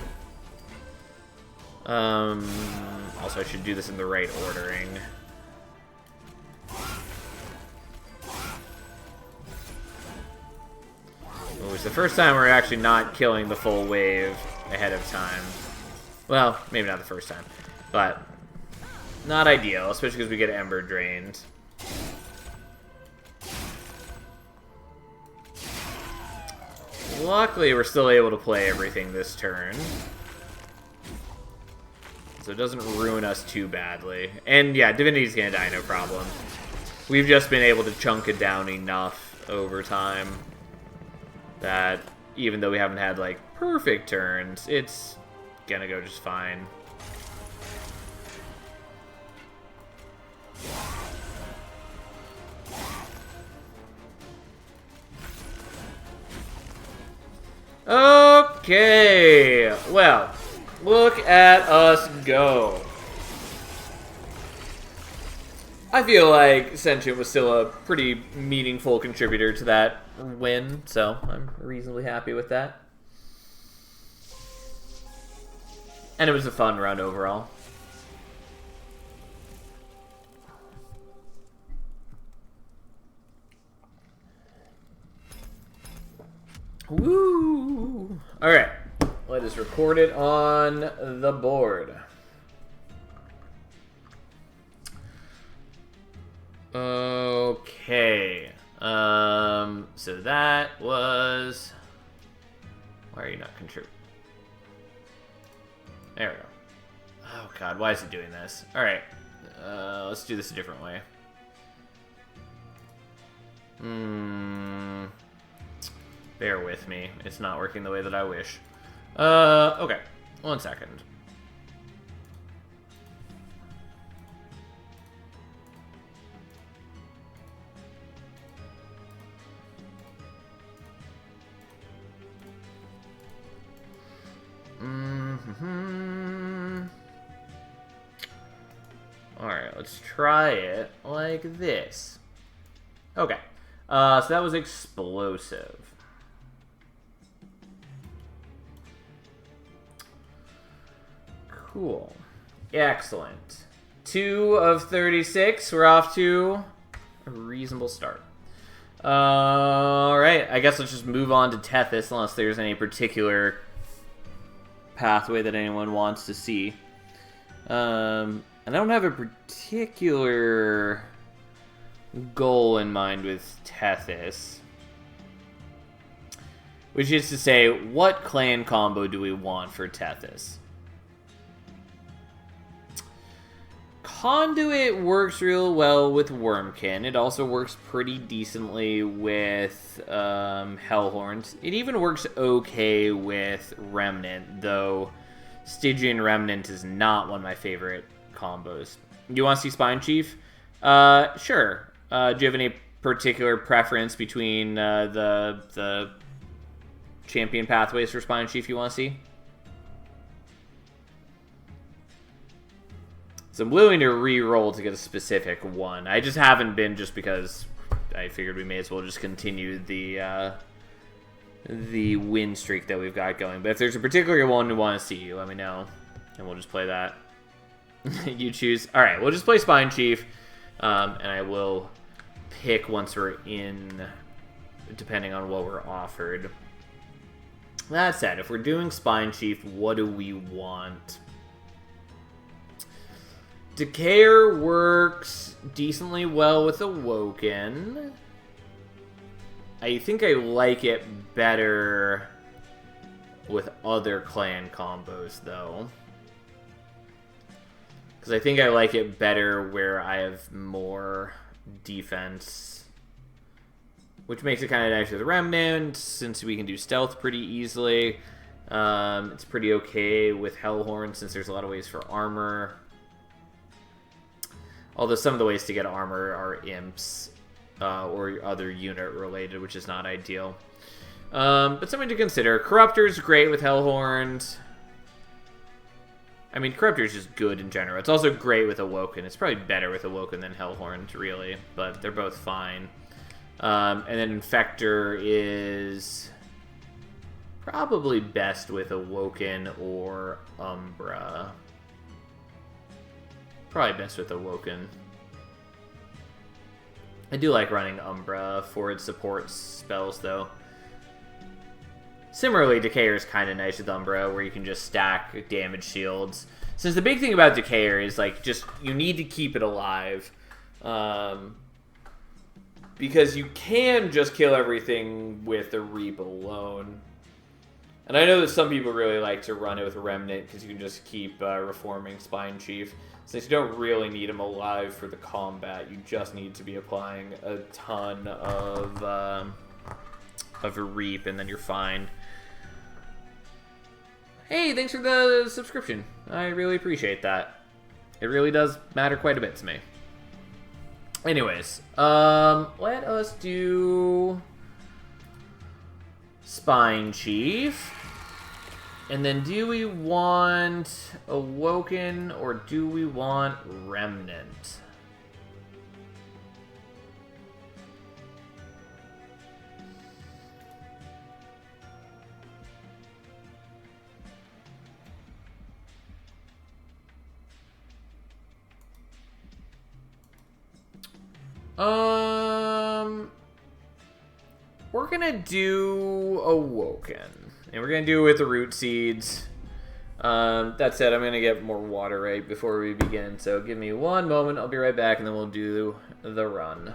[SPEAKER 1] Also, I should do this in the right ordering. It was the first time we're actually not killing the full wave ahead of time. Well, maybe not the first time, but not ideal, especially because we get Ember drained. Luckily, we're still able to play everything this turn, so it doesn't ruin us too badly. And yeah, Divinity's gonna die, no problem. We've just been able to chunk it down enough over time that even though we haven't had, like, perfect turns, it's gonna go just fine. Okay, well, look at us go. I feel like Sentient was still a pretty meaningful contributor to that win, so I'm reasonably happy with that. And it was a fun run overall. Woo! Alright, let us record it on the board. Okay. So that was... Why are you not contributing? There we go. Oh god, why is it doing this? Alright. Let's do this a different way. Bear with me. It's not working the way that I wish. Okay. 1 second. let's try it like this. Okay. So that was explosive. Cool. Excellent. 2 of 36. We're off to a reasonable start. Alright, I guess let's just move on to Tethys, unless there's any particular pathway that anyone wants to see. And I don't have a particular goal in mind with Tethys. Which is to say, what clan combo do we want for Tethys? Conduit works real well with Wormkin. It also works pretty decently with Hellhorns. It even works okay with Remnant, though Stygian Remnant is not one of my favorite combos. You want to see Spine Chief? Sure. Do you have any particular preference between the champion pathways for Spine Chief you want to see? So I'm willing to re-roll to get a specific one. I just haven't been, just because I figured we may as well just continue the win streak that we've got going. But if there's a particular one you want to see, let me know, and we'll just play that. You choose. All right, we'll just play Spine Chief, and I will pick once we're in, depending on what we're offered. That said, if we're doing Spine Chief, what do we want? Decayer works decently well with Awoken. I think I like it better with other clan combos, though. Because I think I like it better where I have more defense. Which makes it kind of nice with Remnant, since we can do stealth pretty easily. It's pretty okay with Hellhorn, since there's a lot of ways for armor. Although some of the ways to get armor are imps or other unit related, which is not ideal. But something to consider. Corruptor's great with Hellhorns. I mean, Corruptor's just good in general. It's also great with Awoken. It's probably better with Awoken than Hellhorns, really. But they're both fine. And then Infector is probably best with Awoken or Umbra. Probably best with Awoken. I do like running Umbra for its support spells, though. Similarly, Decayer is kind of nice with Umbra, where you can just stack damage shields. Since the big thing about Decayer is, like, just, you need to keep it alive. Because you can just kill everything with the Reap alone. And I know that some people really like to run it with Remnant, because you can just keep reforming Spine Chief. Since you don't really need him alive for the combat, you just need to be applying a ton of a Reap, and then you're fine. Hey, thanks for the subscription. I really appreciate that. It really does matter quite a bit to me. Anyways, let us do Spine Chief. And then do we want Awoken or do we want Remnant? We're gonna do Awoken. And we're going to do it with the root seeds. That said, I'm going to get more water right before we begin. So give me one moment. I'll be right back, and then we'll do the run.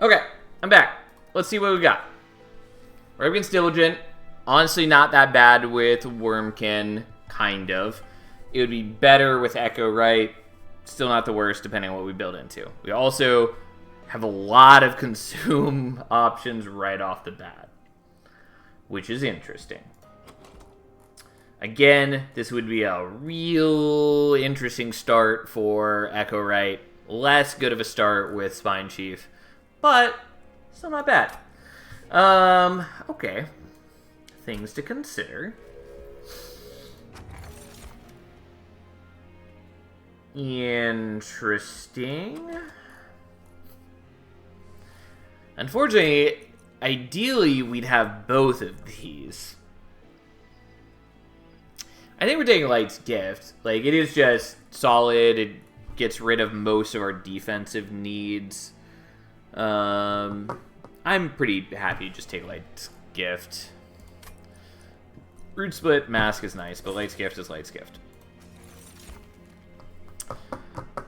[SPEAKER 1] Okay, I'm back. Let's see what we got. We're against Diligent. Honestly, not that bad with Wormkin, kind of. It would be better with Echo Right. Still not the worst, depending on what we build into. We also have a lot of consume options right off the bat, which is interesting. Again, this would be a real interesting start for Echo Right. Less good of a start with Spine Chief, but still not bad. Okay. Things to consider. Interesting. Unfortunately, ideally, we'd have both of these. I think we're taking Light's Gift. Like, it is just solid. It gets rid of most of our defensive needs. I'm pretty happy to just take Light's Gift. Root Split Mask is nice, but Light's Gift is Light's Gift.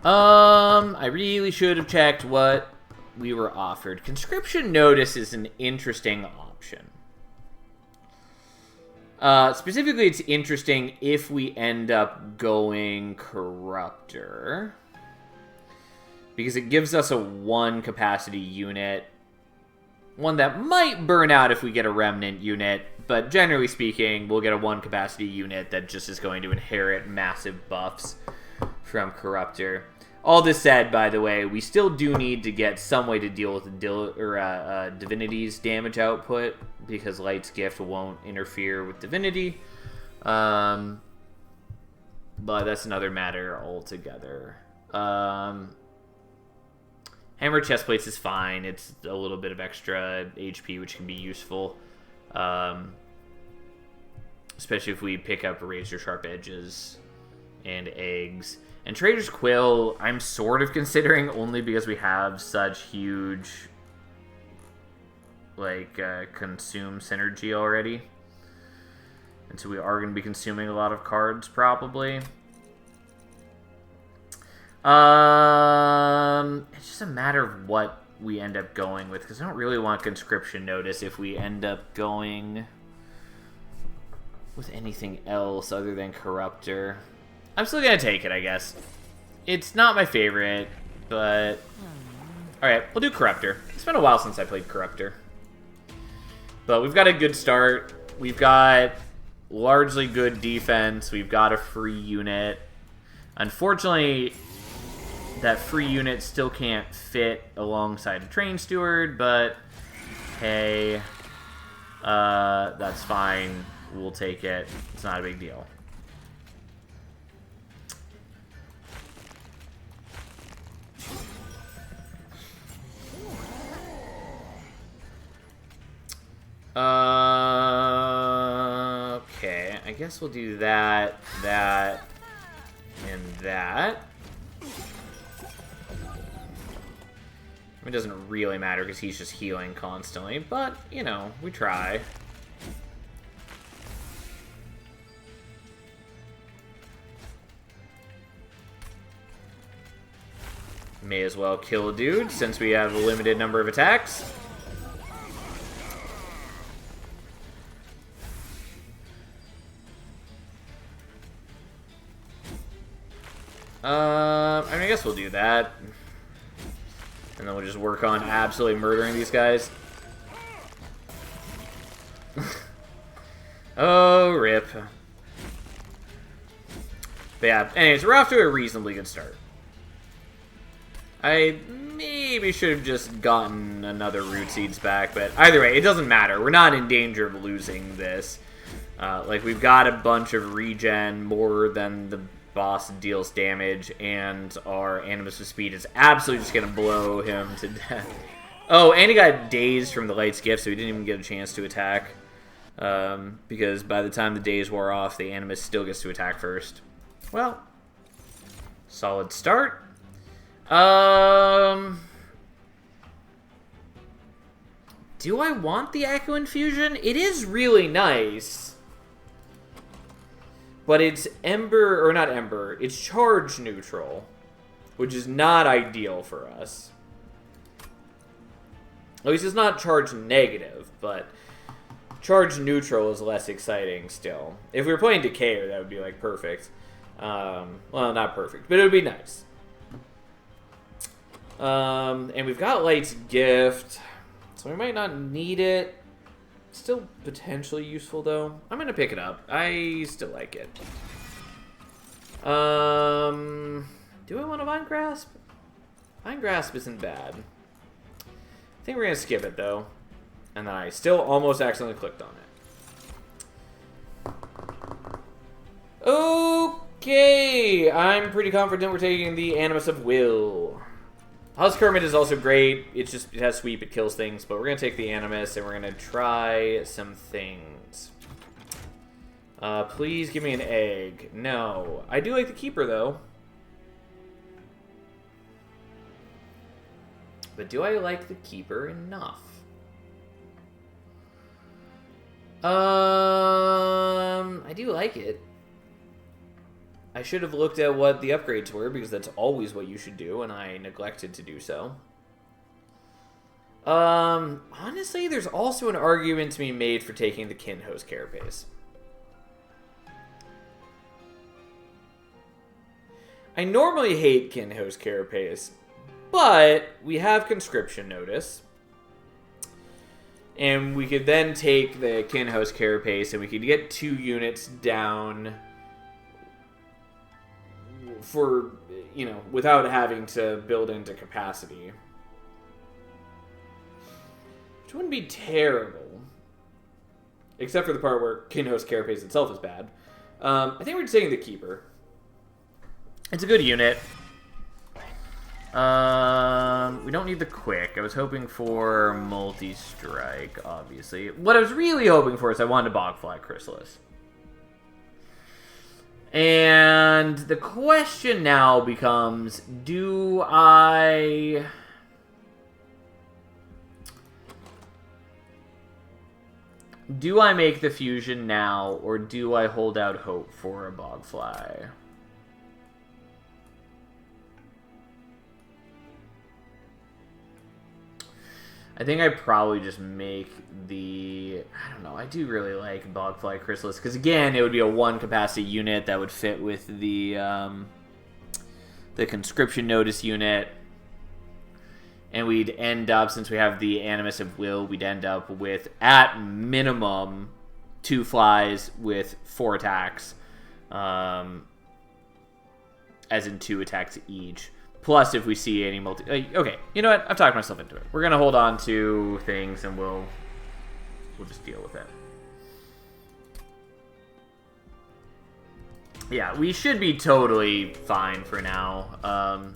[SPEAKER 1] I really should have checked what we were offered. Conscription Notice is an interesting option. Specifically, it's interesting if we end up going Corruptor, because it gives us a 1 capacity unit. One that might burn out if we get a Remnant unit, but generally speaking, we'll get a 1 capacity unit that just is going to inherit massive buffs from Corruptor. All this said, by the way, we still do need to get some way to deal with Divinity's damage output, because Light's Gift won't interfere with Divinity. But that's another matter altogether. Hammer Chestplates is fine. It's a little bit of extra HP, which can be useful. Especially if we pick up Razor Sharp Edges and Eggs. And Trader's Quill, I'm sort of considering, only because we have such huge, like, consume synergy already. And so we are going to be consuming a lot of cards, probably. It's just a matter of what we end up going with, because I don't really want Conscription Notice if we end up going with anything else other than Corruptor. I'm still going to take it, I guess. It's not my favorite, but... Alright, we'll do Corruptor. It's been a while since I played Corruptor. But we've got a good start. We've got largely good defense. We've got a free unit. Unfortunately, that free unit still can't fit alongside a Train Steward, but hey, that's fine. We'll take it. It's not a big deal. Okay, I guess we'll do that, that, and that. It doesn't really matter because he's just healing constantly, but, you know, we try. May as well kill a dude since we have a limited number of attacks. I mean, I guess we'll do that. And then we'll just work on absolutely murdering these guys. Oh, rip. But yeah, anyways, we're off to a reasonably good start. I maybe should have just gotten another Root Seeds back, but either way, it doesn't matter. We're not in danger of losing this. Like, we've got a bunch of regen, more than the boss deals damage, and our Animus with Speed is absolutely just going to blow him to death. Oh, and he got dazed from the Light's Gift, so he didn't even get a chance to attack. Because by the time the daze wore off, the Animus still gets to attack first. Well, solid start. Do I want the Echo Infusion? It is really nice. But it's Ember, or not Ember, it's charge neutral, which is not ideal for us. At least it's not charge negative, but charge neutral is less exciting still. If we were playing Decayer, that would be like perfect. Well, not perfect, but it would be nice. And we've got Light's Gift, so we might not need it. Still potentially useful, though. I'm going to pick it up. I still like it. Do I want a Vine Grasp? Vine Grasp isn't bad. I think we're going to skip it, though. And then I still almost accidentally clicked on it. Okay! I'm pretty confident we're taking the Animus of Will. Husk Hermit is also great. It has sweep, it kills things, but we're going to take the Animus and we're going to try some things. Please give me an egg. No. I do like the Keeper, though. But do I like the Keeper enough? I do like it. I should have looked at what the upgrades were, because that's always what you should do, and I neglected to do so. Honestly, there's also an argument to be made for taking the Kinho's Carapace. I normally hate Kinho's Carapace, but we have Conscription Notice. And we could then take the Kinho's Carapace, and we could get 2 units down for, you know, without having to build into capacity. Which wouldn't be terrible. Except for the part where Kinho's Carapace itself is bad. I think we're just taking the Keeper. It's a good unit. We don't need the Quick. I was hoping for multi-strike, obviously. What I was really hoping for is I wanted a Bogfly Chrysalis. And the question now becomes, do I make the fusion now, or do I hold out hope for a Bogfly? I think I probably just make the... I don't know. I do really like Bogfly Chrysalis. Because, again, it would be a 1-capacity unit that would fit with the Conscription Notice unit. And we'd end up, since we have the Animus of Will, we'd end up with, at minimum, 2 flies with 4 attacks. As in 2 attacks each. Plus, if we see any okay, you know what? I've talked myself into it. We're going to hold on to things, and we'll just deal with it. Yeah, we should be totally fine for now.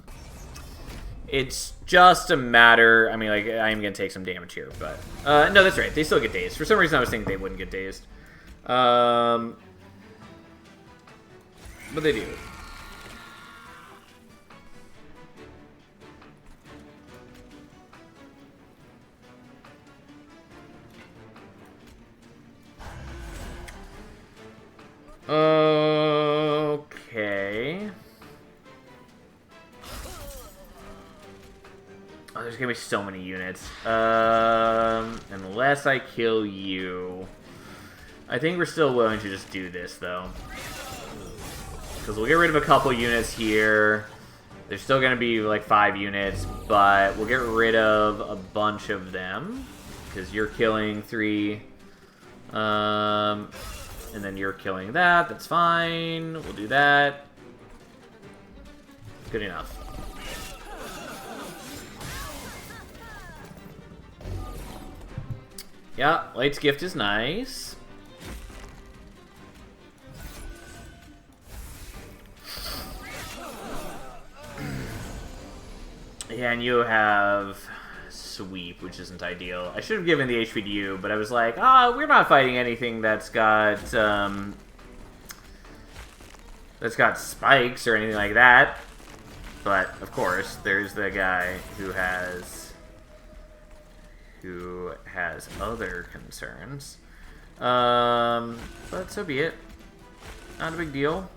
[SPEAKER 1] It's just a matter... I mean, like, I'm going to take some damage here, but... no, that's right. They still get dazed. For some reason, I was thinking they wouldn't get dazed. But they do. Okay. Oh, there's gonna be so many units. Unless I kill you. I think we're still willing to just do this, though. Because we'll get rid of a couple units here. There's still gonna be, like, 5 units, but we'll get rid of a bunch of them. Because you're killing 3. And then you're killing that. That's fine. We'll do that. Good enough. Yeah, Light's Gift is nice. Yeah, and you have sweep, which isn't ideal. I should have given the HP to you, but I was like, we're not fighting anything that's got spikes or anything like that. But of course, there's the guy who has other concerns. But so be it. Not a big deal.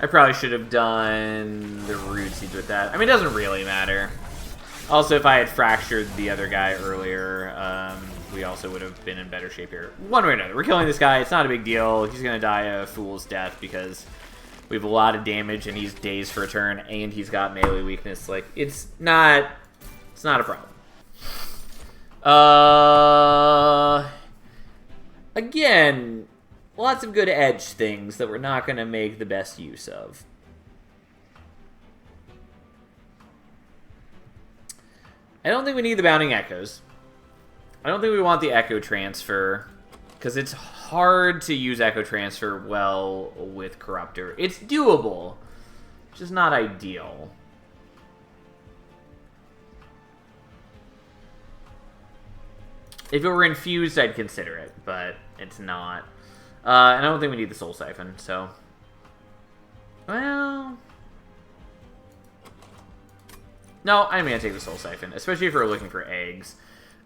[SPEAKER 1] I probably should have done the root seeds with that. I mean, it doesn't really matter. Also, if I had fractured the other guy earlier, we also would have been in better shape here. One way or another, we're killing this guy. It's not a big deal. He's going to die a fool's death because we have a lot of damage and he's dazed for a turn and he's got melee weakness. Like, it's not a problem. Again, lots of good edge things that we're not going to make the best use of. I don't think we need the Bounding Echoes. I don't think we want the Echo Transfer, because it's hard to use Echo Transfer well with Corruptor. It's doable, just not ideal. If it were infused, I'd consider it, but it's not. And I don't think we need the Soul Siphon, so... Well... No, I'm going to take the Soul Siphon, especially if we're looking for eggs.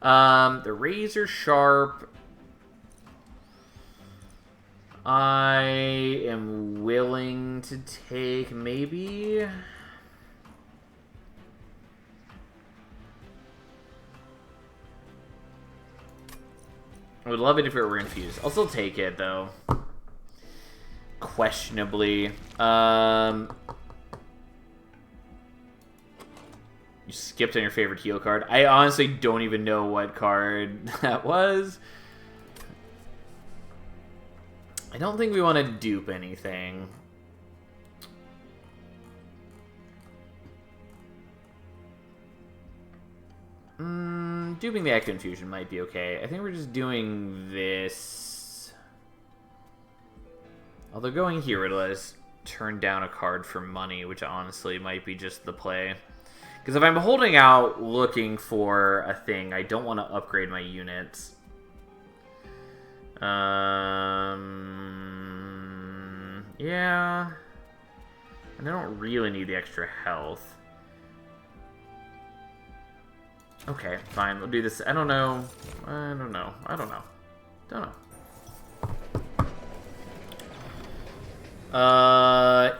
[SPEAKER 1] The Razor Sharp... I am willing to take, maybe... I would love it if it were infused. I'll still take it, though. Questionably. You skipped on your favorite heal card. I honestly don't even know what card that was. I don't think we want to dupe anything. Duping the Act Infusion might be okay. I think we're just doing this. Although going here would let us turn down a card for money, which honestly might be just the play. Because if I'm holding out looking for a thing, I don't want to upgrade my units. Yeah. And I don't really need the extra health. Okay, fine. We'll do this. I don't know.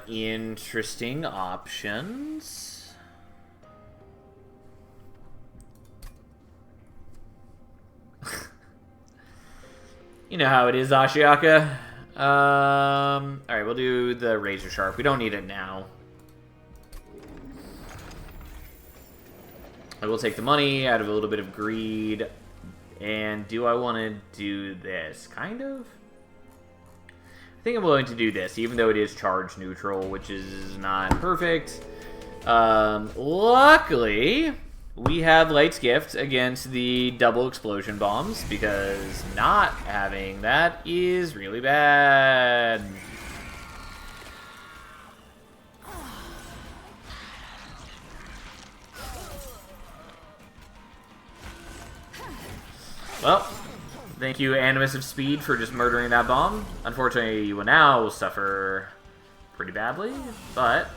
[SPEAKER 1] Interesting options. You know how it is, Ashiaka. Alright, we'll do the Razor Sharp. We don't need it now. I will take the money out of a little bit of greed. And do I want to do this? Kind of? I think I'm willing to do this, even though it is charge neutral, which is not perfect. Luckily, we have Light's Gift against the double explosion bombs, because not having that is really bad. Well, thank you, Animus of Speed, for just murdering that bomb. Unfortunately, you will now suffer pretty badly, but...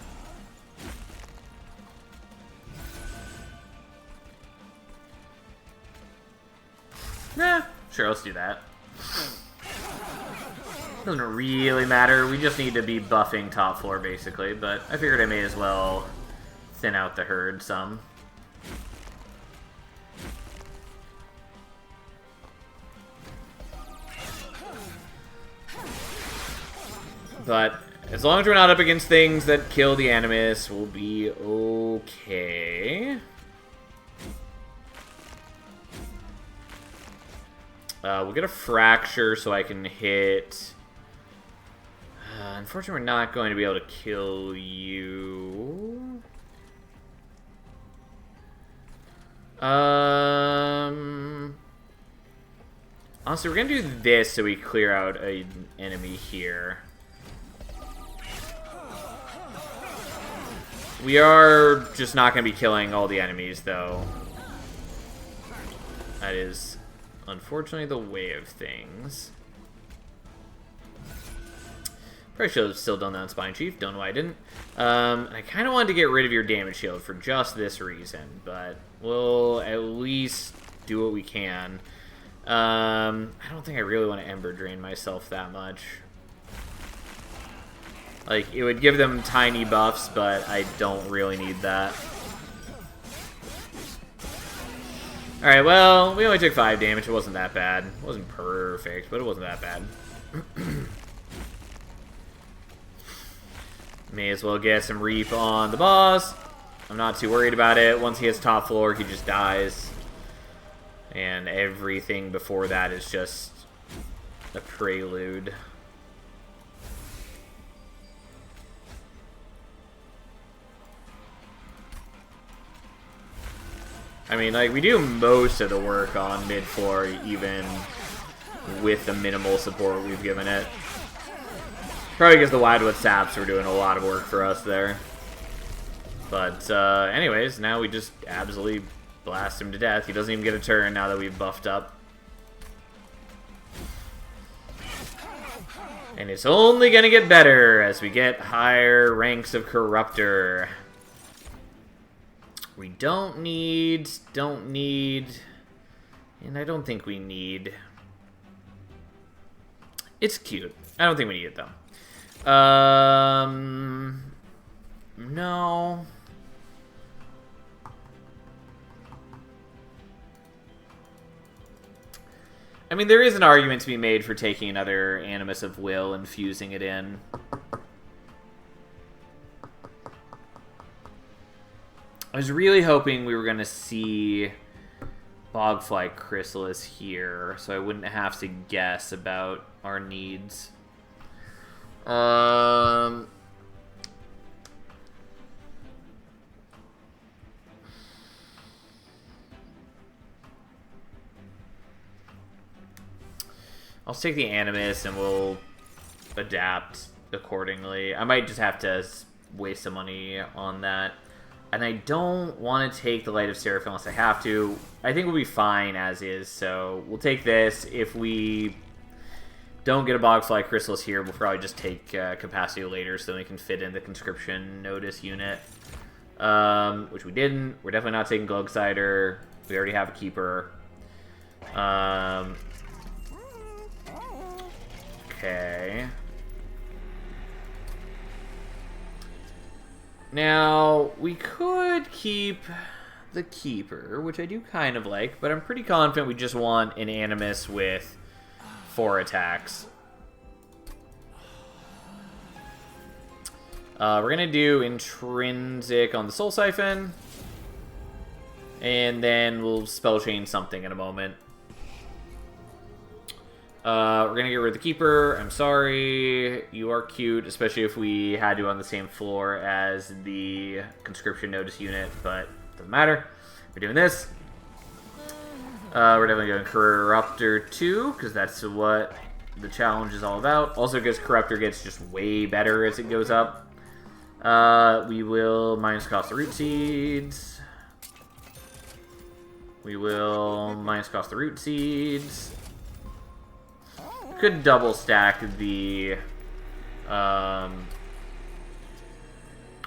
[SPEAKER 1] Nah, sure, let's do that. Doesn't really matter, we just need to be buffing top floor, basically, but I figured I may as well thin out the herd some. But as long as we're not up against things that kill the Animus, we'll be okay. We'll get a Fracture so I can hit... unfortunately, we're not going to be able to kill you. Honestly, we're going to do this so we clear out an enemy here. We are just not going to be killing all the enemies, though. That is, unfortunately, the way of things. Probably should have still done that on Spine Chief. Don't know why I didn't. I kind of wanted to get rid of your damage shield for just this reason, but we'll at least do what we can. I don't think I really want to Ember Drain myself that much. Like, it would give them tiny buffs, but I don't really need that. Alright, well, we only took 5 damage. It wasn't that bad. It wasn't perfect, but it wasn't that bad. May as well get some Reap on the boss. I'm not too worried about it. Once he hits top floor, he just dies. And everything before that is just a prelude. I mean, like, we do most of the work on mid-floor, even with the minimal support we've given it. Probably because the Wildwood Saps were doing a lot of work for us there. But, anyways, now we just absolutely blast him to death. He doesn't even get a turn now that we've buffed up. And it's only gonna get better as we get higher ranks of Corruptor. We don't need, and I don't think we need. It's cute. I don't think we need it, though. No. I mean, there is an argument to be made for taking another Animus of Will and fusing it in. I was really hoping we were going to see Bogfly Chrysalis here, so I wouldn't have to guess about our needs. I'll take the Animus and we'll adapt accordingly. I might just have to waste some money on that. And I don't want to take the Light of Seraph unless I have to. I think we'll be fine as is, so we'll take this. If we don't get a Bogfly Chrysalis here, we'll probably just take Capacity later so we can fit in the Conscription Notice unit. Which we didn't. We're definitely not taking Glugsider. We already have a Keeper. Okay. Now, we could keep the Keeper, which I do kind of like, but I'm pretty confident we just want an Animus with 4 attacks. We're going to do Intrinsic on the Soul Siphon, and then we'll Spell Chain something in a moment. We're going to get rid of the Keeper. I'm sorry. You are cute, especially if we had you on the same floor as the Conscription Notice unit, but doesn't matter. We're doing this. We're definitely going Corruptor 2, because that's what the challenge is all about. Also, because Corruptor gets just way better as it goes up. We will minus cost the Root Seeds. We will minus cost the Root Seeds. Could double stack the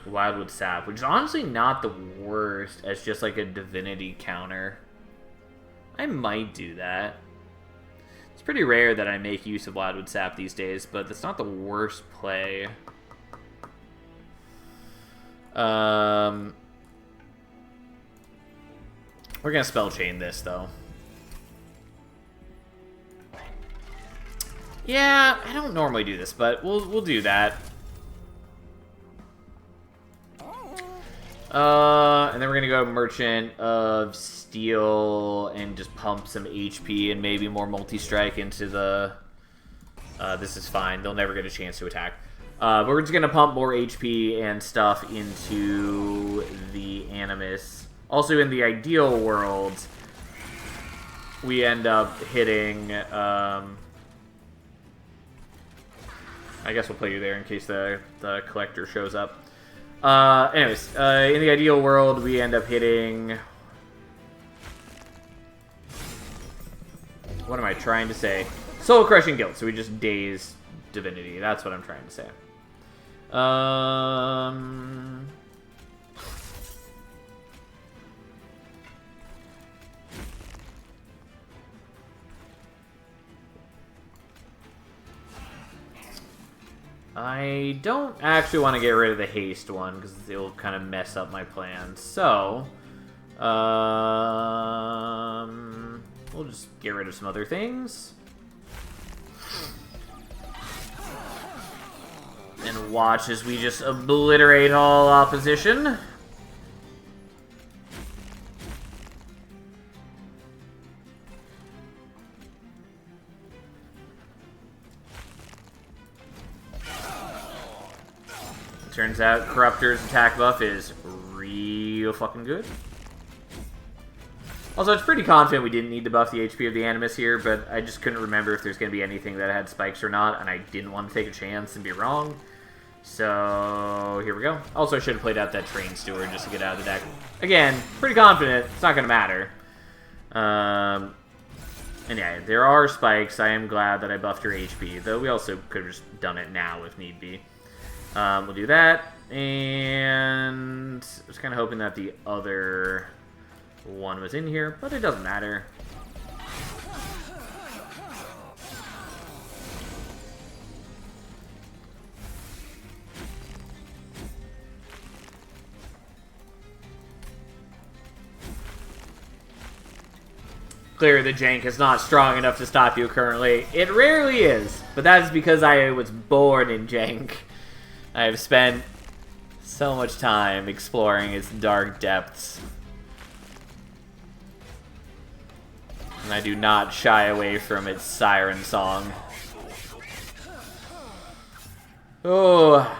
[SPEAKER 1] Wildwood Sap, which is honestly not the worst as just like a Divinity counter. I might do that. It's pretty rare that I make use of Wildwood Sap these days, but that's not the worst play. We're gonna Spell Chain this though. Yeah, I don't normally do this, but we'll do that. And then we're gonna go Merchant of Steel and just pump some HP and maybe more multi-strike into the. This is fine. They'll never get a chance to attack. But we're just gonna pump more HP and stuff into the Animus. Also, in the ideal world, we end up hitting. I guess we'll play you there in case the collector shows up. Anyways, in the ideal world, we end up hitting... What am I trying to say? Soul Crushing Guild, so we just daze Divinity. That's what I'm trying to say. I don't actually want to get rid of the haste one because it'll kind of mess up my plans. So, We'll just get rid of some other things. And watch as we just obliterate all opposition. Turns out Corruptor's attack buff is real fucking good. Also, it's pretty confident we didn't need to buff the HP of the Animus here, but I just couldn't remember if there's going to be anything that had spikes or not, and I didn't want to take a chance and be wrong. So, here we go. Also, I should have played out that Train Steward just to get out of the deck. Again, pretty confident. It's not going to matter. And yeah, there are spikes. I am glad that I buffed her HP, though we also could have just done it now if need be. We'll do that, and I was kind of hoping that the other one was in here, but it doesn't matter. Clearly, the Jank is not strong enough to stop you currently. It rarely is, but that is because I was born in Jank. I have spent so much time exploring its dark depths. And I do not shy away from its siren song. Oh.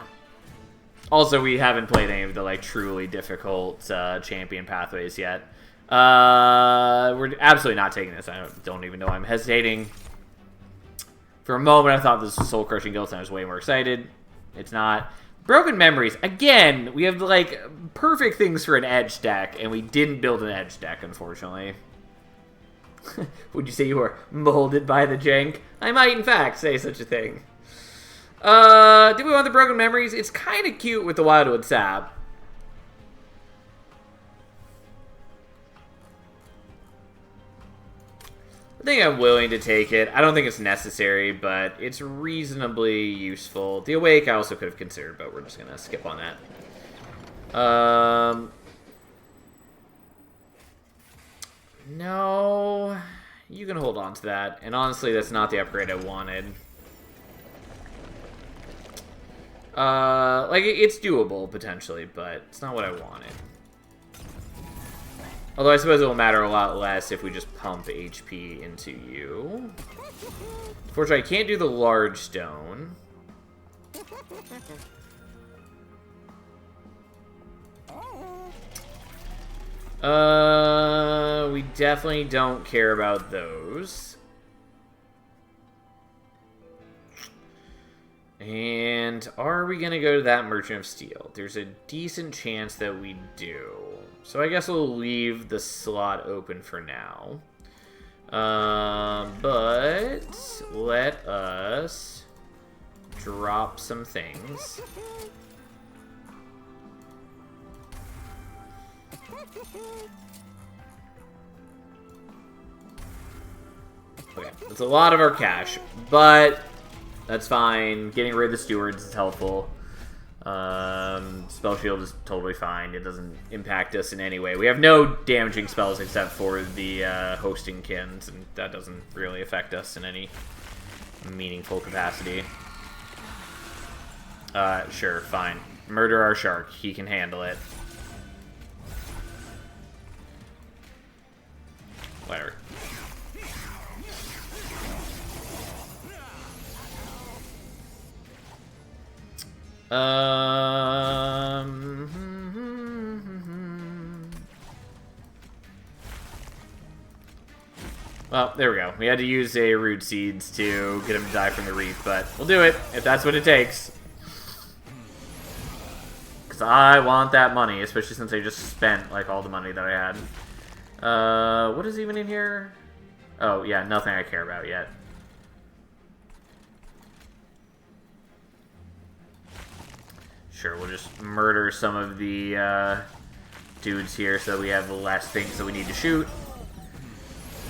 [SPEAKER 1] Also, we haven't played any of the, like, truly difficult champion pathways yet. We're absolutely not taking this. I don't even know I'm hesitating. For a moment, I thought this was Soul Crushing Guilt, and I was way more excited. It's not. Broken Memories. Again, we have, like, perfect things for an edge deck, and we didn't build an edge deck, unfortunately. Would you say you were molded by the Jank? I might, in fact, say such a thing. Do we want the Broken Memories? It's kind of cute with the Wildwood Sap. I think I'm willing to take it. I don't think it's necessary, but it's reasonably useful. The Awake I also could have considered, but we're just going to skip on that. No, you can hold on to that. And honestly, that's not the upgrade I wanted. Like, it's doable, potentially, but it's not what I wanted. Although I suppose it will matter a lot less if we just pump HP into you. Unfortunately, I can't do the large stone. We definitely don't care about those. And are we going to go to that Merchant of Steel? There's a decent chance that we do. So I guess we'll leave the slot open for now. But let us drop some things. Okay, that's a lot of our cash, but that's fine. Getting rid of the stewards is helpful. Spell shield is totally fine. It doesn't impact us in any way. We have no damaging spells except for the hosting kins, and that doesn't really affect us in any meaningful capacity. Sure, fine. Murder our shark. He can handle it. Whatever. Well, there we go. We had to use a Root Seeds to get him to die from the Reef, but we'll do it if that's what it takes. Because I want that money, especially since I just spent, like, all the money that I had. What is even in here? Oh, yeah, nothing I care about yet. Sure, we'll just murder some of the dudes here so that we have less things that we need to shoot.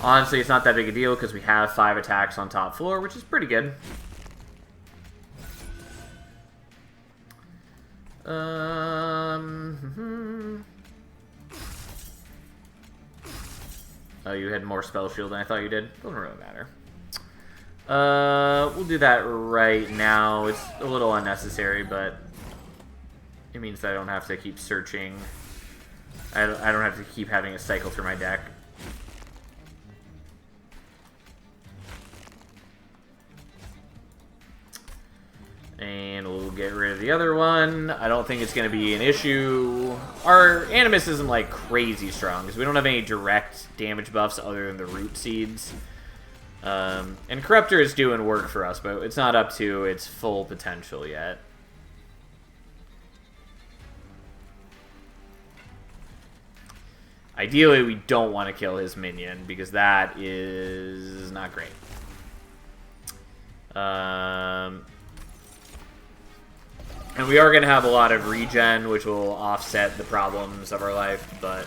[SPEAKER 1] Honestly, it's not that big a deal because we have 5 attacks on top floor, which is pretty good. Oh, you had more spell shield than I thought you did. Doesn't really matter. We'll do that right now. It's a little unnecessary, but it means that I don't have to keep searching. I don't have to keep having a cycle through my deck. And we'll get rid of the other one. I don't think it's going to be an issue. Our Animus isn't like crazy strong because we don't have any direct damage buffs other than the root seeds. And Corruptor is doing work for us, but it's not up to its full potential yet. Ideally, we don't want to kill his minion because that is not great. And we are going to have a lot of regen, which will offset the problems of our life, but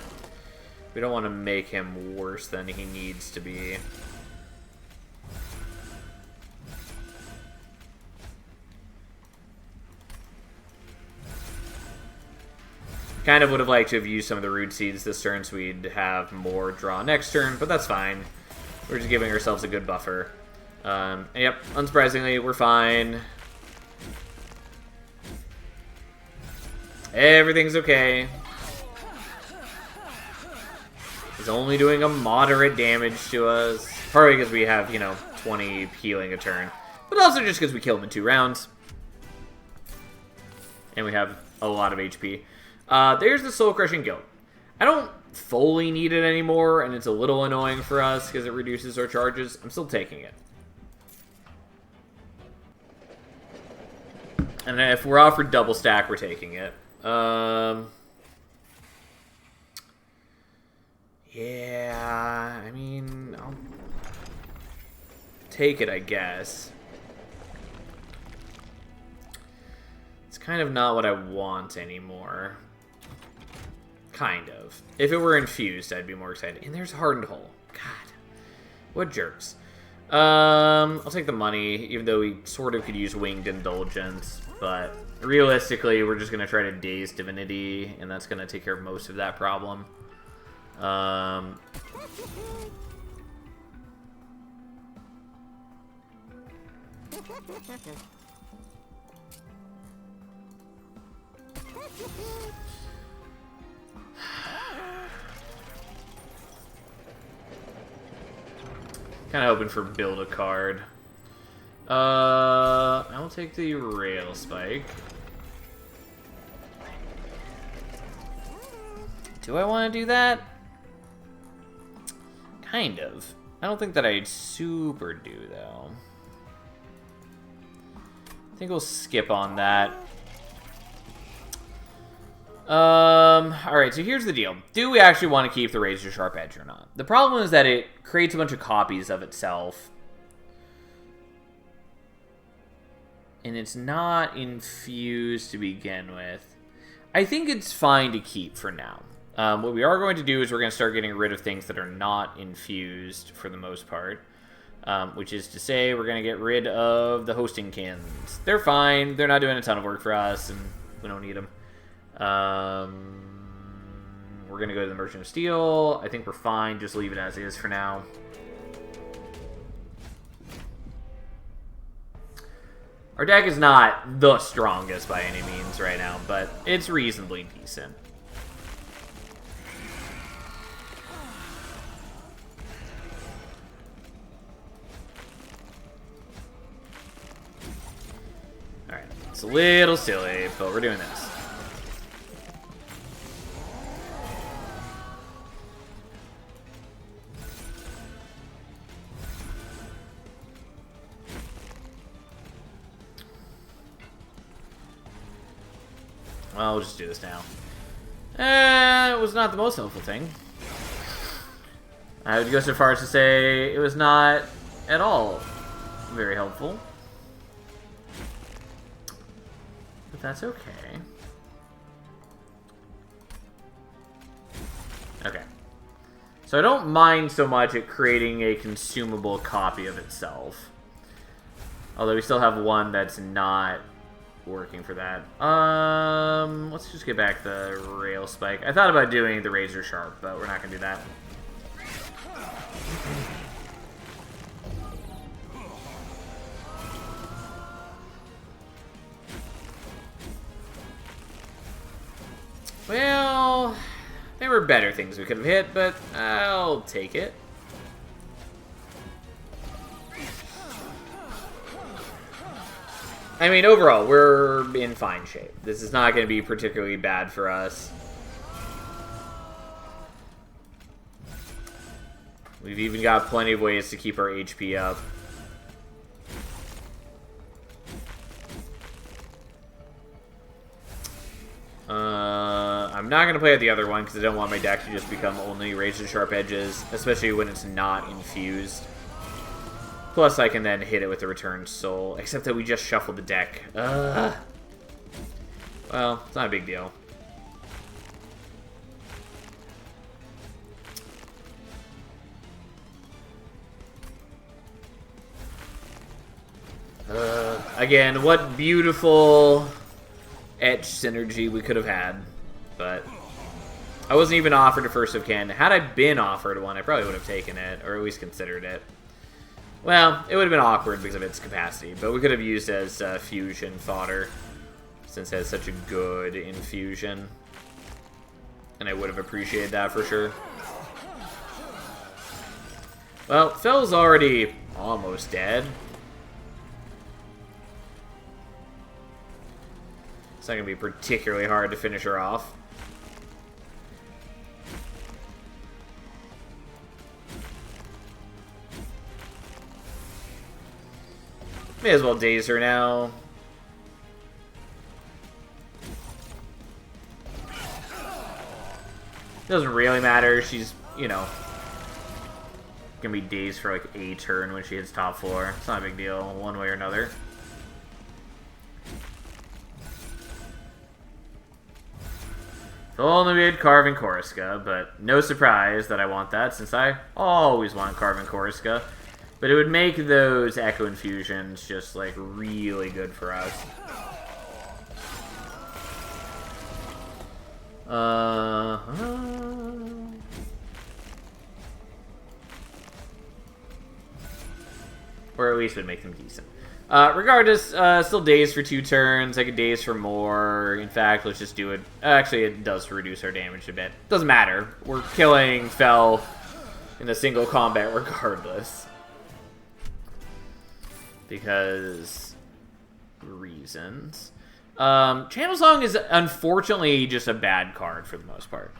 [SPEAKER 1] we don't want to make him worse than he needs to be. Kind of would have liked to have used some of the root seeds this turn so we'd have more draw next turn, but that's fine. We're just giving ourselves a good buffer. And yep, unsurprisingly, we're fine. Everything's okay. He's only doing a moderate damage to us. Partly because we have, you know, 20 healing a turn. But also just because we killed him in 2 rounds. And we have a lot of HP. There's the Soul Crushing Guild. I don't fully need it anymore, and it's a little annoying for us because it reduces our charges. I'm still taking it. And if we're offered double stack, we're taking it. Yeah, I mean, I'll take it, I guess. It's kind of not what I want anymore. Kind of. If it were infused, I'd be more excited. And there's Hardened Hole. God, what jerks. I'll take the money, even though we sort of could use Winged Indulgence, but realistically, we're just going to try to daze Divinity, and that's going to take care of most of that problem. Kind of hoping for build a card. I'll take the Rail Spike. Do I want to do that? Kind of. I don't think that I'd super do, though. I think we'll skip on that. Alright, so here's the deal. Do we actually want to keep the Razor Sharp Edge or not? The problem is that it creates a bunch of copies of itself. And it's not infused to begin with. I think it's fine to keep for now. What we are going to do is we're going to start getting rid of things that are not infused for the most part. Which is to say we're going to get rid of the hosting kins. They're fine. They're not doing a ton of work for us, and we don't need them. We're going to go to the Merchant of Steel. I think we're fine. Just leave it as is for now. Our deck is not the strongest by any means right now, but it's reasonably decent. Alright, it's a little silly, but we're doing this. Well, we'll just do this now. It was not the most helpful thing. I would go so far as to say it was not at all very helpful. But that's okay. Okay. So I don't mind so much it creating a consumable copy of itself. Although we still have one that's not working for that. Let's just get back the Rail Spike. I thought about doing the Razor Sharp, but we're not gonna do that. Well, there were better things we could have hit, but I'll take it. I mean, overall, we're in fine shape. This is not going to be particularly bad for us. We've even got plenty of ways to keep our HP up. I'm not going to play at the other one because I don't want my deck to just become only razor sharp edges, especially when it's not infused. Plus, I can then hit it with the Returned Soul, except that we just shuffled the deck. Well, it's not a big deal. Again, what beautiful etch synergy we could have had, but I wasn't even offered a First of Kin. Had I been offered one, I probably would have taken it, or at least considered it. Well, it would have been awkward because of its capacity, but we could have used it as fusion fodder, since it has such a good infusion, and I would have appreciated that for sure. Well, Fell's already almost dead. It's not going to be particularly hard to finish her off. May as well daze her now. Doesn't really matter. She's, you know, going to be dazed for like a turn when she hits top floor. It's not a big deal one way or another. If only we had Carving Koriska, but no surprise that I want that, since I always want Carving Koriska. But it would make those Echo Infusions just, like, really good for us. Or at least it would make them decent. Regardless, still daze for 2 turns. I could daze for more. In fact, let's just do it. Actually, it does reduce our damage a bit. Doesn't matter. We're killing Fel in a single combat regardless. Because reasons. Channel Song is unfortunately just a bad card for the most part.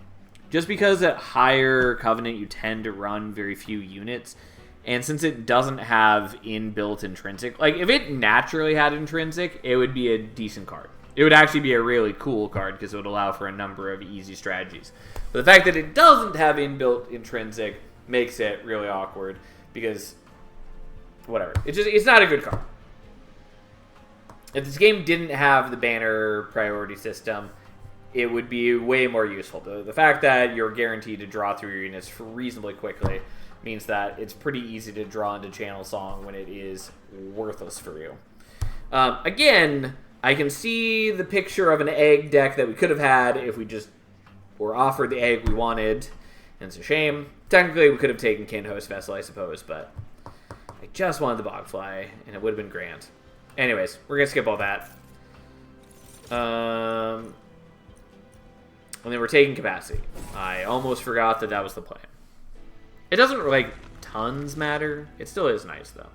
[SPEAKER 1] Just because at higher Covenant you tend to run very few units. And since it doesn't have inbuilt intrinsic, like if it naturally had intrinsic, it would be a decent card. It would actually be a really cool card because it would allow for a number of easy strategies. But the fact that it doesn't have inbuilt intrinsic makes it really awkward because, whatever, it's not a good card. If this game didn't have the banner priority system, it would be way more useful. The fact that you're guaranteed to draw through your units reasonably quickly means that it's pretty easy to draw into Channel Song when it is worthless for you. Again, I can see the picture of an egg deck that we could have had if we just were offered the egg we wanted, and it's a shame. Technically, we could have taken Kinhost Vessel, I suppose, but I just wanted the Bogfly, and it would have been grand. Anyways, we're going to skip all that. And then we're taking Capacity. I almost forgot that that was the plan. It doesn't, like, tons matter. It still is nice, though.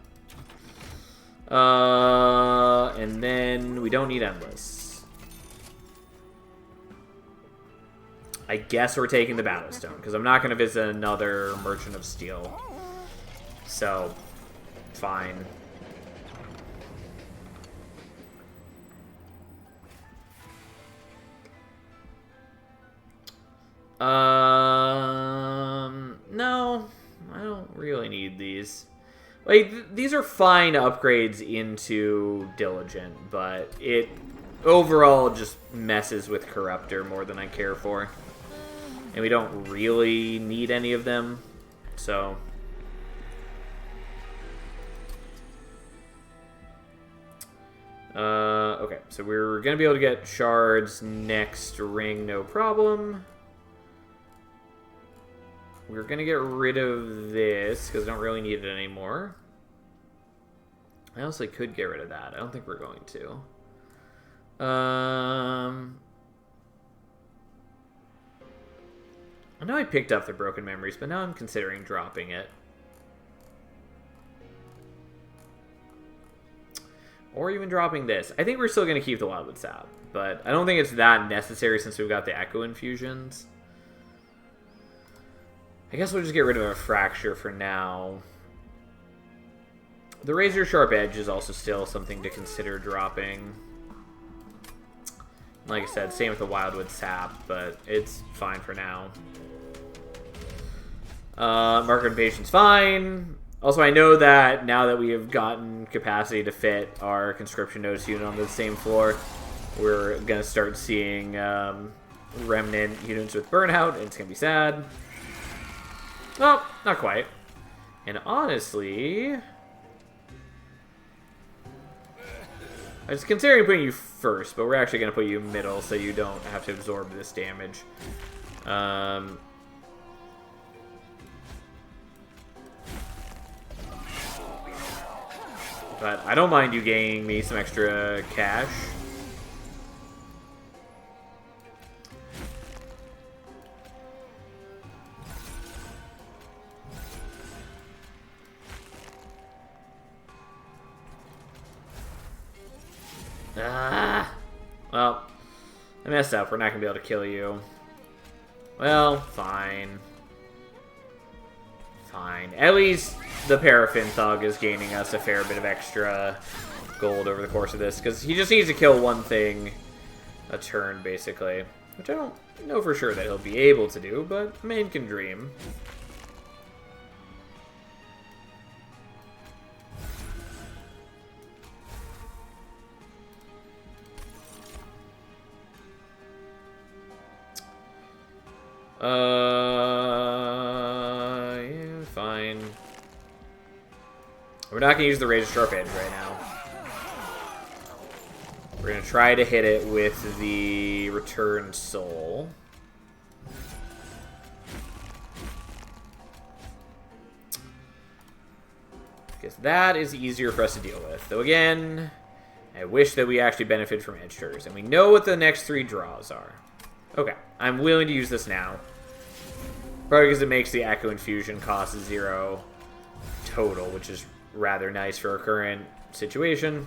[SPEAKER 1] And then we don't need Endless. I guess we're taking the Battle Stone, because I'm not going to visit another Merchant of Steel. So, fine. No, I don't really need these. Like, these are fine upgrades into Diligent, but it overall just messes with Corruptor more than I care for. And we don't really need any of them, so... okay, so we're going to be able to get shards next ring, no problem. We're we're going to get rid of this because I don't really need it anymore. I also could get rid of that. I don't think we're going to. I know I picked up the Broken Memories, but now I'm considering dropping it. Or even dropping this. I think we're still going to keep the Wildwood Sap, but I don't think it's that necessary since we've got the Echo Infusions. I guess we'll just get rid of a Fracture for now. The Razor Sharp Edge is also still something to consider dropping. Like I said, same with the Wildwood Sap, but it's fine for now. Marker of Patience, fine. Also, I know that now that we have gotten capacity to fit our Conscription Notice unit on the same floor, we're going to start seeing Remnant units with Burnout, and it's going to be sad. Well, not quite. And honestly, I was considering putting you first, but we're actually going to put you middle so you don't have to absorb this damage. But I don't mind you gaining me some extra cash. Well, I messed up. We're not going to be able to kill you. Well, fine. Fine. At least the Paraffin Thug is gaining us a fair bit of extra gold over the course of this, because he just needs to kill one thing a turn, basically. Which I don't know for sure that he'll be able to do, but man can dream. Yeah, fine. We're not going to use the Razor Sharp Edge right now. We're going to try to hit it with the Return Soul. Because that is easier for us to deal with. Though again, I wish that we actually benefit from Edge Turns. And we know what the next 3 draws are. Okay, I'm willing to use this now. Probably because it makes the Echo Infusion cost 0 total, which is rather nice for our current situation.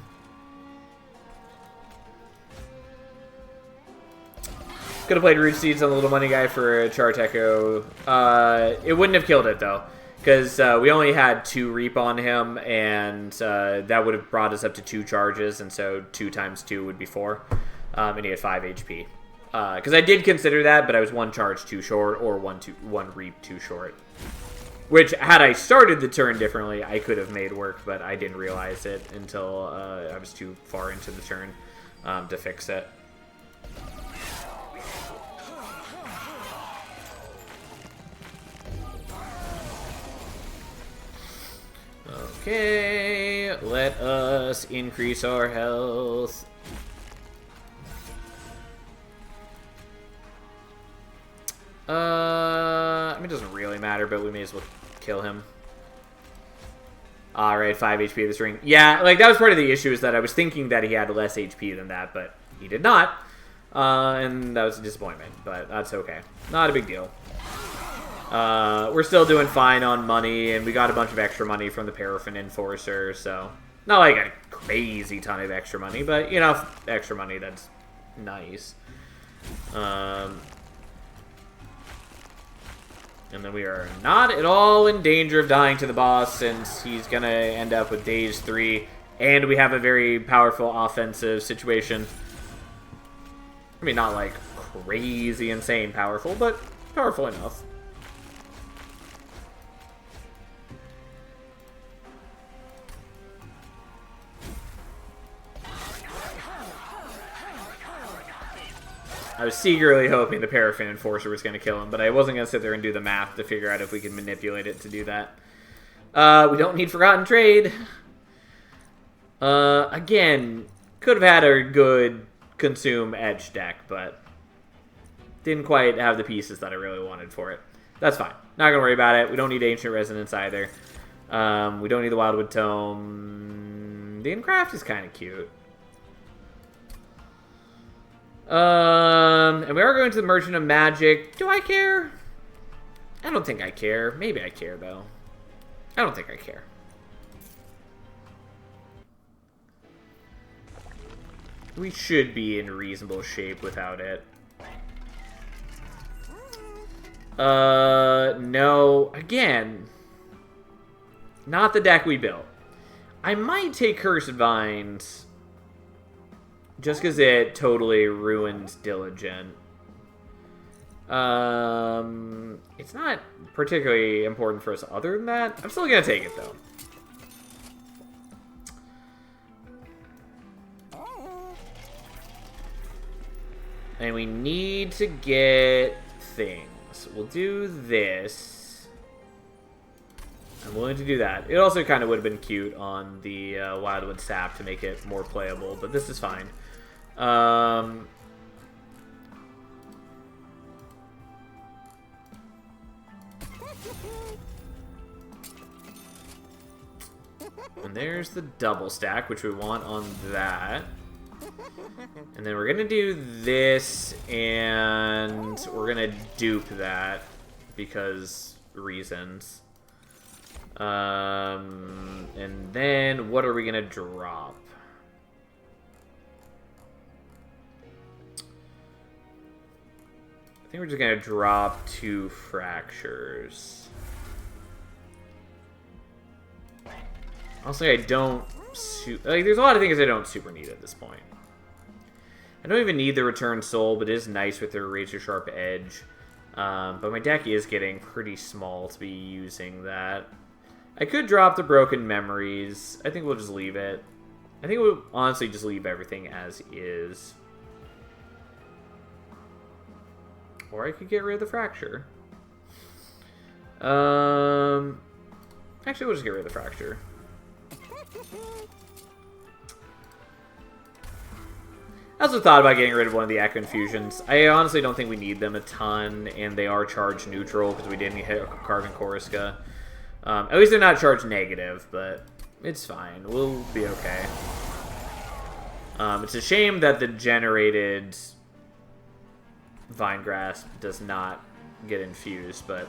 [SPEAKER 1] Could have played Root Seeds on the Little Money Guy for a Charge Echo. It wouldn't have killed it, though, because we only had 2 Reap on him, and that would have brought us up to 2 charges, and so 2 times 2 would be 4, and he had 5 HP. Because I did consider that, but I was 1 charge too short, or 1 Reap too short. Which, had I started the turn differently, I could have made work, but I didn't realize it until I was too far into the turn to fix it. Okay, let us increase our health. I mean, it doesn't really matter, but we may as well kill him. Alright, 5 HP this ring. Yeah, like, that was part of the issue, is that I was thinking that he had less HP than that, but he did not. And that was a disappointment, but that's okay. Not a big deal. We're still doing fine on money, and we got a bunch of extra money from the Paraffin Enforcer, so... Not like a crazy ton of extra money, but, you know, extra money, that's nice. And then we are not at all in danger of dying to the boss, since he's going to end up with Daze 3, and we have a very powerful offensive situation. I mean, not like crazy insane powerful, but powerful enough. I was secretly hoping the Paraffin Enforcer was going to kill him, but I wasn't going to sit there and do the math to figure out if we could manipulate it to do that. We don't need Forgotten Trade. Again, could have had a good Consume Edge deck, but didn't quite have the pieces that I really wanted for it. That's fine. Not going to worry about it. We don't need Ancient Resonance either. We don't need the Wildwood Tome. The Encraft is kind of cute. And we are going to the Merchant of Magic. Do I care? I don't think I care. Maybe I care, though. I don't think I care. We should be in reasonable shape without it. No. Again, not the deck we built. I might take Cursed Vines just because it totally ruined Diligent. It's not particularly important for us other than that. I'm still going to take it, though. And we need to get things. We'll do this. I'm willing to do that. It also kind of would have been cute on the Wildwood Sap to make it more playable, but this is fine. And there's the double stack, which we want on that. And then we're going to do this, and we're going to dupe that because reasons. And then what are we going to drop? I think we're just going to drop 2 Fractures. Honestly, I don't... Like, there's a lot of things I don't super need at this point. I don't even need the Return Soul, but it is nice with their Razor Sharp Edge. But my deck is getting pretty small to be using that. I could drop the Broken Memories. I think we'll just leave it. I think we'll honestly just leave everything as is. Or I could get rid of the Fracture. Actually, we'll just get rid of the Fracture. I also thought about getting rid of one of the Echo Infusions. I honestly don't think we need them a ton, and they are charged neutral because we didn't hit Carving Koriska. At least they're not charged negative, but it's fine. We'll be okay. It's a shame that the generated Vine Grasp does not get infused, but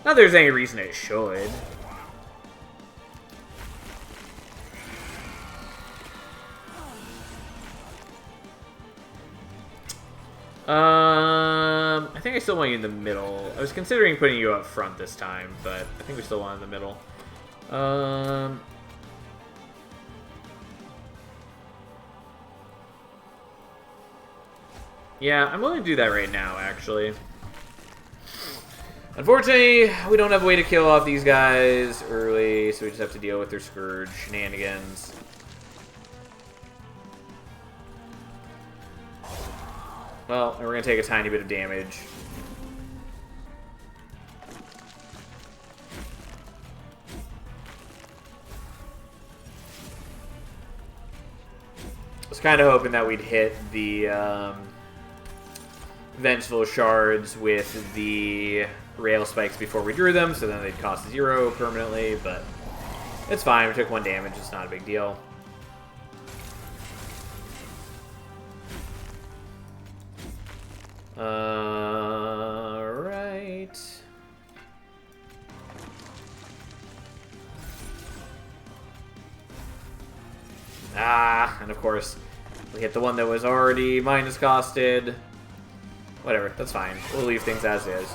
[SPEAKER 1] not there's any reason it should. I think I still want you in the middle. I was considering putting you up front this time, but I think we still want in the middle. Yeah, I'm willing to do that right now, actually. Unfortunately, we don't have a way to kill off these guys early, so we just have to deal with their Scourge shenanigans. Well, and we're going to take a tiny bit of damage. I was kind of hoping that we'd hit the Vengeful Shards with the Rail Spikes before we drew them, so then they'd cost 0 permanently, but it's fine. We took 1 damage. It's not a big deal. Right. And of course, we hit the one that was already minus costed. Whatever, that's fine. We'll leave things as is.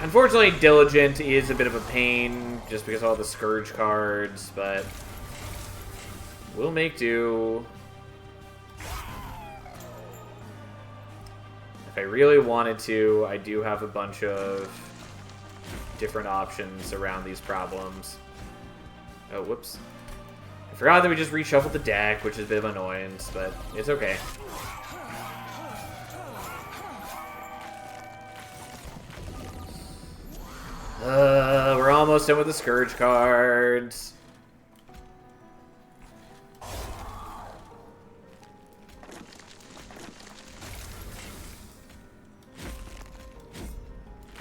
[SPEAKER 1] Unfortunately, Diligent is a bit of a pain, just because of all the Scourge cards, but we'll make do. If I really wanted to, I do have a bunch of different options around these problems. Oh, whoops. I forgot that we just reshuffled the deck, which is a bit of an annoyance, but it's okay. We're almost done with the Scourge cards.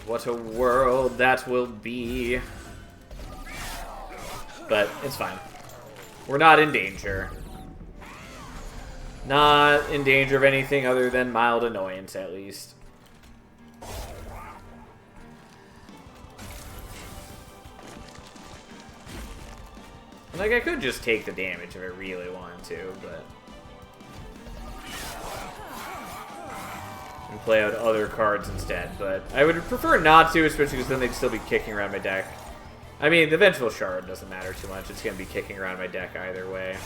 [SPEAKER 1] What a world that will be. But it's fine. We're not in danger. Not in danger of anything other than mild annoyance, at least. Like, I could just take the damage if I really wanted to, but... and play out other cards instead, but I would prefer not to, especially because then they'd still be kicking around my deck. I mean, the Vengeful Shard doesn't matter too much. It's going to be kicking around my deck either way.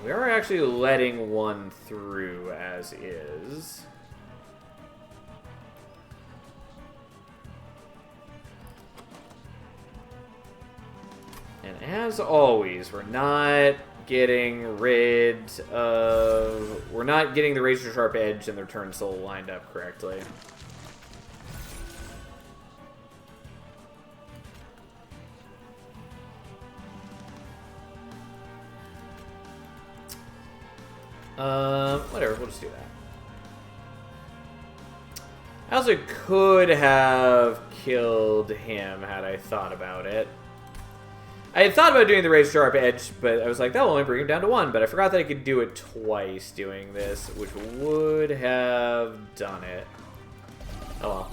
[SPEAKER 1] We are actually letting one through as is. And as always, we're not getting rid of... we're not getting the Razor Sharp Edge and the Return Soul lined up correctly. Whatever, we'll just do that. I also could have killed him had I thought about it. I had thought about doing the Razor Sharp Edge, but I was like, that will only bring him down to 1, but I forgot that I could do it twice doing this, which would have done it. Oh well.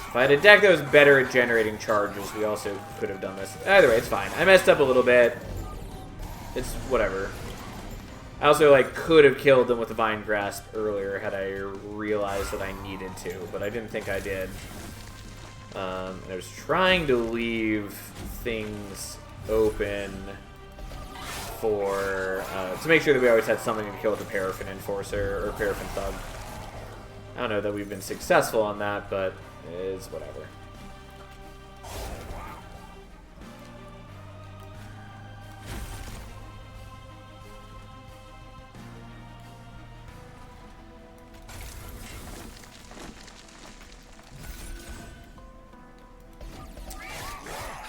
[SPEAKER 1] If I had a deck that was better at generating charges, we also could have done this. Either way, it's fine. I messed up a little bit. It's whatever. I also, like, could have killed them with the Vine Grasp earlier had I realized that I needed to, but I didn't think I did. And I was trying to leave things open for, to make sure that we always had something to kill with the Paraffin Enforcer, or Paraffin Thug. I don't know that we've been successful on that, but it's whatever.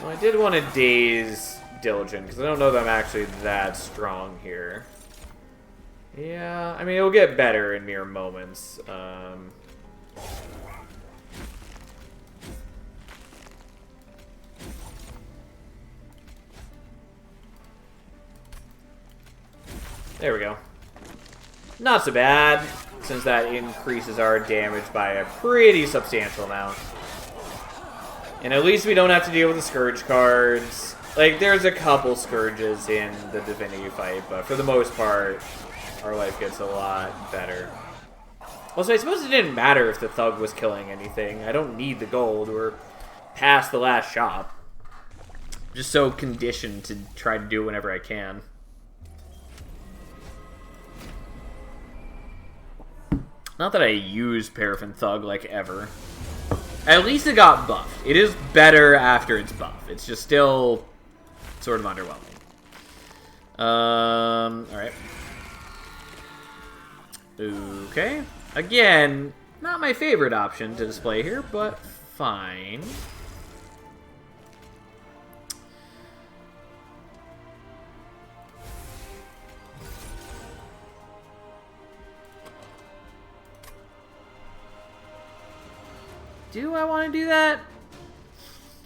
[SPEAKER 1] Well, I did want to daze Diligent, because I don't know that I'm actually that strong here. Yeah, I mean, it'll get better in mere moments. There we go. Not so bad, since that increases our damage by a pretty substantial amount. And at least we don't have to deal with the Scourge cards. Like, there's a couple Scourges in the Divinity fight, but for the most part, our life gets a lot better. Also, I suppose it didn't matter if the Thug was killing anything. I don't need the gold. We're past the last shop. I'm just so conditioned to try to do it whenever I can. Not that I use Paraffin Thug, like, ever. At least it got buffed. It is better after it's buffed. It's just still sort of underwhelming. Alright. Okay. Again, not my favorite option to display here, but fine. Do I want to do that?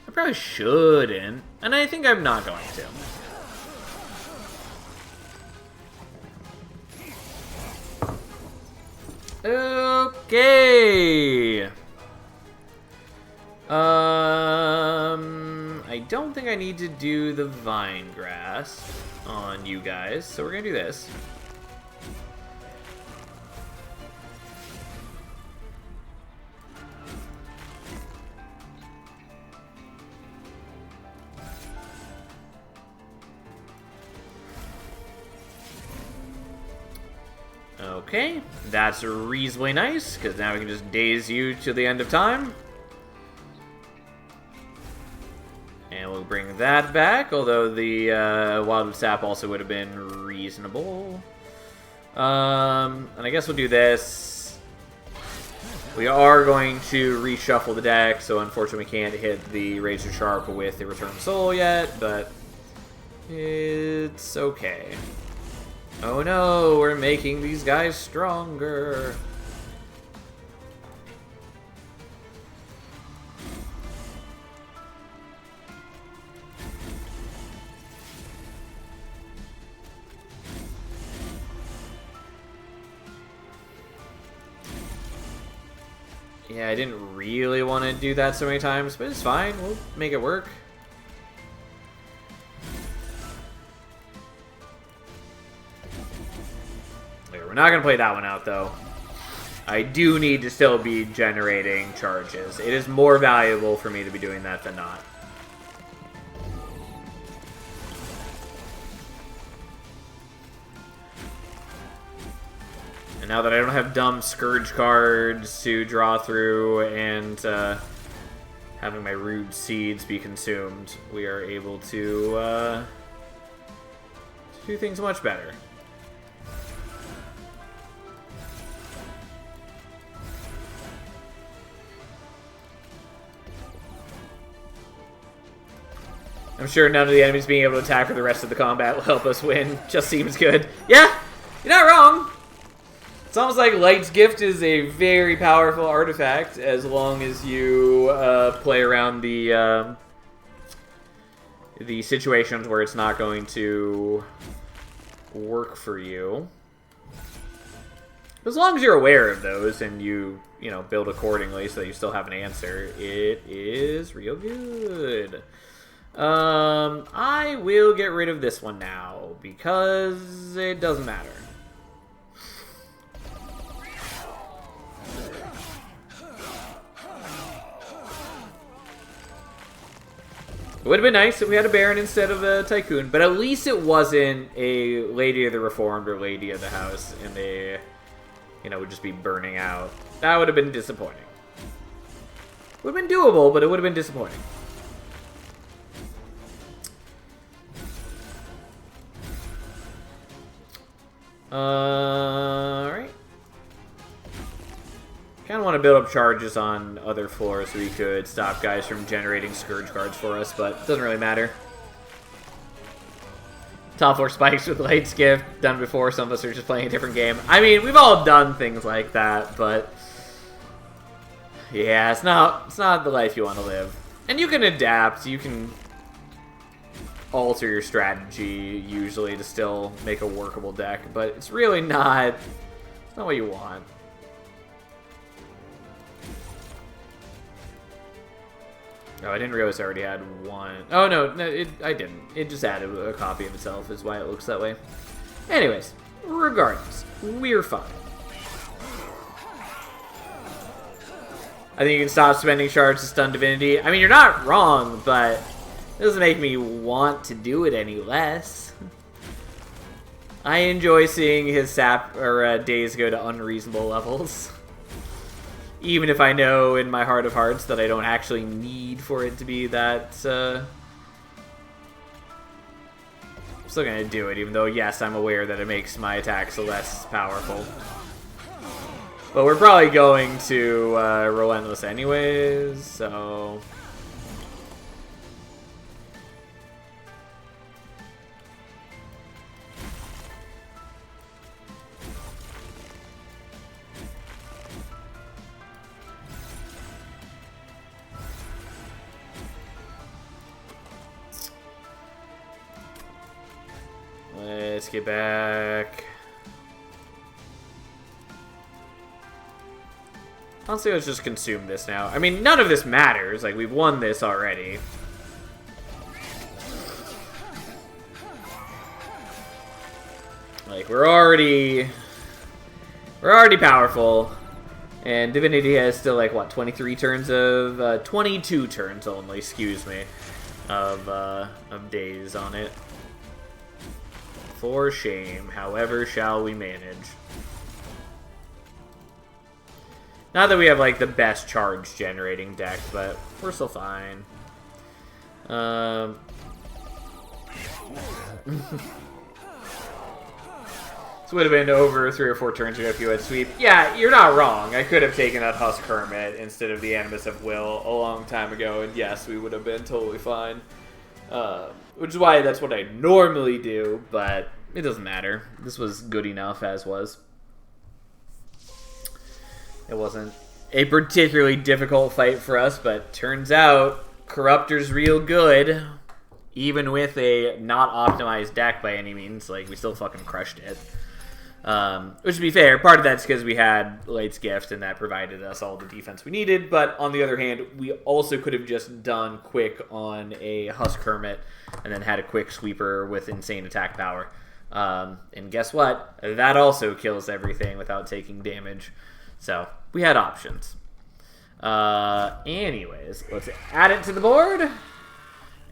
[SPEAKER 1] I probably shouldn't, and I think I'm not going to. Okay. I don't think I need to do the Vine Grasp on you guys, so we're gonna do this. Okay, that's reasonably nice, because now we can just daze you to the end of time. And we'll bring that back, although the Wildwood Sap also would have been reasonable. And I guess we'll do this. We are going to reshuffle the deck, so unfortunately we can't hit the Razor Sharp with the Return Soul yet, but it's okay. Oh no, we're making these guys stronger. Yeah, I didn't really want to do that so many times, but it's fine. We'll make it work. Okay, we're not going to play that one out, though. I do need to still be generating charges. It is more valuable for me to be doing that than not. And now that I don't have dumb Scourge cards to draw through and having my Rude Seeds be consumed, we are able to do things much better. I'm sure none of the enemies being able to attack for the rest of the combat will help us win. Just seems good. Yeah, you're not wrong. It's almost like Light's Gift is a very powerful artifact as long as you play around the situations where it's not going to work for you. As long as you're aware of those and you build accordingly so that you still have an answer, it is real good. I will get rid of this one now because it doesn't matter. It would have been nice if we had a Baron instead of a Tycoon, but at least it wasn't a Lady of the Reformed or Lady of the House, and they, would just be burning out. That would have been disappointing. Would have been doable, but it would have been disappointing. Alright. Kind of want to build up charges on other floors so we could stop guys from generating Scourge cards for us, but it doesn't really matter. Top floor spikes with Light's Gift, done before. Some of us are just playing a different game. I mean, we've all done things like that, but yeah, it's not the life you want to live. And you can adapt, you can alter your strategy usually to still make a workable deck, but it's really not what you want. Oh, I didn't realize I already had one. Oh, no, I didn't. It just added a copy of itself is why it looks that way. Anyways, regardless, we're fine. I think you can stop spending shards to stun Divinity. I mean, you're not wrong, but it doesn't make me want to do it any less. I enjoy seeing his sap or days go to unreasonable levels. Even if I know in my heart of hearts that I don't actually need for it to be that, I'm still gonna do it, even though, yes, I'm aware that it makes my attacks less powerful. But we're probably going to Relentless anyways, so... Let's get back. Honestly, let's just consume this now. I mean, none of this matters. Like, we've won this already. Like, we're already powerful. And Divinity has still, like, what, 23 turns of... 22 turns only, excuse me, of days on it. For shame, however shall we manage? Not that we have, like, the best charge generating deck, but we're still fine. This would have been over 3 or 4 turns ago if you had sweep. Yeah, you're not wrong. I could have taken out Husk Hermit instead of the Animus of Will a long time ago, and yes, we would have been totally fine. Which is why that's what I normally do, but it doesn't matter. This was good enough as was. It wasn't a particularly difficult fight for us, but turns out Corruptor's real good. Even with a not optimized deck by any means, like, we still fucking crushed it. Which, to be fair, part of that's because we had Light's Gift, and that provided us all the defense we needed. But on the other hand, we also could have just done quick on a Husk Hermit, and then had a quick sweeper with insane attack power. And guess what? That also kills everything without taking damage. So, we had options. Anyways, let's add it to the board.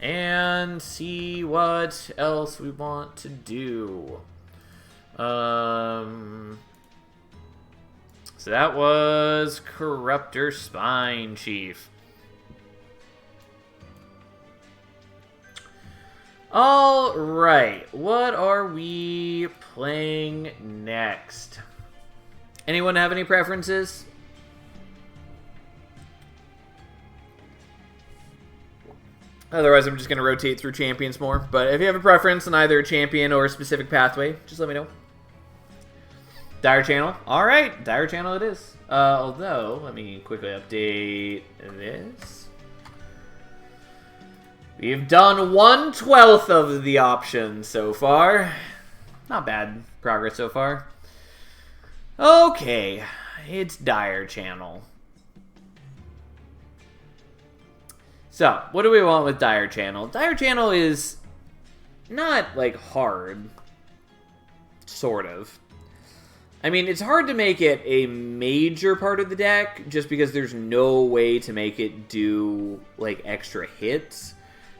[SPEAKER 1] And see what else we want to do. So that was Corruptor Spine Chief. Alright, what are we playing next? Anyone have any preferences? Otherwise, I'm just going to rotate through champions more. But if you have a preference on either a champion or a specific pathway, just let me know. Dire Channel. Alright, Dire Channel it is. Although, let me quickly update this. We've done 1/12 of the options so far. Not bad progress so far. Okay, it's Dire Channel. So, what do we want with Dire Channel? Dire Channel is not, like, hard. Sort of. I mean, it's hard to make it a major part of the deck, just because there's no way to make it do, like, extra hits.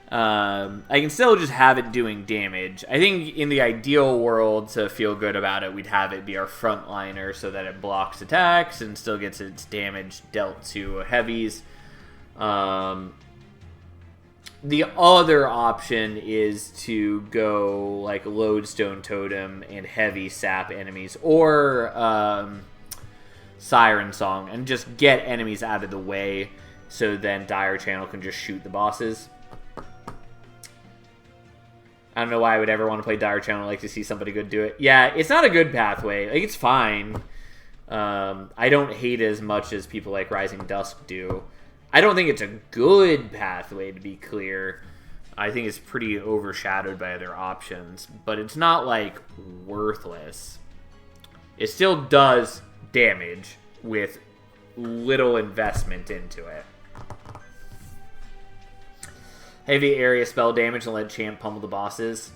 [SPEAKER 1] I can still just have it doing damage. I think in the ideal world, to feel good about it, we'd have it be our frontliner so that it blocks attacks and still gets its damage dealt to heavies. The other option is to go like Lodestone Totem and heavy sap enemies, or Siren Song, and just get enemies out of the way so then Dire Channel can just shoot the bosses. I don't know why I would ever want to play Dire Channel. I like to see somebody good do it. Yeah, it's not a good pathway. Like, it's fine. I don't hate it as much as people like Rising Dusk do. I don't think it's a good pathway, to be clear. I think it's pretty overshadowed by other options. But it's not, like, worthless. It still does damage with little investment into it. Heavy area spell damage and let Champ pummel the bosses.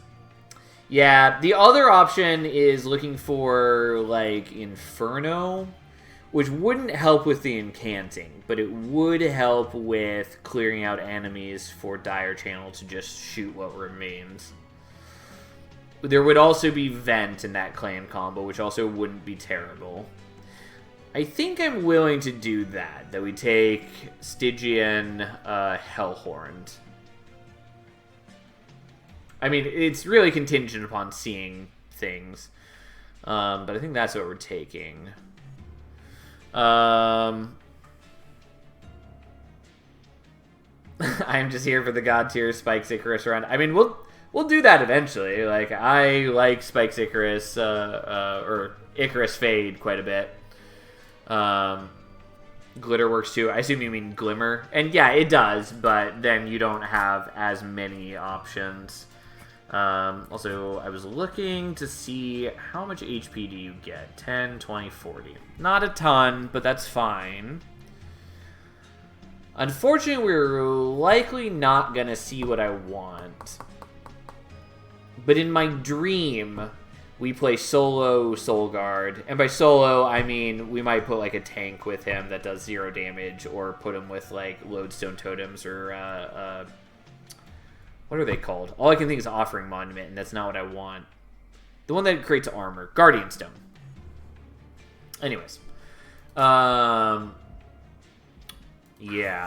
[SPEAKER 1] Yeah, the other option is looking for, like, Inferno, which wouldn't help with the incanting, but it would help with clearing out enemies for Dire Channel to just shoot what remains. There would also be Vent in that clan combo, which also wouldn't be terrible. I think I'm willing to do that we take Stygian Hellhorned. I mean, it's really contingent upon seeing things, but I think that's what we're taking. I'm just here for the God tier Spike's Icarus run. I mean, we'll do that eventually. Like, I like Spike's Icarus or Icarus Fade quite a bit. Glitter works too. I assume you mean Glimmer, and yeah, it does. But then you don't have as many options. Also, I was looking to see how much HP do you get? 10, 20, 40. Not a ton, but that's fine. Unfortunately, we're likely not going to see what I want. But in my dream, we play solo Soul Guard. And by solo, I mean we might put like a tank with him that does 0 damage, or put him with like Lodestone Totems or what are they called? All I can think is Offering Monument, and that's not what I want. The one that creates armor. Guardian Stone. Anyways. Yeah.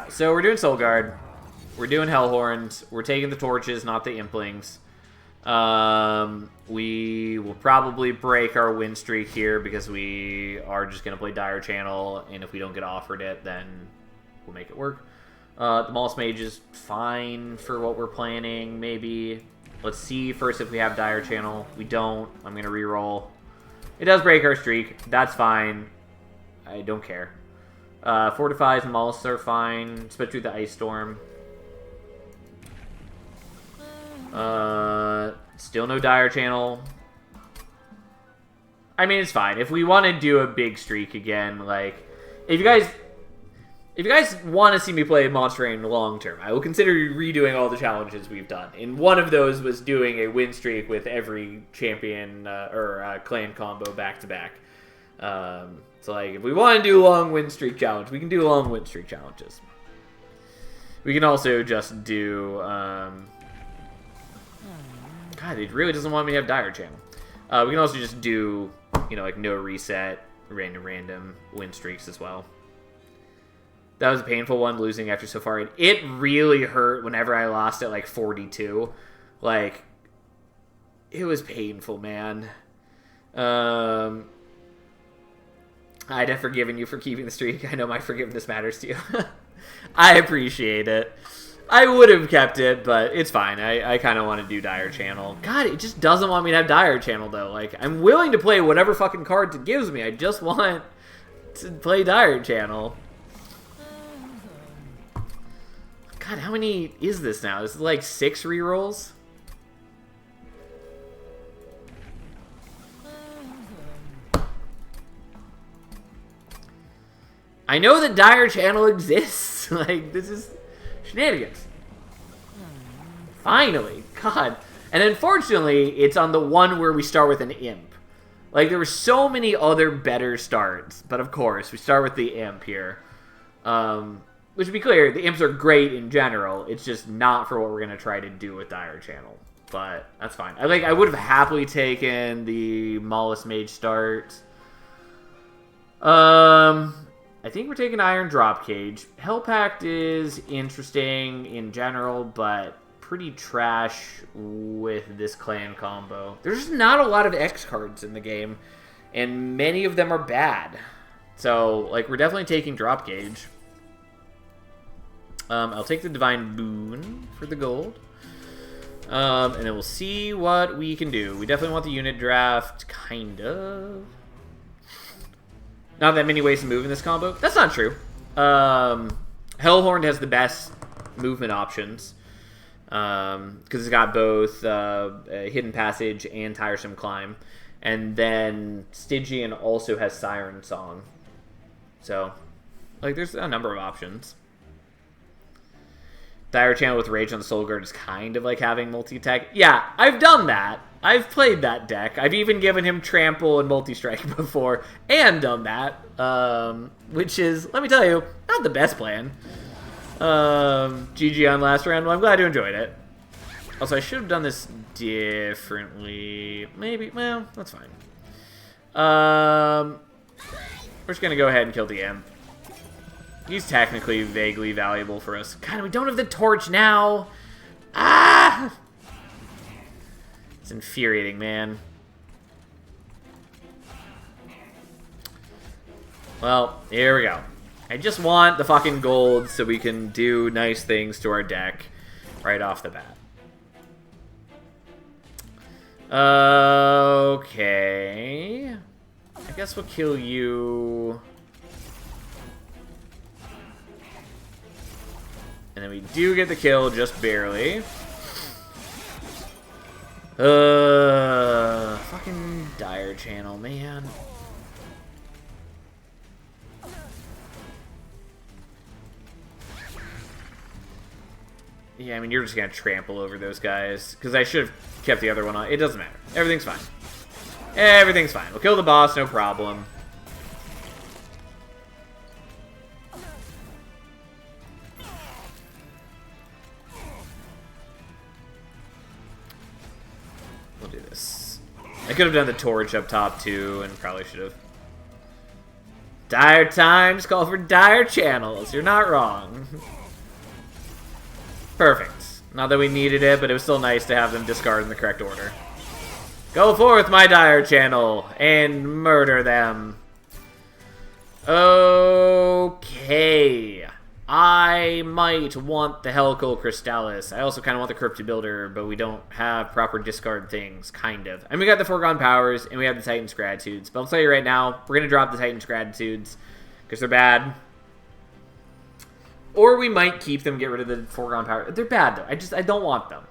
[SPEAKER 1] So we're doing Soul Guard. We're doing Hellhorns. We're taking the torches, not the Implings. We will probably break our win streak here because we are just going to play Dire Channel, and if we don't get offered it, then we'll make it work. The Moss Mage is fine for what we're planning, maybe. Let's see first if we have Dire Channel. We don't. I'm going to reroll. It does break our streak. That's fine. I don't care. Fortifies and Mollusts are fine, especially the Ice Storm. Still no Dire Channel. I mean, it's fine. If we want to do a big streak again, like, if you guys want to see me play Monster Rain long term, I will consider redoing all the challenges we've done. And one of those was doing a win streak with every champion or clan combo back to back. So, like, if we want to do a long win streak challenge, we can do long win streak challenges. We can also just do... God, it really doesn't want me to have Dire Channel. We can also just do, you know, like, no reset, random win streaks as well. That was a painful one, losing after so far. It really hurt whenever I lost at, like, 42. Like, it was painful, man. I'd have forgiven you for keeping the streak. I know my forgiveness matters to you. I appreciate it. I would have kept it, but it's fine. I kind of want to do Dire Channel. God, it just doesn't want me to have Dire Channel, though. Like, I'm willing to play whatever fucking cards it gives me. I just want to play Dire Channel. God, how many is this now? Is it like 6 rerolls? I know that Dire Channel exists. Like, this is shenanigans. Finally. God. And unfortunately, it's on the one where we start with an imp. Like, there were so many other better starts. But of course, we start with the imp here. Which, to be clear, the imps are great in general. It's just not for what we're going to try to do with Dire Channel. But that's fine. I would have happily taken the Mollusk Mage start. I think we're taking Iron Drop Cage. Hell Pact is interesting in general, but pretty trash with this clan combo. There's just not a lot of X cards in the game, and many of them are bad. So, like, we're definitely taking Drop Cage. I'll take the Divine Boon for the gold. And then we'll see what we can do. We definitely want the unit draft, kind of. Not that many ways to move in this combo. That's not true. Hellhorn has the best movement options. Because it's got both Hidden Passage and Tiresome Climb. And then Stygian also has Siren Song. So, like, there's a number of options. Dire Channel with Rage on the Soul Guard is kind of like having multi-attack. Yeah, I've done that. I've played that deck. I've even given him Trample and Multi-Strike before, and done that. Which is, let me tell you, not the best plan. GG on last round. Well, I'm glad you enjoyed it. Also, I should have done this differently. Maybe, well, that's fine. We're just going to go ahead and kill the Imp. He's technically vaguely valuable for us. God, we don't have the torch now. Ah! It's infuriating, man. Well, here we go. I just want the fucking gold so we can do nice things to our deck right off the bat. Okay. I guess we'll kill you. And then we do get the kill, just barely. Fucking Dire Channel, man. Yeah, I mean, you're just gonna trample over those guys. Because I should have kept the other one on. It doesn't matter. Everything's fine. Everything's fine. We'll kill the boss, no problem. We'll do this. I could have done the torch up top, too, and probably should have. Dire times call for dire channels. You're not wrong. Perfect. Not that we needed it, but it was still nice to have them discard in the correct order. Go forth, my dire channel, and murder them. Okay. I might want the Helical Crystallis. I also kind of want the Crypto Builder, but we don't have proper discard things, kind of. And we got the Foregone Powers, and we have the Titan's Gratitudes. But I'll tell you right now, we're going to drop the Titan's Gratitudes, because they're bad. Or we might keep them, get rid of the Foregone Powers. They're bad, though. I don't want them.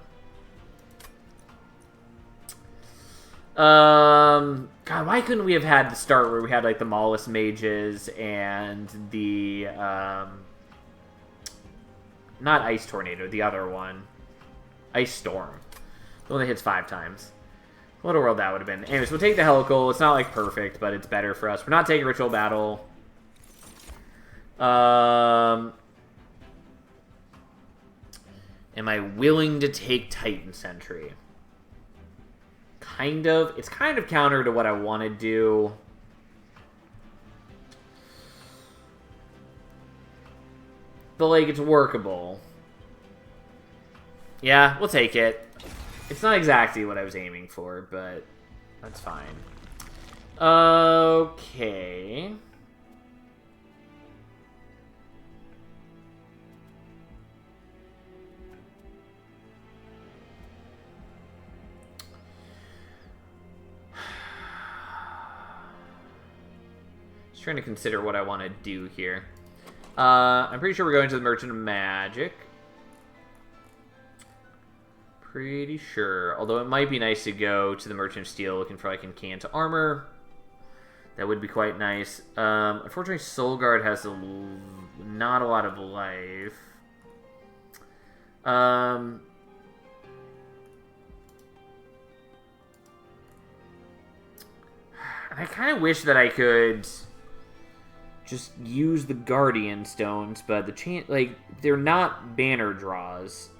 [SPEAKER 1] God, why couldn't we have had the start where we had, like, the Mollusk Mages and the, not Ice Tornado, the other one. Ice Storm. The one that hits 5 times. What a world that would have been. Anyways, we'll take the Helical. It's not, like, perfect, but it's better for us. We're not taking Ritual Battle. Am I willing to take Titan Sentry? Kind of. It's kind of counter to what I want to do. But, like, it's workable. Yeah, we'll take it. It's not exactly what I was aiming for, but that's fine. Okay. Just trying to consider what I want to do here. I'm pretty sure we're going to the Merchant of Magic. Pretty sure. Although it might be nice to go to the Merchant of Steel looking for like Incant Armor. That would be quite nice. Unfortunately, Soul Guard has not a lot of life. And I kind of wish that I could just use the Guardian Stones, but the chance, like, they're not banner draws.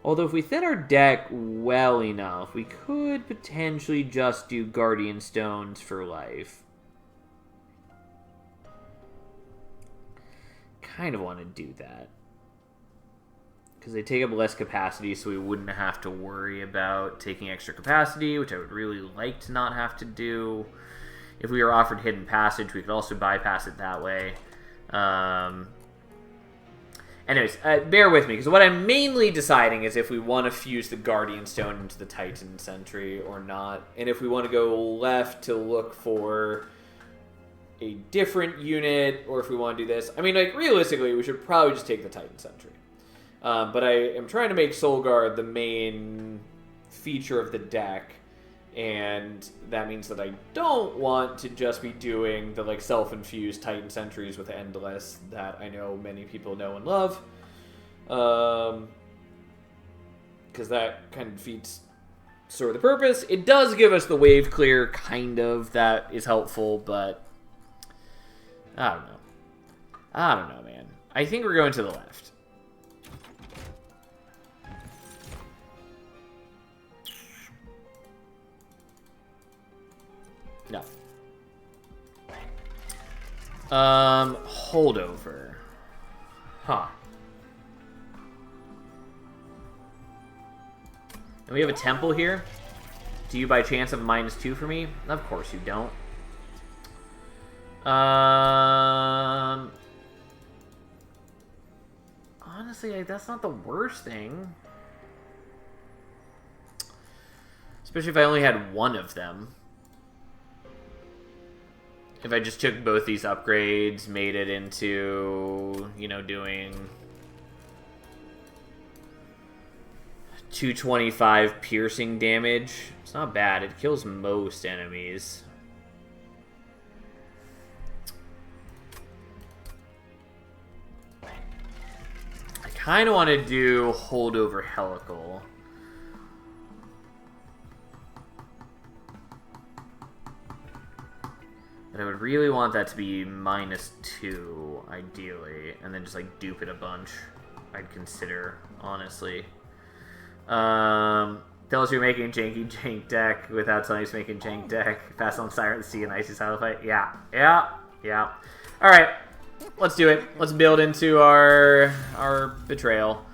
[SPEAKER 1] Although if we thin our deck well enough, we could potentially just do Guardian Stones for life. Kind of want to do that. Because they take up less capacity, so we wouldn't have to worry about taking extra capacity, which I would really like to not have to do. If we were offered Hidden Passage, we could also bypass it that way. Anyways, bear with me, because what I'm mainly deciding is if we want to fuse the Guardian Stone into the Titan Sentry or not, and if we want to go left to look for a different unit, or if we want to do this. I mean, like, realistically, we should probably just take the Titan Sentry. But I am trying to make Soul Guard the main feature of the deck, and that means that I don't want to just be doing the, like, self-infused Titan Sentries with Endless that I know many people know and love. Because that kind of defeats sort of the purpose. It does give us the wave clear, kind of, that is helpful, but I don't know. I don't know, man. I think we're going to the left. No. Holdover. Huh. And we have a temple here. Do you by chance have -2 for me? Of course you don't. Honestly, like, that's not the worst thing. Especially if I only had one of them. If I just took both these upgrades, made it into, you know, doing 225 piercing damage. It's not bad. It kills most enemies. I kind of want to do Holdover Helical. But I would really want that to be -2, ideally, and then just, like, dupe it a bunch. I'd consider, honestly. Tell us you're making a janky Jank deck without telling us you're making a Jank deck. Fast on Siren Sea and Icy Silent Fight. Yeah. Alright, let's do it. Let's build into our betrayal.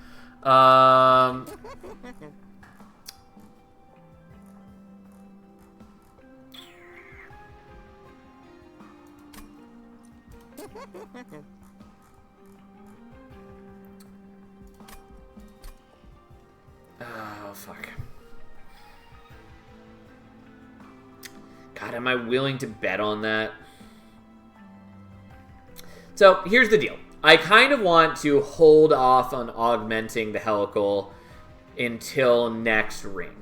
[SPEAKER 1] God, am I willing to bet on that? So, here's the deal. I kind of want to hold off on augmenting the helical until next ring,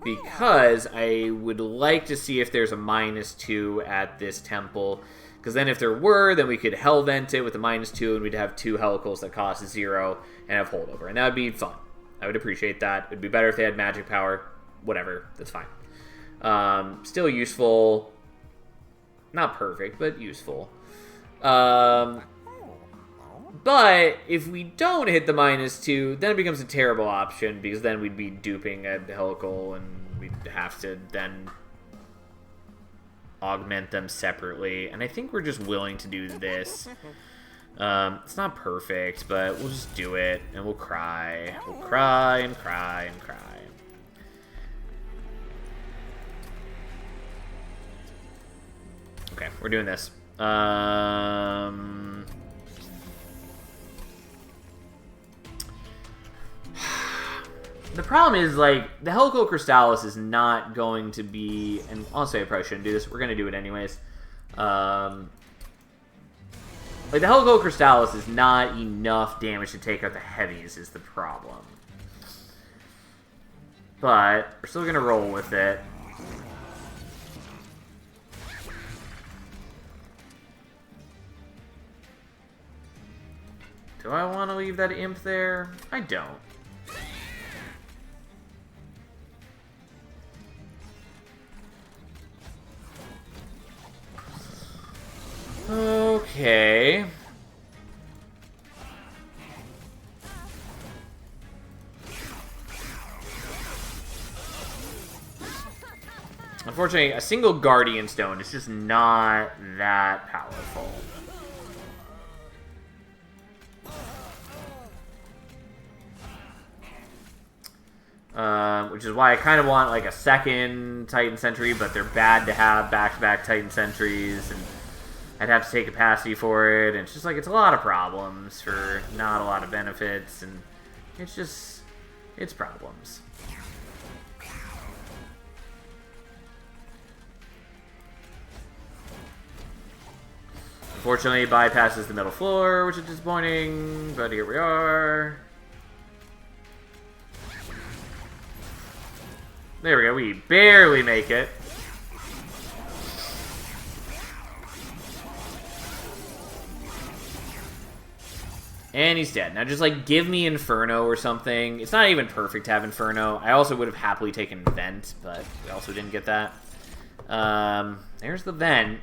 [SPEAKER 1] because I would like to see if there's a -2 at this temple, because then if there were, then we could hell vent it with a -2, and we'd have 2 helicals that cost 0 and have holdover, and that would be fun. I would appreciate that. It would be better if they had magic power. Whatever, that's fine. Still useful. Not perfect, but useful. But if we don't hit the -2, then it becomes a terrible option, because then we'd be duping a helical, and we'd have to then augment them separately. And I think we're just willing to do this. It's not perfect, but we'll just do it, and we'll cry. We'll cry and cry and cry. Okay, we're doing this. The problem is, like, the Helical Crystallis is not going to be... And honestly, I probably shouldn't do this. We're going to do it anyways. Like, the Helical Crystallis is not enough damage to take out the heavies is the problem. But we're still going to roll with it. Do I want to leave that imp there? I don't. Okay. Unfortunately, a single Guardian Stone is just not that powerful. Which is why I kind of want like a second Titan Sentry, but they're bad to have back-to-back Titan Sentries, and I'd have to take capacity for it, and it's just like, it's a lot of problems for not a lot of benefits, and it's just, it's problems. Unfortunately, it bypasses the middle floor, which is disappointing, but here we are. There we go, we barely make it. And he's dead. Now just, like, give me Inferno or something. It's not even perfect to have Inferno. I also would have happily taken Vent, but we also didn't get that. There's the Vent.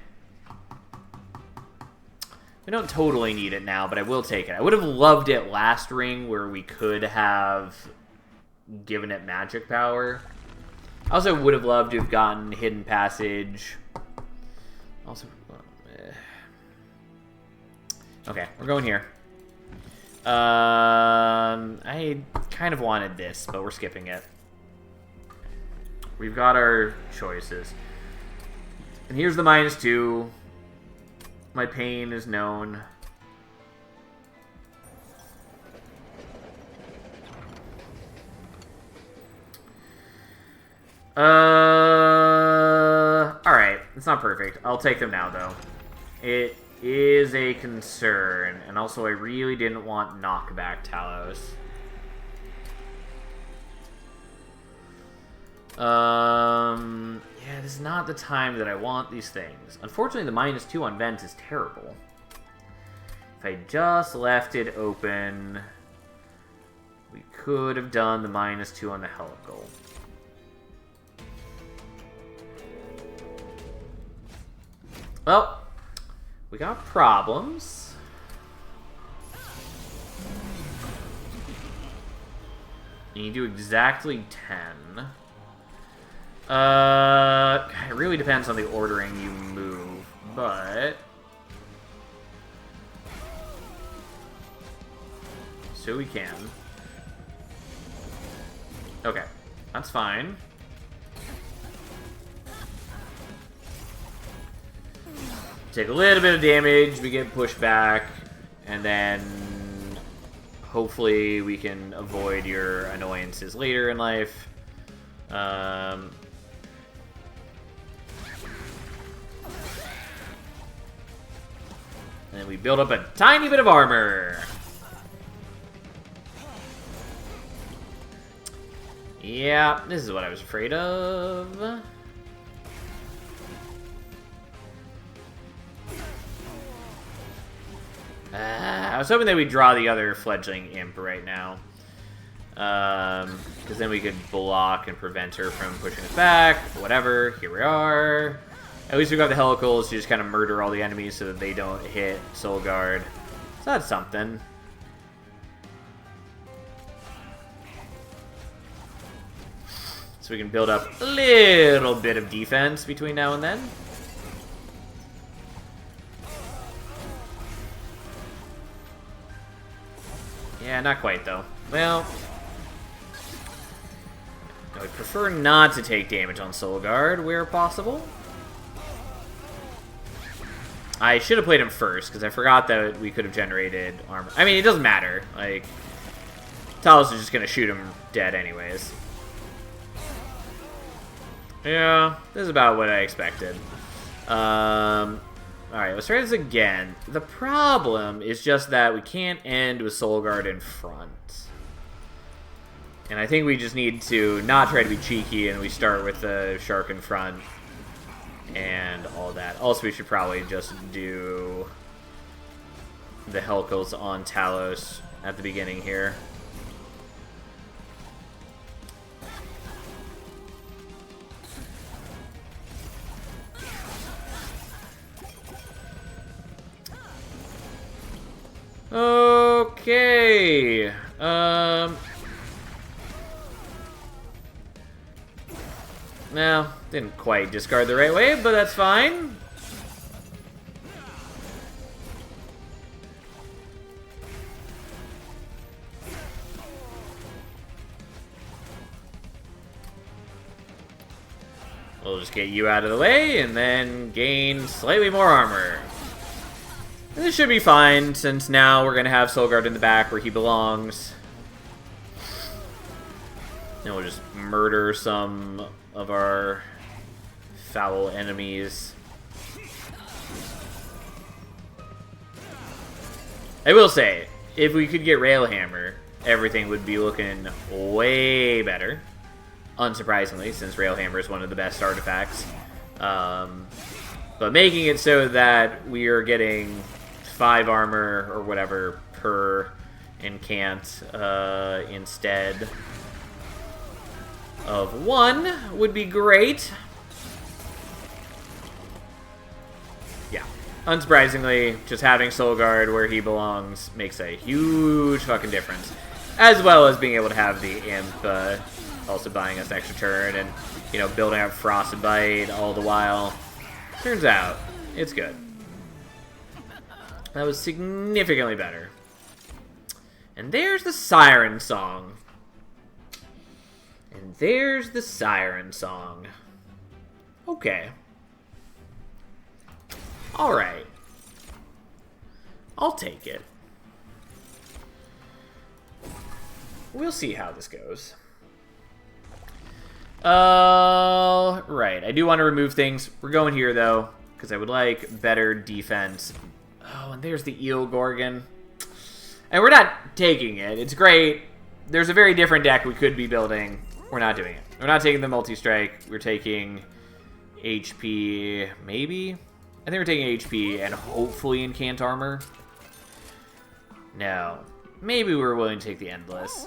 [SPEAKER 1] We don't totally need it now, but I will take it. I would have loved it last ring where we could have given it magic power. I also would have loved to have gotten Hidden Passage. Also, okay, we're going here. I kind of wanted this, but we're skipping it. We've got our choices. And here's the -2. My pain is known. Alright. It's not perfect. I'll take them now, though. It is a concern. And also, I really didn't want knockback Talos. Yeah, this is not the time that I want these things. Unfortunately, the -2 on Vent is terrible. If I just left it open, we could have done the -2 on the Helical. Well, we got problems. And you do exactly 10. It really depends on the ordering you move, but... So we can. Okay, that's fine. Take a little bit of damage, we get pushed back, and then hopefully we can avoid your annoyances later in life. And then we build up a tiny bit of armor. Yeah, this is what I was afraid of. I was hoping that we'd draw the other fledgling imp right now. Because then we could block and prevent her from pushing us back. Whatever, here we are. At least we got the helicals to just kind of murder all the enemies so that they don't hit Soul Guard. So that's something. So we can build up a little bit of defense between now and then. Yeah, not quite, though. Well, I would prefer not to take damage on Soul Guard where possible. I should have played him first, because I forgot that we could have generated armor. I mean, it doesn't matter. Like, Talos is just going to shoot him dead anyways. Yeah, this is about what I expected. Alright, let's try this again. The problem is just that we can't end with Soul Guard in front. And I think we just need to not try to be cheeky and we start with the Shark in front and all that. Also, we should probably just do the Helicals on Talos at the beginning here. Okay. No, didn't quite discard the right way, but that's fine. We'll just get you out of the way and then gain slightly more armor. This should be fine, since now we're going to have Soul Guard in the back where he belongs. And we'll just murder some of our foul enemies. I will say, if we could get Railhammer, everything would be looking way better. Unsurprisingly, since Railhammer is one of the best artifacts. But making it so that we are getting 5 armor or whatever per incant instead of 1 would be great. Yeah, unsurprisingly, just having Soul Guard where he belongs makes a huge fucking difference. As well as being able to have the imp also buying us an extra turn and, you know, building up Frosted Bite all the while. Turns out, it's good. That was significantly better. And there's the Siren Song. And there's the Siren Song. Okay. Alright. I'll take it. We'll see how this goes. Right. I do want to remove things. We're going here, though, because I would like better defense. Oh, and there's the Eel Gorgon. And we're not taking it. It's great. There's a very different deck we could be building. We're not doing it. We're not taking the multi-strike. We're taking HP, maybe? I think we're taking HP and hopefully Incant Armor. No. Maybe we're willing to take the Endless.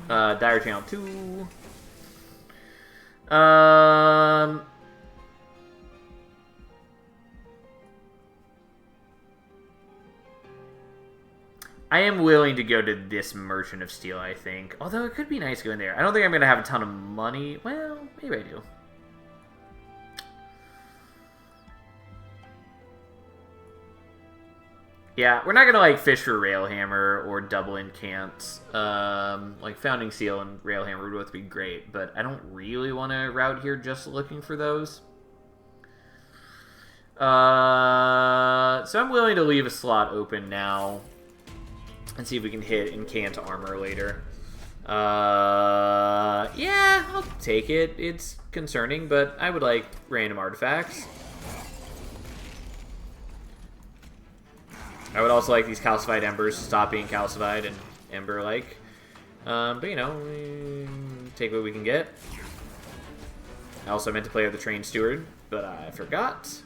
[SPEAKER 1] Dire Channel 2. I am willing to go to this Merchant of Steel, I think. Although it could be nice going there. I don't think I'm going to have a ton of money. Well, maybe I do. Yeah, we're not going to, like, fish for Railhammer or double incants. Like, Founding Seal and Railhammer would both be great, but I don't really want to route here just looking for those. So I'm willing to leave a slot open now and see if we can hit Incant Armor later. Yeah, I'll take it. It's concerning, but I would like random artifacts. I would also like these calcified embers to stop being calcified and ember-like. But, you know, take what we can get. I also meant to play with the Train Steward, but I forgot.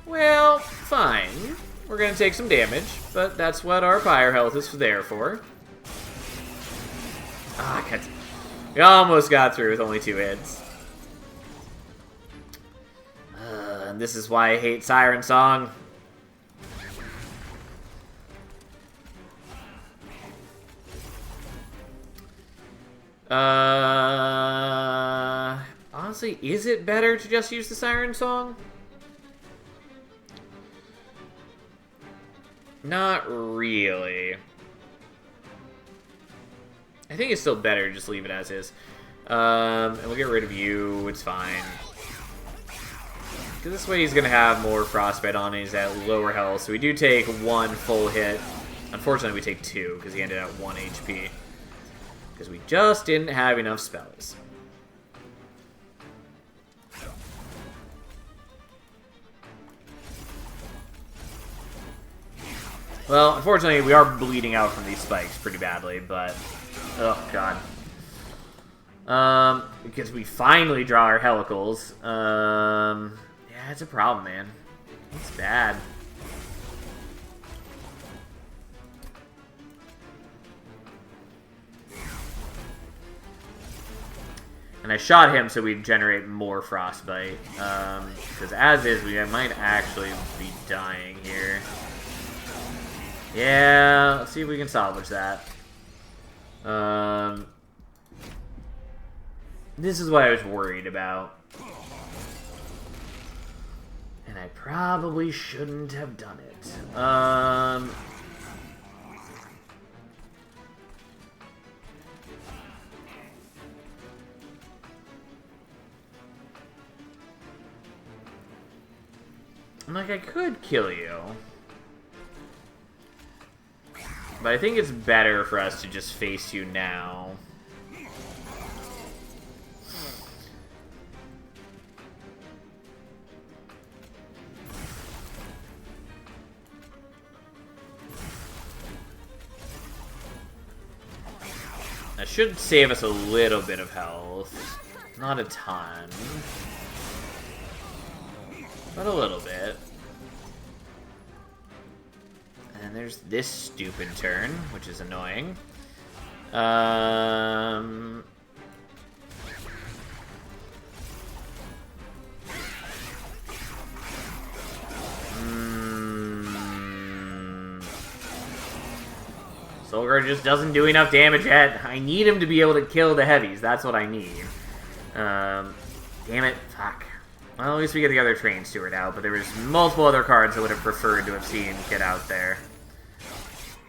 [SPEAKER 1] Well, fine. We're gonna take some damage, but that's what our fire health is there for. Ah, we almost got through with only 2 hits. And this is why I hate Siren Song. Honestly, is it better to just use the Siren Song? Not really. I think it's still better to just leave it as is. And we'll get rid of you, it's fine. Because this way he's going to have more frostbite on, he's at lower health, so we do take 1 full hit. Unfortunately, we take 2, because he ended at 1 HP. Because we just didn't have enough spells. Well, unfortunately, we are bleeding out from these spikes pretty badly, but... Oh, God. Because we finally draw our helicals. Yeah, it's a problem, man. It's bad. And I shot him so we'd generate more frostbite. Because as is, we might actually be dying here. Yeah, let's see if we can salvage that. This is what I was worried about. And I probably shouldn't have done it. Like, I could kill you. But I think it's better for us to just face you now. That should save us a little bit of health. Not a ton. But a little bit. And there's this stupid turn, which is annoying. Solgar just doesn't do enough damage yet. I need him to be able to kill the heavies. That's what I need. Damn it. Fuck. Well, at least we get the other Train Steward out, but there was multiple other cards I would have preferred to have seen get out there.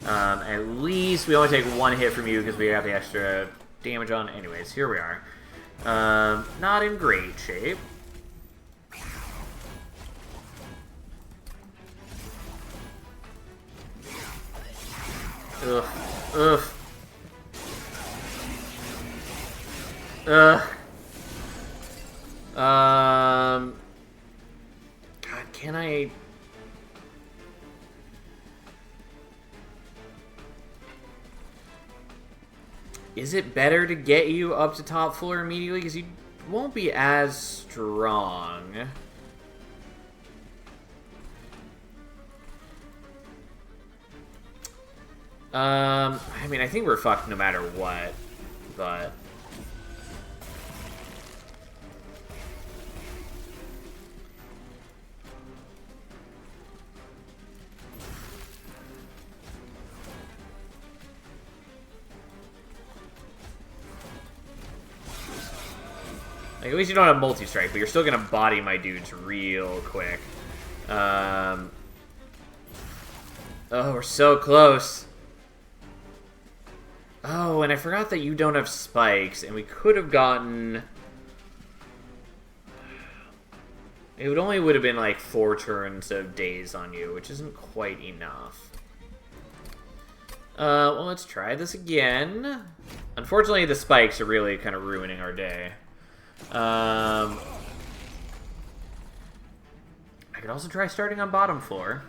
[SPEAKER 1] At least we only take 1 hit from you because we have the extra damage on. Anyways, here we are. Not in great shape. Ugh. Ugh. Ugh. God, can I... Is it better to get you up to top floor immediately? Because you won't be as strong. I mean, I think we're fucked no matter what, but... Like, at least you don't have multi-strike, but you're still gonna body my dudes real quick. Oh, we're so close. Oh, and I forgot that you don't have spikes, and we could have gotten... It would have been like 4 turns of days on you, which isn't quite enough. Well, let's try this again. Unfortunately, the spikes are really kind of ruining our day. I could also try starting on bottom floor.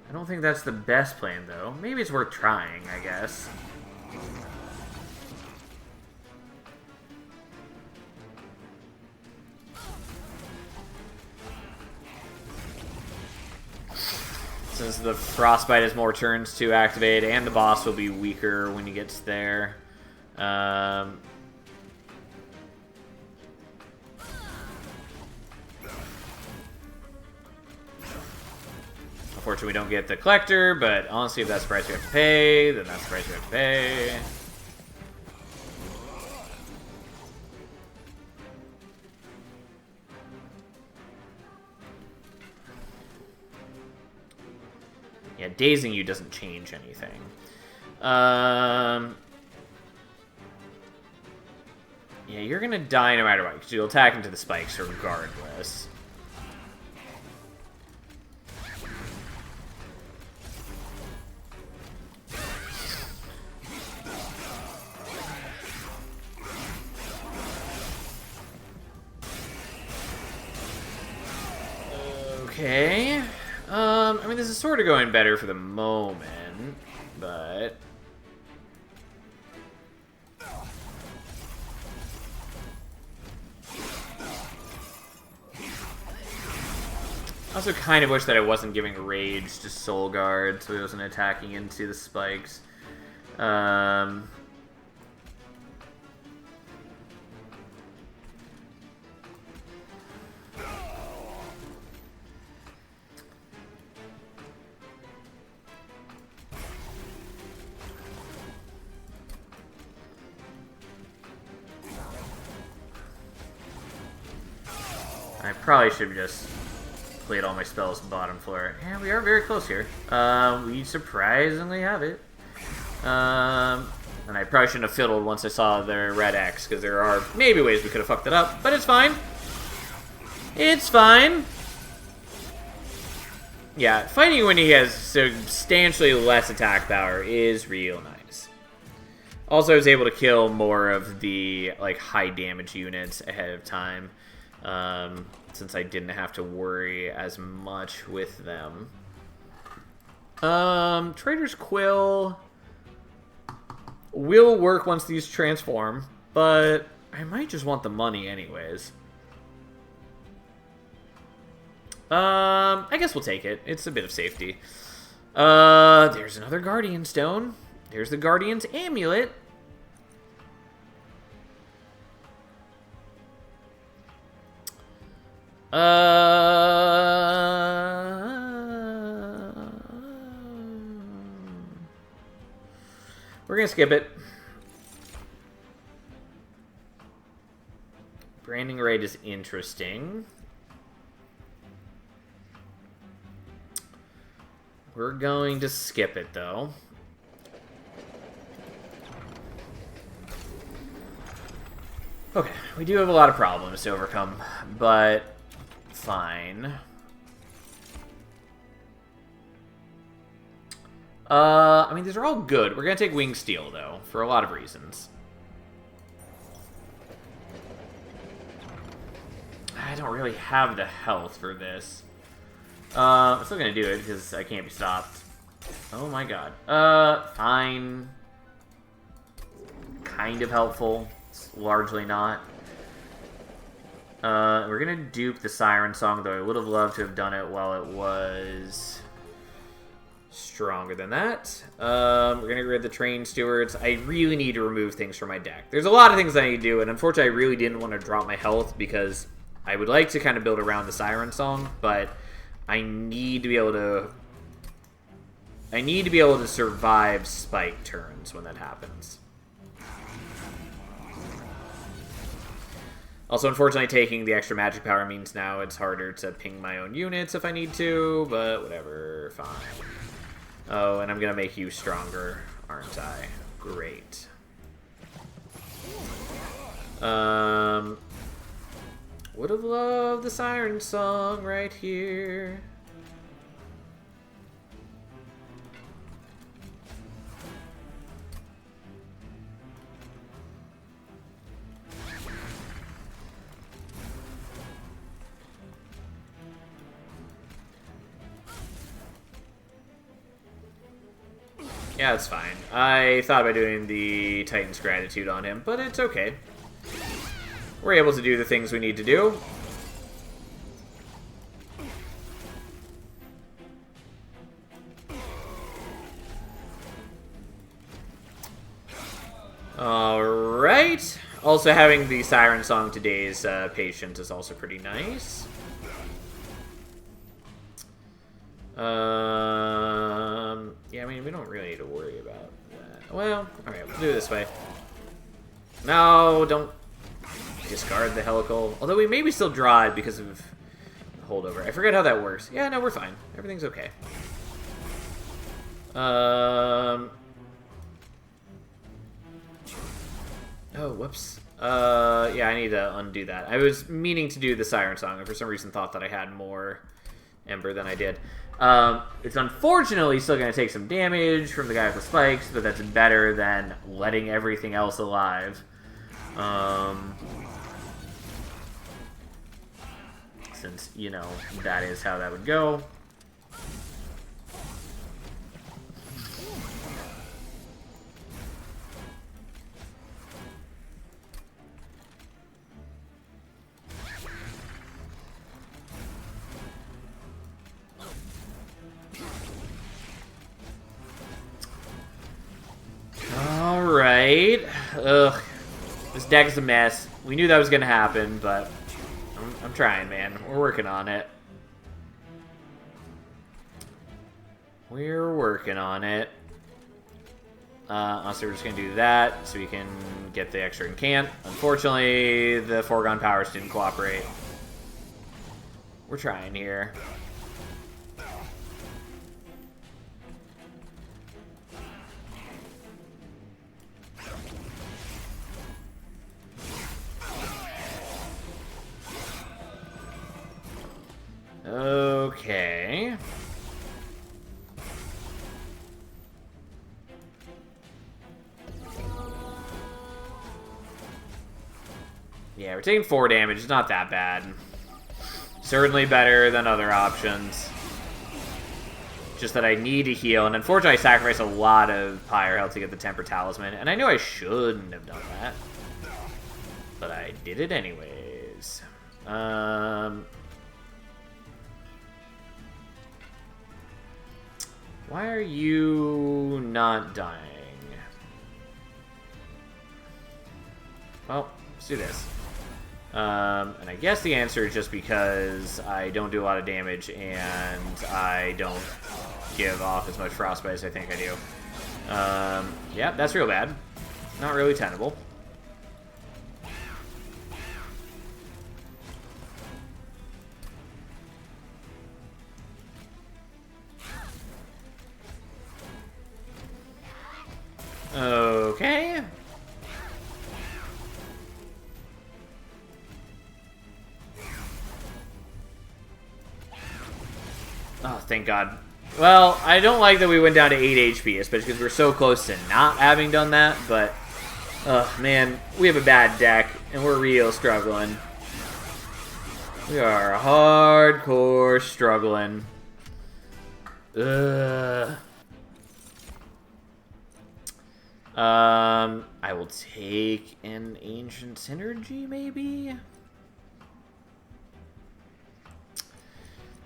[SPEAKER 1] I don't think that's the best plan, though. Maybe it's worth trying, I guess. Since the Frostbite has more turns to activate, and the boss will be weaker when he gets there. Unfortunately, we don't get the Collector, but honestly, if that's the price we have to pay, then that's the price we have to pay. Yeah, dazing you doesn't change anything. Yeah, you're gonna die no matter what, because you'll attack into the spikes regardless. Okay. I mean, this is sort of going better for the moment, but... I also kind of wish that I wasn't giving rage to Soul Guard, so he wasn't attacking into the spikes. I probably should have just played all my spells bottom floor. Yeah, we are very close here. We surprisingly have it. And I probably shouldn't have fiddled once I saw the red X, because there are maybe ways we could have fucked it up, but it's fine. It's fine. Yeah, fighting when he has substantially less attack power is real nice. Also, I was able to kill more of the like high damage units ahead of time. Since I didn't have to worry as much with them. Trader's Quill will work once these transform, but I might just want the money anyways. I guess we'll take it. It's a bit of safety. There's another Guardian Stone. There's the Guardian's Amulet. We're gonna skip it. Branding rate is interesting. We're going to skip it, though. Okay, we do have a lot of problems to overcome, but fine. I mean, these are all good. We're going to take Wing Steel, though, for a lot of reasons. I don't really have the health for this. I'm still going to do it, because I can't be stopped. Oh my god. Fine. Kind of helpful. It's largely not. We're going to dupe the Siren Song, though I would have loved to have done it while it was stronger than that. We're going to get rid of the Train Stewards. I really need to remove things from my deck. There's a lot of things I need to do, and unfortunately I really didn't want to drop my health because I would like to kind of build around the Siren Song, but I need to be able to survive spike turns when that happens. Also, unfortunately, taking the extra magic power means now it's harder to ping my own units if I need to, but whatever, fine. Oh, and I'm gonna make you stronger, aren't I? Great. Would have loved the Siren Song right here. Yeah, it's fine. I thought about doing the Titan's Gratitude on him, but it's okay. We're able to do the things we need to do. Alright. Also, having the Siren Song today's patient is also pretty nice. Yeah, I mean, we don't really need to worry about that. Well, alright, we'll do it this way. No, don't discard the Helical. Although we maybe still draw it because of the holdover. I forget how that works. Yeah, no, we're fine. Everything's okay. Oh, whoops. Yeah, I need to undo that. I was meaning to do the Siren Song, and for some reason thought that I had more Ember than I did. It's unfortunately still going to take some damage from the guy with the spikes, but that's better than letting everything else alive. Since, you know, that is how that would go. Alright. Ugh. This deck is a mess. We knew that was going to happen, but I'm trying, man. We're working on it. We're working on it. So we're just going to do that so we can get the extra incant. Unfortunately, the foregone powers didn't cooperate. We're trying here. Okay. Yeah, we're taking 4 damage. It's not that bad. Certainly better than other options. Just that I need to heal, and unfortunately I sacrificed a lot of Pyre health to get the Temper Talisman, and I know I shouldn't have done that. But I did it anyways. Why are you not dying? Well, let's do this. And I guess the answer is just because I don't do a lot of damage and I don't give off as much frostbite as I think I do. Yeah, that's real bad. Not really tenable. Okay. Oh, thank God. Well, I don't like that we went down to 8 HP, especially because we're so close to not having done that, but... man, we have a bad deck, and we're real struggling. We are hardcore struggling. Ugh. I will take an Ancient Synergy, maybe?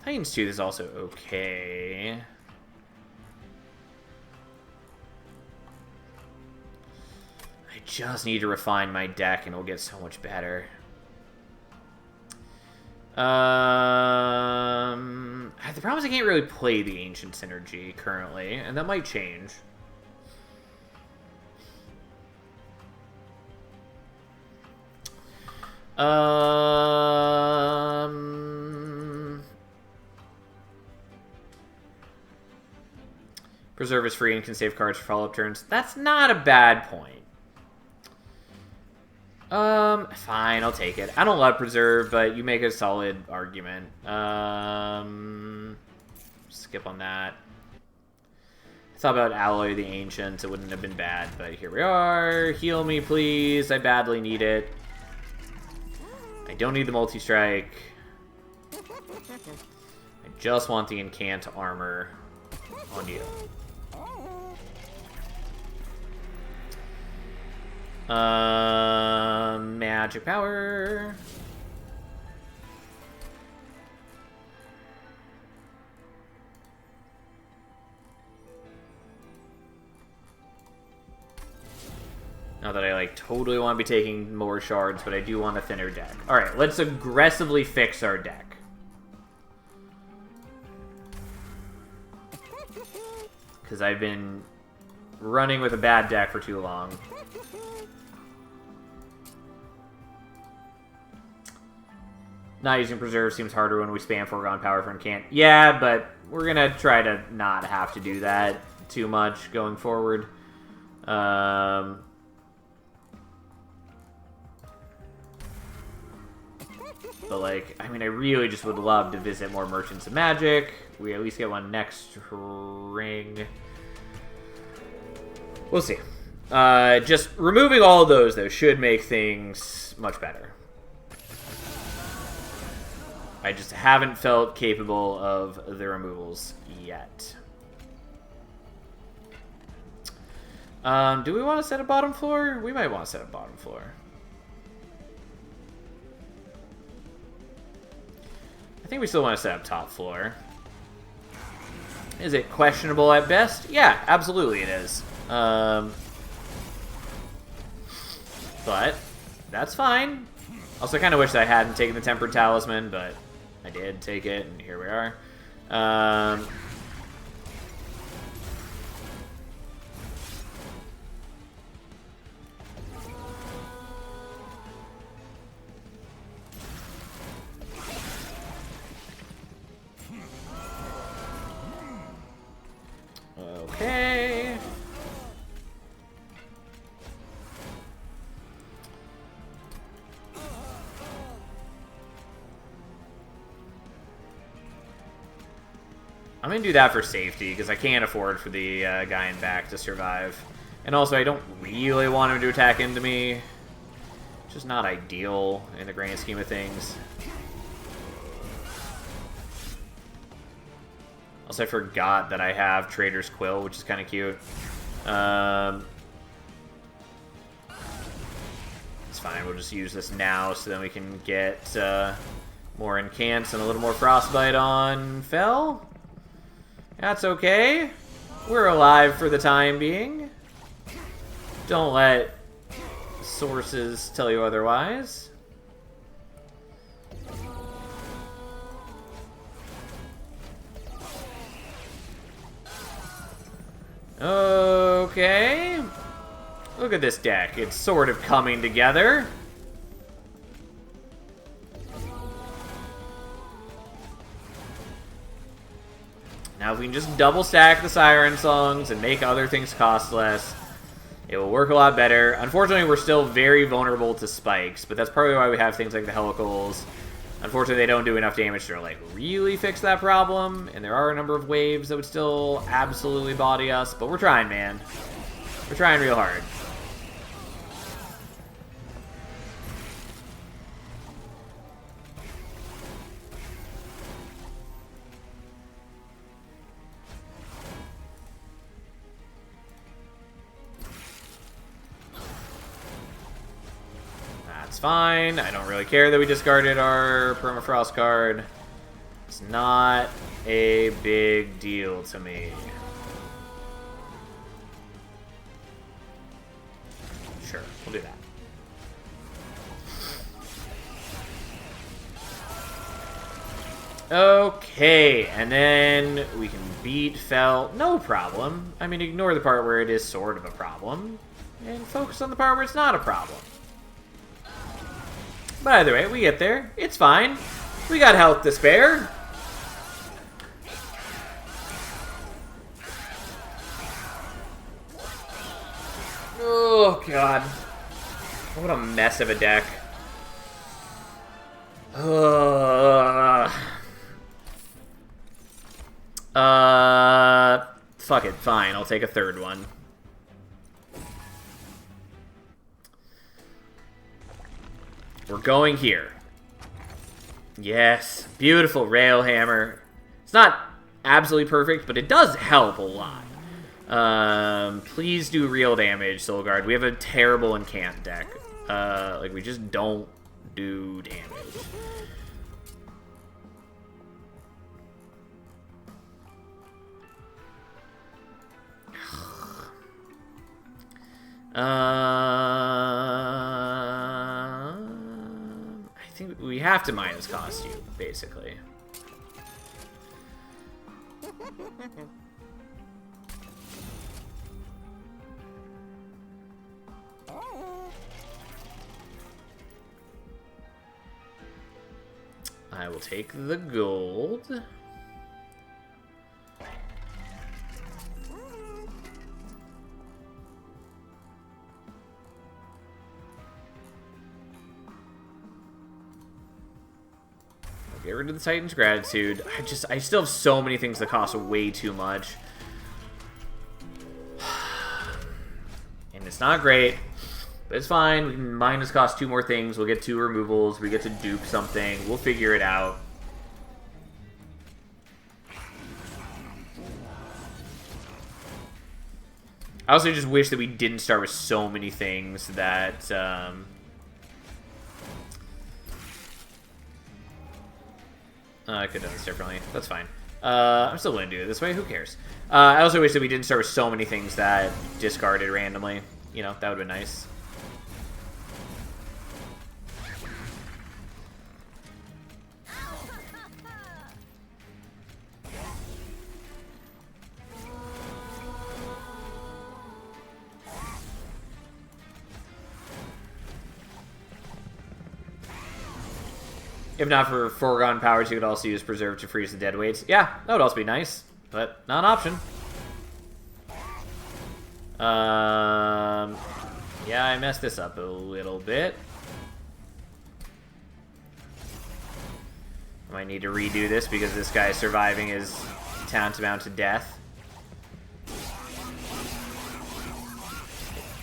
[SPEAKER 1] Titan's Tooth is also okay. I just need to refine my deck and it'll get so much better. The problem is I can't really play the Ancient Synergy currently, and that might change. Preserve is free and can save cards for follow-up turns. That's not a bad point. Fine, I'll take it. I don't love Preserve, but you make a solid argument. Skip on that. I thought about Alloy the Ancient. It wouldn't have been bad, but here we are. Heal me, please. I badly need it. I don't need the multi-strike. I just want the incant armor on you. Magic power. Not that I, like, totally want to be taking more shards, but I do want a thinner deck. Alright, let's aggressively fix our deck. Because I've been running with a bad deck for too long. Not using Preserve seems harder when we spam Foregone Power from Can't. Yeah, but we're going to try to not have to do that too much going forward. But, like, I mean, I really just would love to visit more Merchants of Magic. We at least get one next ring. We'll see. Just removing all of those, though, should make things much better. I just haven't felt capable of the removals yet. Do we want to set a bottom floor? We might want to set a bottom floor. I think we still want to set up top floor. Is it questionable at best? Yeah, absolutely it is. But that's fine. Also, I kind of wish that I hadn't taken the Tempered Talisman, but I did take it, and here we are. Okay. I'm going to do that for safety, because I can't afford for the guy in back to survive. And also, I don't really want him to attack into me. Just not ideal in the grand scheme of things. Also, I forgot that I have Trader's Quill, which is kind of cute. It's fine, we'll just use this now so then we can get more Incants and a little more Frostbite on Fel. That's okay. We're alive for the time being. Don't let sources tell you otherwise. Okay. Look at this deck. It's sort of coming together. Now if we can just double stack the Siren Songs and make other things cost less, it will work a lot better. Unfortunately, we're still very vulnerable to spikes, but that's probably why we have things like the Helicals. Unfortunately, they don't do enough damage to, like, really fix that problem, and there are a number of waves that would still absolutely body us, but we're trying, man. We're trying real hard. That's fine. I don't really care that we discarded our Permafrost card. It's not a big deal to me. Sure, we'll do that. Okay, and then we can beat Fel. No problem. I mean, ignore the part where it is sort of a problem, and focus on the part where it's not a problem. But either way, we get there. It's fine. We got health to spare. Oh, God. What a mess of a deck. Fuck it. Fine. I'll take a third one. We're going here. Yes. Beautiful Railhammer. It's not absolutely perfect, but it does help a lot. Please do real damage, Soul Guard. We have a terrible incant deck. Like, we just don't do damage. I think we have to minus cost you, basically. I will take the gold. Get rid of the Titan's Gratitude. I still have so many things that cost way too much. And it's not great, but it's fine. We can minus cost 2 more things. We'll get 2 removals. We get to dupe something. We'll figure it out. I also just wish that we didn't start with so many things that... I could have done this differently. That's fine. I'm still going to do it this way. Who cares? I also wish that we didn't start with so many things that discarded randomly. You know, that would have been nice. If not for foregone powers, you could also use Preserve to freeze the dead weights. Yeah, that would also be nice, but not an option. Yeah, I messed this up a little bit. I might need to redo this because this guy surviving is tantamount to death.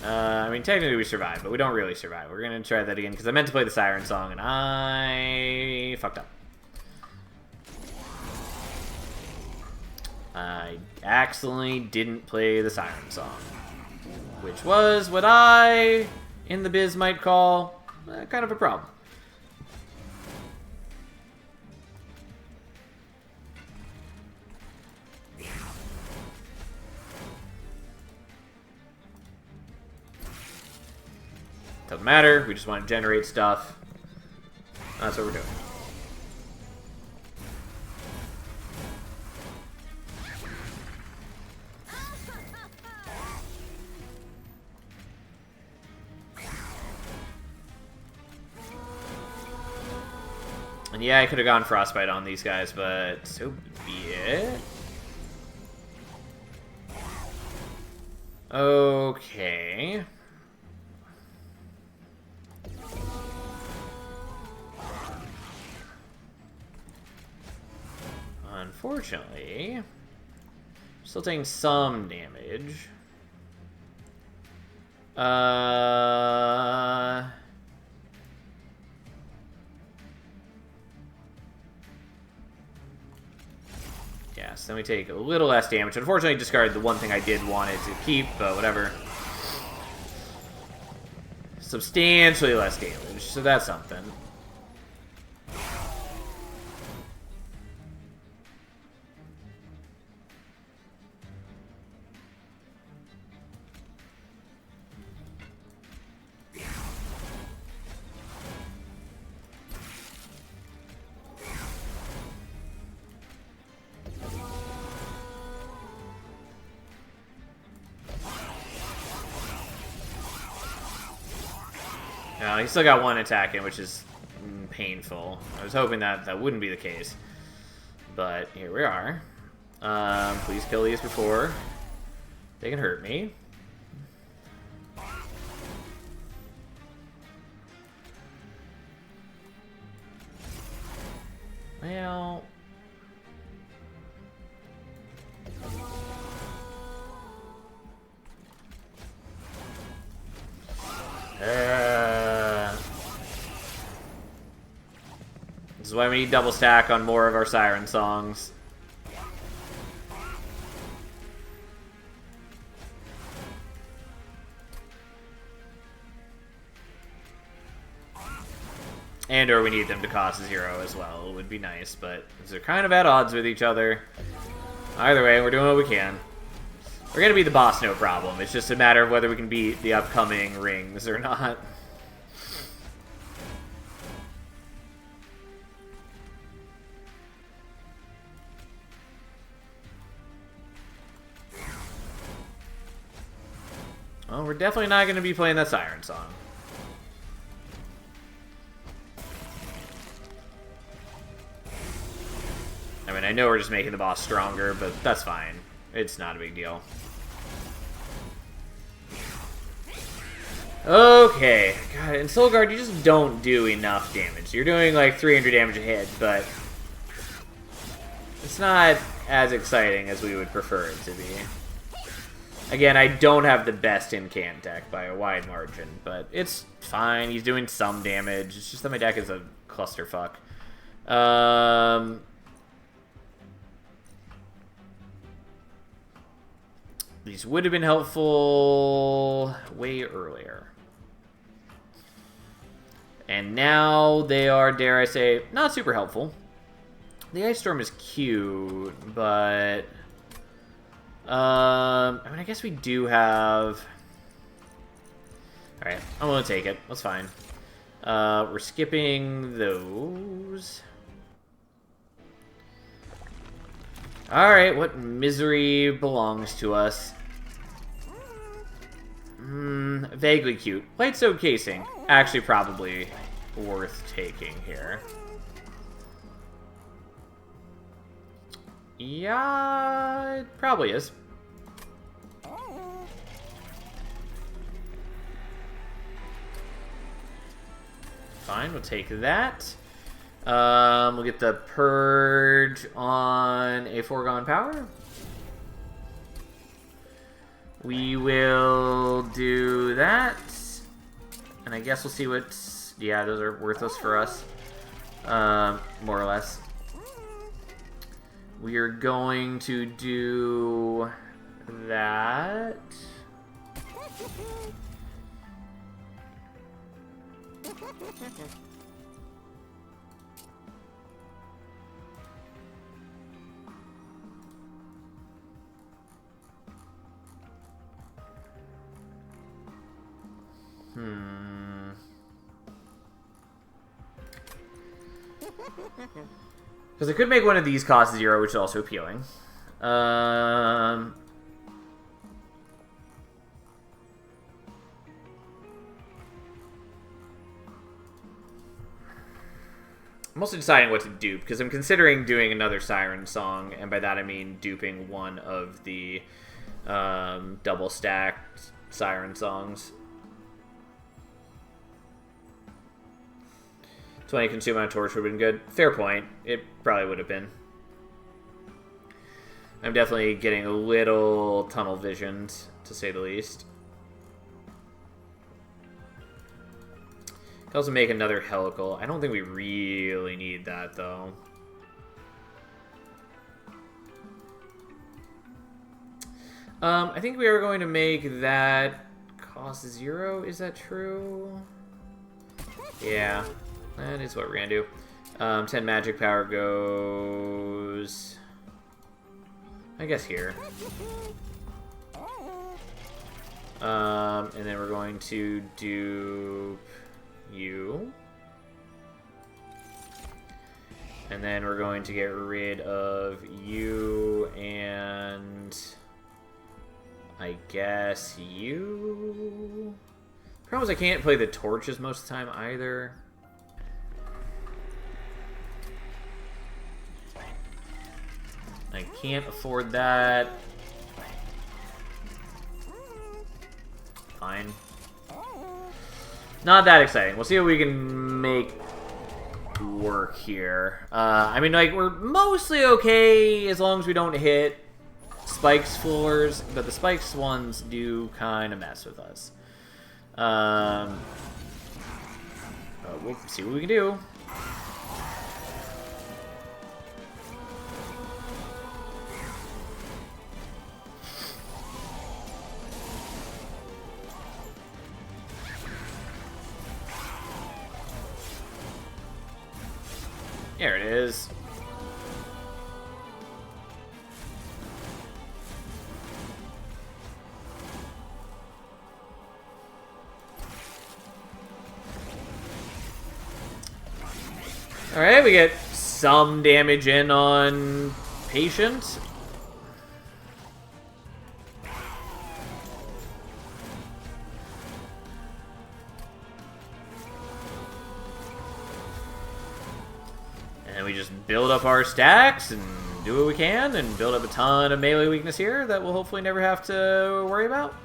[SPEAKER 1] I mean, technically we survived, but we don't really survive. We're going to try that again, because I meant to play the Siren Song, and I fucked up. I accidentally didn't play the Siren Song, which was what I, in the biz, might call kind of a problem. Doesn't matter, we just want to generate stuff. That's what we're doing. And yeah, I could have gone Frostbite on these guys, but so be it. Okay. Unfortunately, still taking some damage. Yeah, so then we take a little less damage. Unfortunately, discarded the one thing I did want it to keep, but whatever. Substantially less damage, so that's something. He still got one attack in, which is painful. I was hoping that that wouldn't be the case. But here we are. Please kill these before they can hurt me. Well... This is why we need double stack on more of our Siren Songs. And or we need them to cost 0 as well. It would be nice, but they're kind of at odds with each other. Either way, we're doing what we can. We're going to beat the boss, no problem. It's just a matter of whether we can beat the upcoming rings or not. Well, we're definitely not going to be playing that siren song. I mean, I know we're just making the boss stronger, but that's fine. It's not a big deal. Okay. God, in Soul Guard, you just don't do enough damage. You're doing like 300 damage a hit, but it's not as exciting as we would prefer it to be. Again, I don't have the best incant deck by a wide margin, but it's fine. He's doing some damage. It's just that my deck is a clusterfuck. These would have been helpful way earlier. And now they are, dare I say, not super helpful. The Ice Storm is cute, but... I mean, I guess we do have... Alright, I'm gonna take it. That's fine. We're skipping those. Alright, what misery belongs to us? Vaguely cute. Light Soak Casing. Actually, probably worth taking here. Yeah, it probably is. Fine, we'll take that. We'll get the Purge on a Foregone Power. We will do that. And I guess we'll see what's... Yeah, those are worthless for us. More or less. We are going to do that. Because I could make one of these cost 0, which is also appealing. I'm also deciding what to dupe, because I'm considering doing another Siren Song, and by that I mean duping one of the double-stacked Siren Songs. 20 consume on a torch would have been good. Fair point. It probably would have been. I'm definitely getting a little tunnel visioned, to say the least. Could also make another helical. I don't think we really need that, though. I think we are going to make that cost 0. Is that true? Yeah. That is what we're going to do. 10 magic power goes... I guess here. And then we're going to do you. And then we're going to get rid of you and... I guess you... Problem is I can't play the torches most of the time either. I can't afford that. Fine. Not that exciting. We'll see what we can make work here. I mean, like, we're mostly okay as long as we don't hit Spike's floors, but the Spike's ones do kind of mess with us. We'll see what we can do. There it is. Alright, we get some damage in on Patient. And we just build up our stacks and do what we can and build up a ton of melee weakness here that we'll hopefully never have to worry about.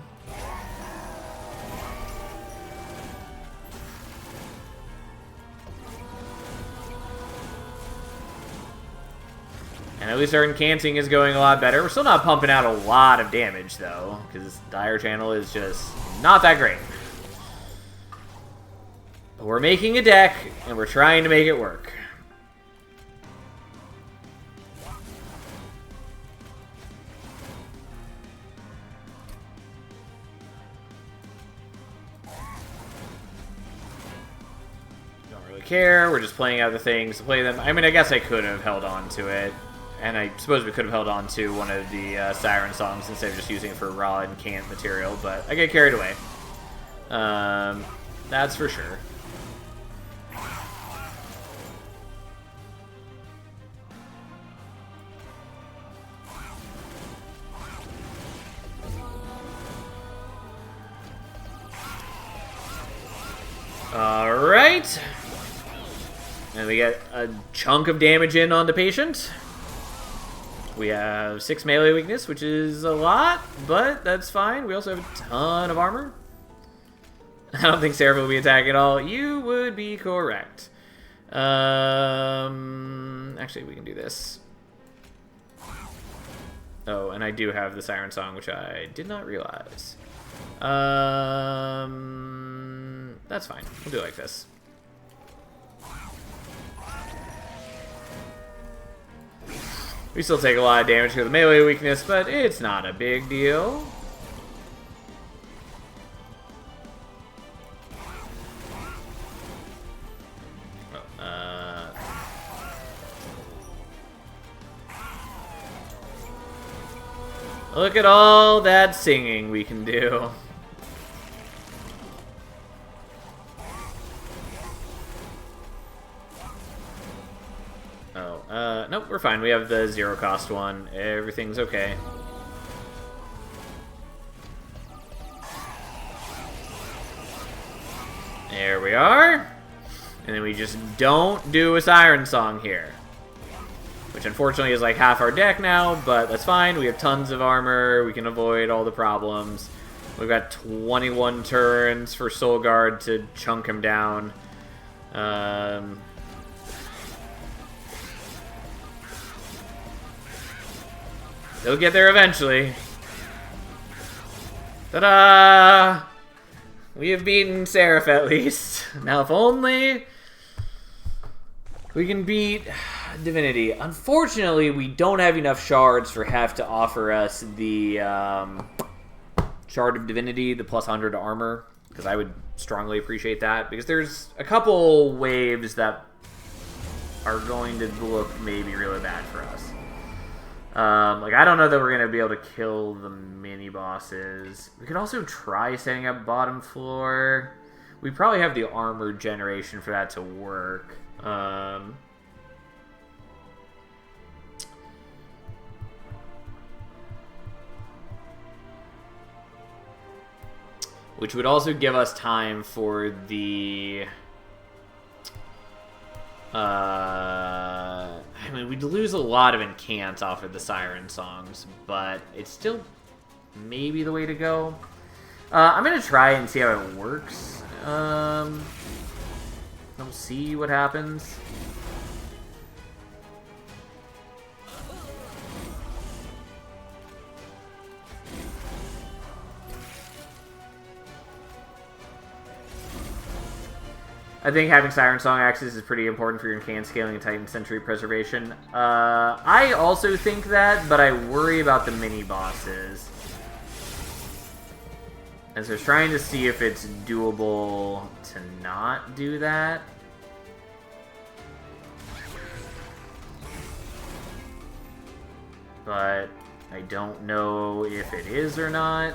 [SPEAKER 1] And at least our incanting is going a lot better. We're still not pumping out a lot of damage, though, because Dire Channel is just not that great. But we're making a deck, and we're trying to make it work. Don't really care. We're just playing out the things to play them. I mean, I guess I could have held on to it. And I suppose we could have held on to one of the Siren songs instead of just using it for raw and canned material, but I get carried away. That's for sure. Alright. And we get a chunk of damage in on the Patient. We have 6 melee weakness, which is a lot, but that's fine. We also have a ton of armor. I don't think Seraph will be attacking at all. You would be correct. Actually, we can do this. Oh, and I do have the Siren Song, which I did not realize. That's fine. We'll do it like this. We still take a lot of damage because of the melee weakness, but it's not a big deal. Look at all that singing we can do. Nope, we're fine. We have the 0 cost one. Everything's okay. There we are. And then we just don't do a Siren Song here. Which unfortunately is like half our deck now, but that's fine. We have tons of armor. We can avoid all the problems. We've got 21 turns for Soul Guard to chunk him down. He'll get there eventually. Ta-da! We have beaten Seraph at least. Now if only we can beat Divinity. Unfortunately, we don't have enough shards for Hef to offer us the Shard of Divinity, the plus 100 armor, because I would strongly appreciate that, because there's a couple waves that are going to look maybe really bad for us. Like, I don't know that we're going to be able to kill the mini-bosses. We could also try setting up bottom floor. We probably have the armor generation for that to work. Which would also give us time for the... I mean, we'd lose a lot of incants off of the Siren Songs, but it's still maybe the way to go. I'm going to try and see how it works. We'll see what happens. I think having Siren Song axes is pretty important for your incant scaling and Titan Sentry preservation. I also think that, but I worry about the mini-bosses. And so I was trying to see if it's doable to not do that. but I don't know if it is or not.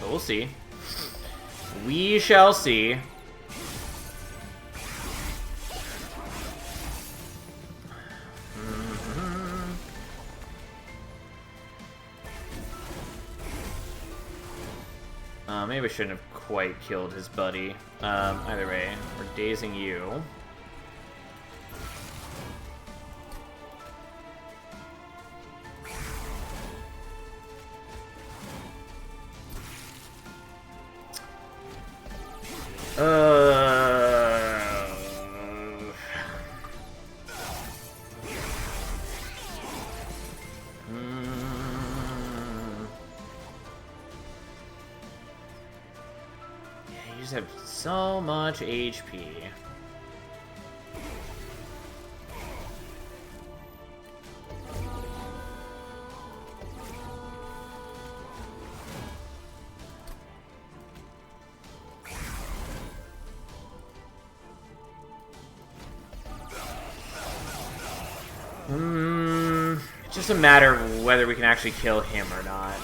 [SPEAKER 1] But we'll see. We shall see. Maybe I shouldn't have quite killed his buddy. Either way, we're dazing you. Yeah, you just have so much HP. It's just a matter of whether we can actually kill him or not.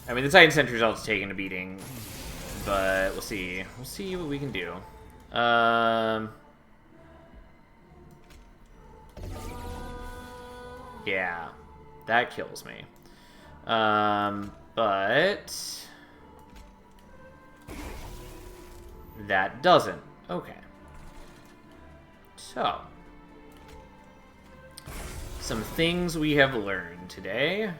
[SPEAKER 1] I mean, the Titan Sentry result's taken a beating, but we'll see. We'll see what we can do. Yeah, that kills me. But that doesn't. Okay. So, some things we have learned today.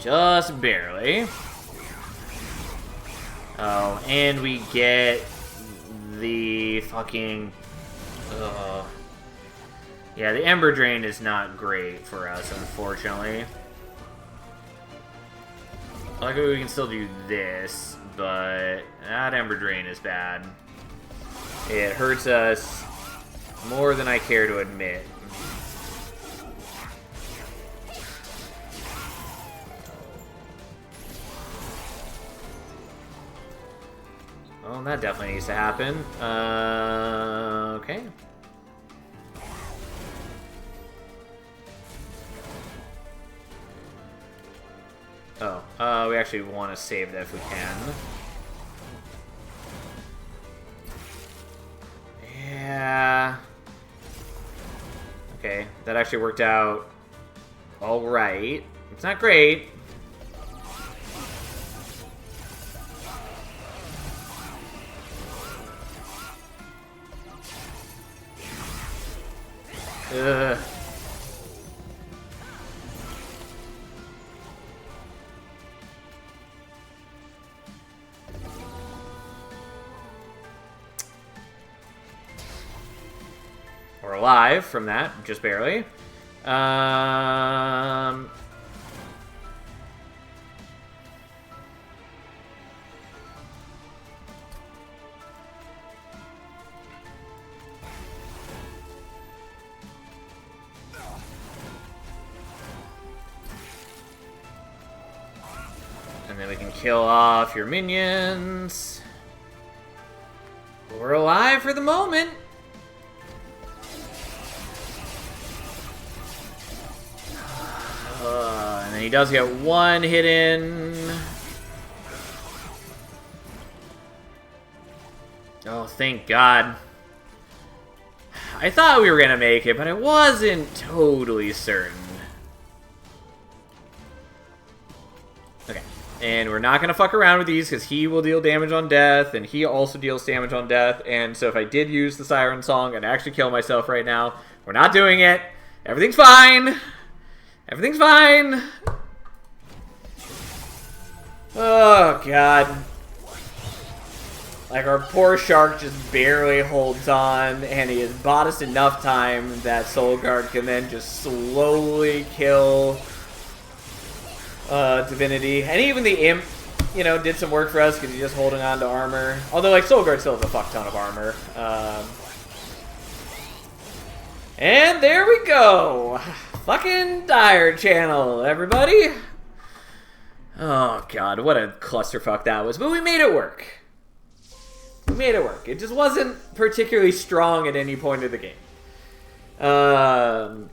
[SPEAKER 1] Just barely. Oh, and we get the fucking... Yeah, the Ember Drain is not great for us, unfortunately. Luckily, we can still do this, but that Ember Drain is bad. It hurts us more than I care to admit. Well, that definitely needs to happen. Okay. Oh, we actually want to save that if we can. Yeah. Okay, that actually worked out all right. It's not great. Ugh. We're alive from that, just barely. And then we can kill off your minions. We're alive for the moment. And then he does get one hit in. Oh, thank God. I thought we were gonna make it, but I wasn't totally certain. Okay. And we're not going to fuck around with these because he will deal damage on death, and he also deals damage on death. And so if I did use the Siren Song, I'd actually kill myself right now. We're not doing it. Everything's fine. Everything's fine. Oh, God. Like, our poor shark just barely holds on, and he has bought us enough time that Soul Guard can then just slowly kill Divinity. And even the Imp, you know, did some work for us because he's just holding on to armor. Although, like, Soul Guard still has a fuck ton of armor. And there we go. Fucking Dire Channel, everybody. Oh, God, what a clusterfuck that was. But we made it work. We made it work. It just wasn't particularly strong at any point of the game. God,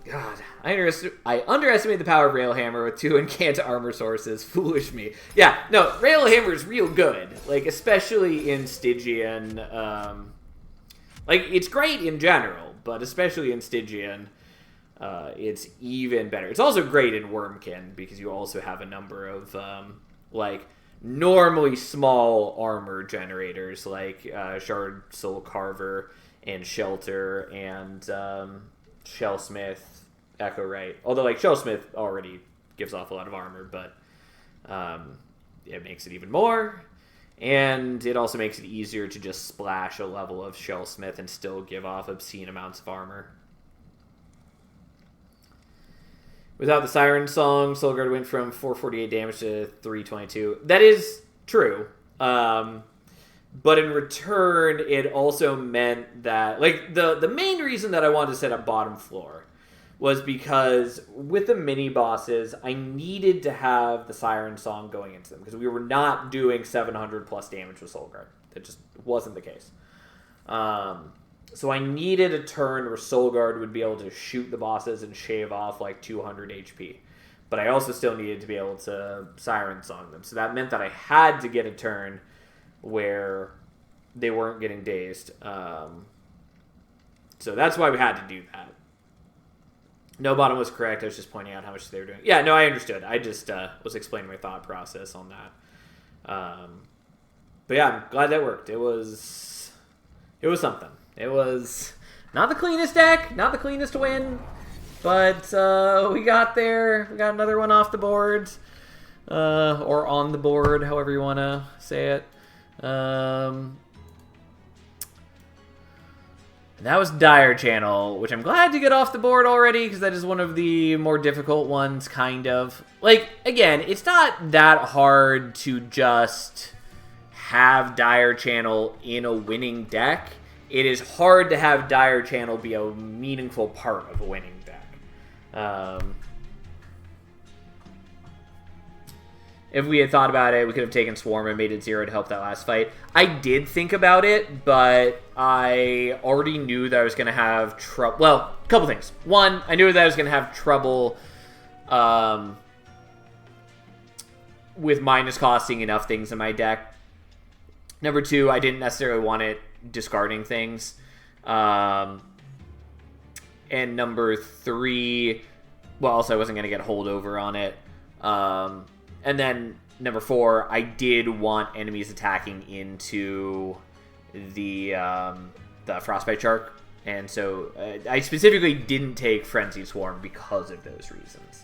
[SPEAKER 1] I underestimated the power of Railhammer with 2 Incant armor sources. Foolish me. Yeah, no, Railhammer is real good. Like, especially in Stygian. Like, it's great in general, but especially in Stygian, it's even better. It's also great in Wormkin, because you also have a number of, like, normally small armor generators, like Shard Soul Carver and Shelter and Shellsmith, Echo Right. Although, like, Shellsmith already gives off a lot of armor, but it makes it even more. And it also makes it easier to just splash a level of Shellsmith and still give off obscene amounts of armor. Without the Siren Song, Soul Guard went from 448 damage to 322. That is true. But in return, it also meant that, like, the main reason that I wanted to set up bottom floor was because with the mini bosses, I needed to have the Siren Song going into them because we were not doing 700 plus damage with Soul Guard. That just wasn't the case. So I needed a turn where Soul Guard would be able to shoot the bosses and shave off like 200 HP. But I also still needed to be able to Siren Song them. So that meant that I had to get a turn where they weren't getting dazed. So that's why we had to do that. No, bottom was correct. I was just pointing out how much they were doing. Yeah, no, I understood. I just was explaining my thought process on that. But yeah, I'm glad that worked. It was something. It was not the cleanest deck, not the cleanest win, but we got there. We got another one off the board, or on the board, however you want to say it. That was Dire Channel, which I'm glad to get off the board already, because that is one of the more difficult ones, kind of. Like, again, it's not that hard to just have Dire Channel in a winning deck. It is hard to have Dire Channel be a meaningful part of a winning deck. If we had thought about it, we could have taken Swarm and made it 0 to help that last fight. I did think about it, but I already knew that I was going to have trouble. Well, a couple things. One, I knew that I was going to have trouble with minus costing enough things in my deck. Number 2, I didn't necessarily want it discarding things. And number 3, well, also I wasn't going to get holdover on it. And then number 4, I did want enemies attacking into the Frostbite Shark. And so I specifically didn't take Frenzy Swarm because of those reasons.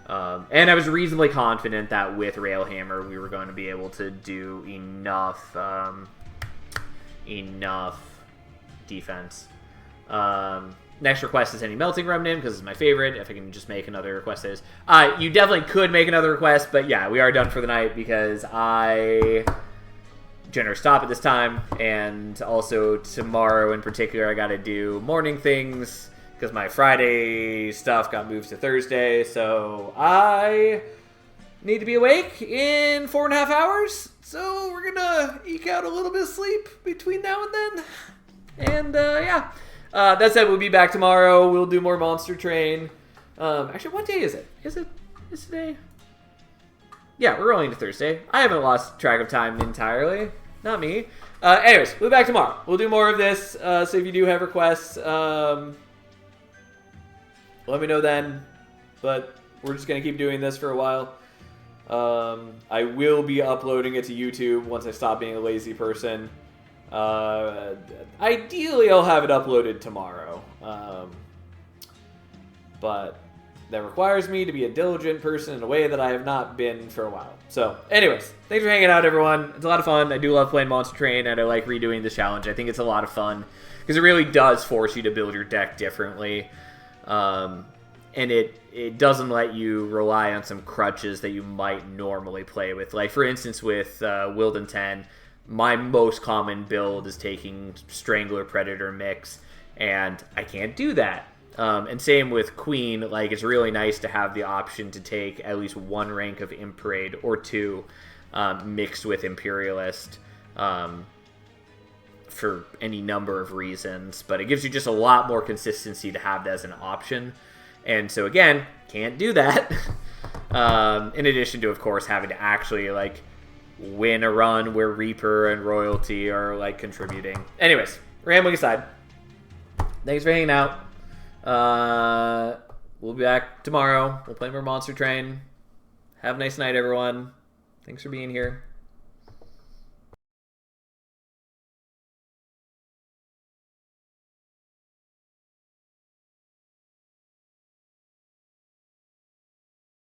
[SPEAKER 1] And I was reasonably confident that with Railhammer we were going to be able to do enough defense. Next request is any Melting Remnant, because it's my favorite. If I can just make another request, that is. You definitely could make another request, but yeah, we are done for the night because I generous stop at this time, and also tomorrow in particular I gotta do morning things because my Friday stuff got moved to Thursday, so I need to be awake in 4.5 hours. So we're gonna eke out a little bit of sleep between now and then. And yeah. That said, we'll be back tomorrow. We'll do more Monster Train. Actually, what day is it? Is today? Yeah, we're rolling to Thursday. I haven't lost track of time entirely. Not me. Anyways, we'll be back tomorrow. We'll do more of this. So if you do have requests, let me know then. But we're just going to keep doing this for a while. I will be uploading it to YouTube once I stop being a lazy person. Ideally, I'll have it uploaded tomorrow. But that requires me to be a diligent person in a way that I have not been for a while. So, anyways, thanks for hanging out, everyone. It's a lot of fun. I do love playing Monster Train, and I like redoing the challenge. I think it's a lot of fun, because it really does force you to build your deck differently. And it doesn't let you rely on some crutches that you might normally play with. Like, for instance, with Wilden 10, my most common build is taking Strangler Predator mix, and I can't do that. And same with Queen. Like, it's really nice to have the option to take at least one rank of Imp Parade or two mixed with Imperialist for any number of reasons. But it gives you just a lot more consistency to have that as an option. And so, again, can't do that. In addition to, of course, having to actually, like, win a run where Reaper and Royalty are, like, contributing. Anyways, rambling aside, thanks for hanging out. We'll be back tomorrow. We'll play more Monster Train. Have a nice night, everyone. Thanks for being here.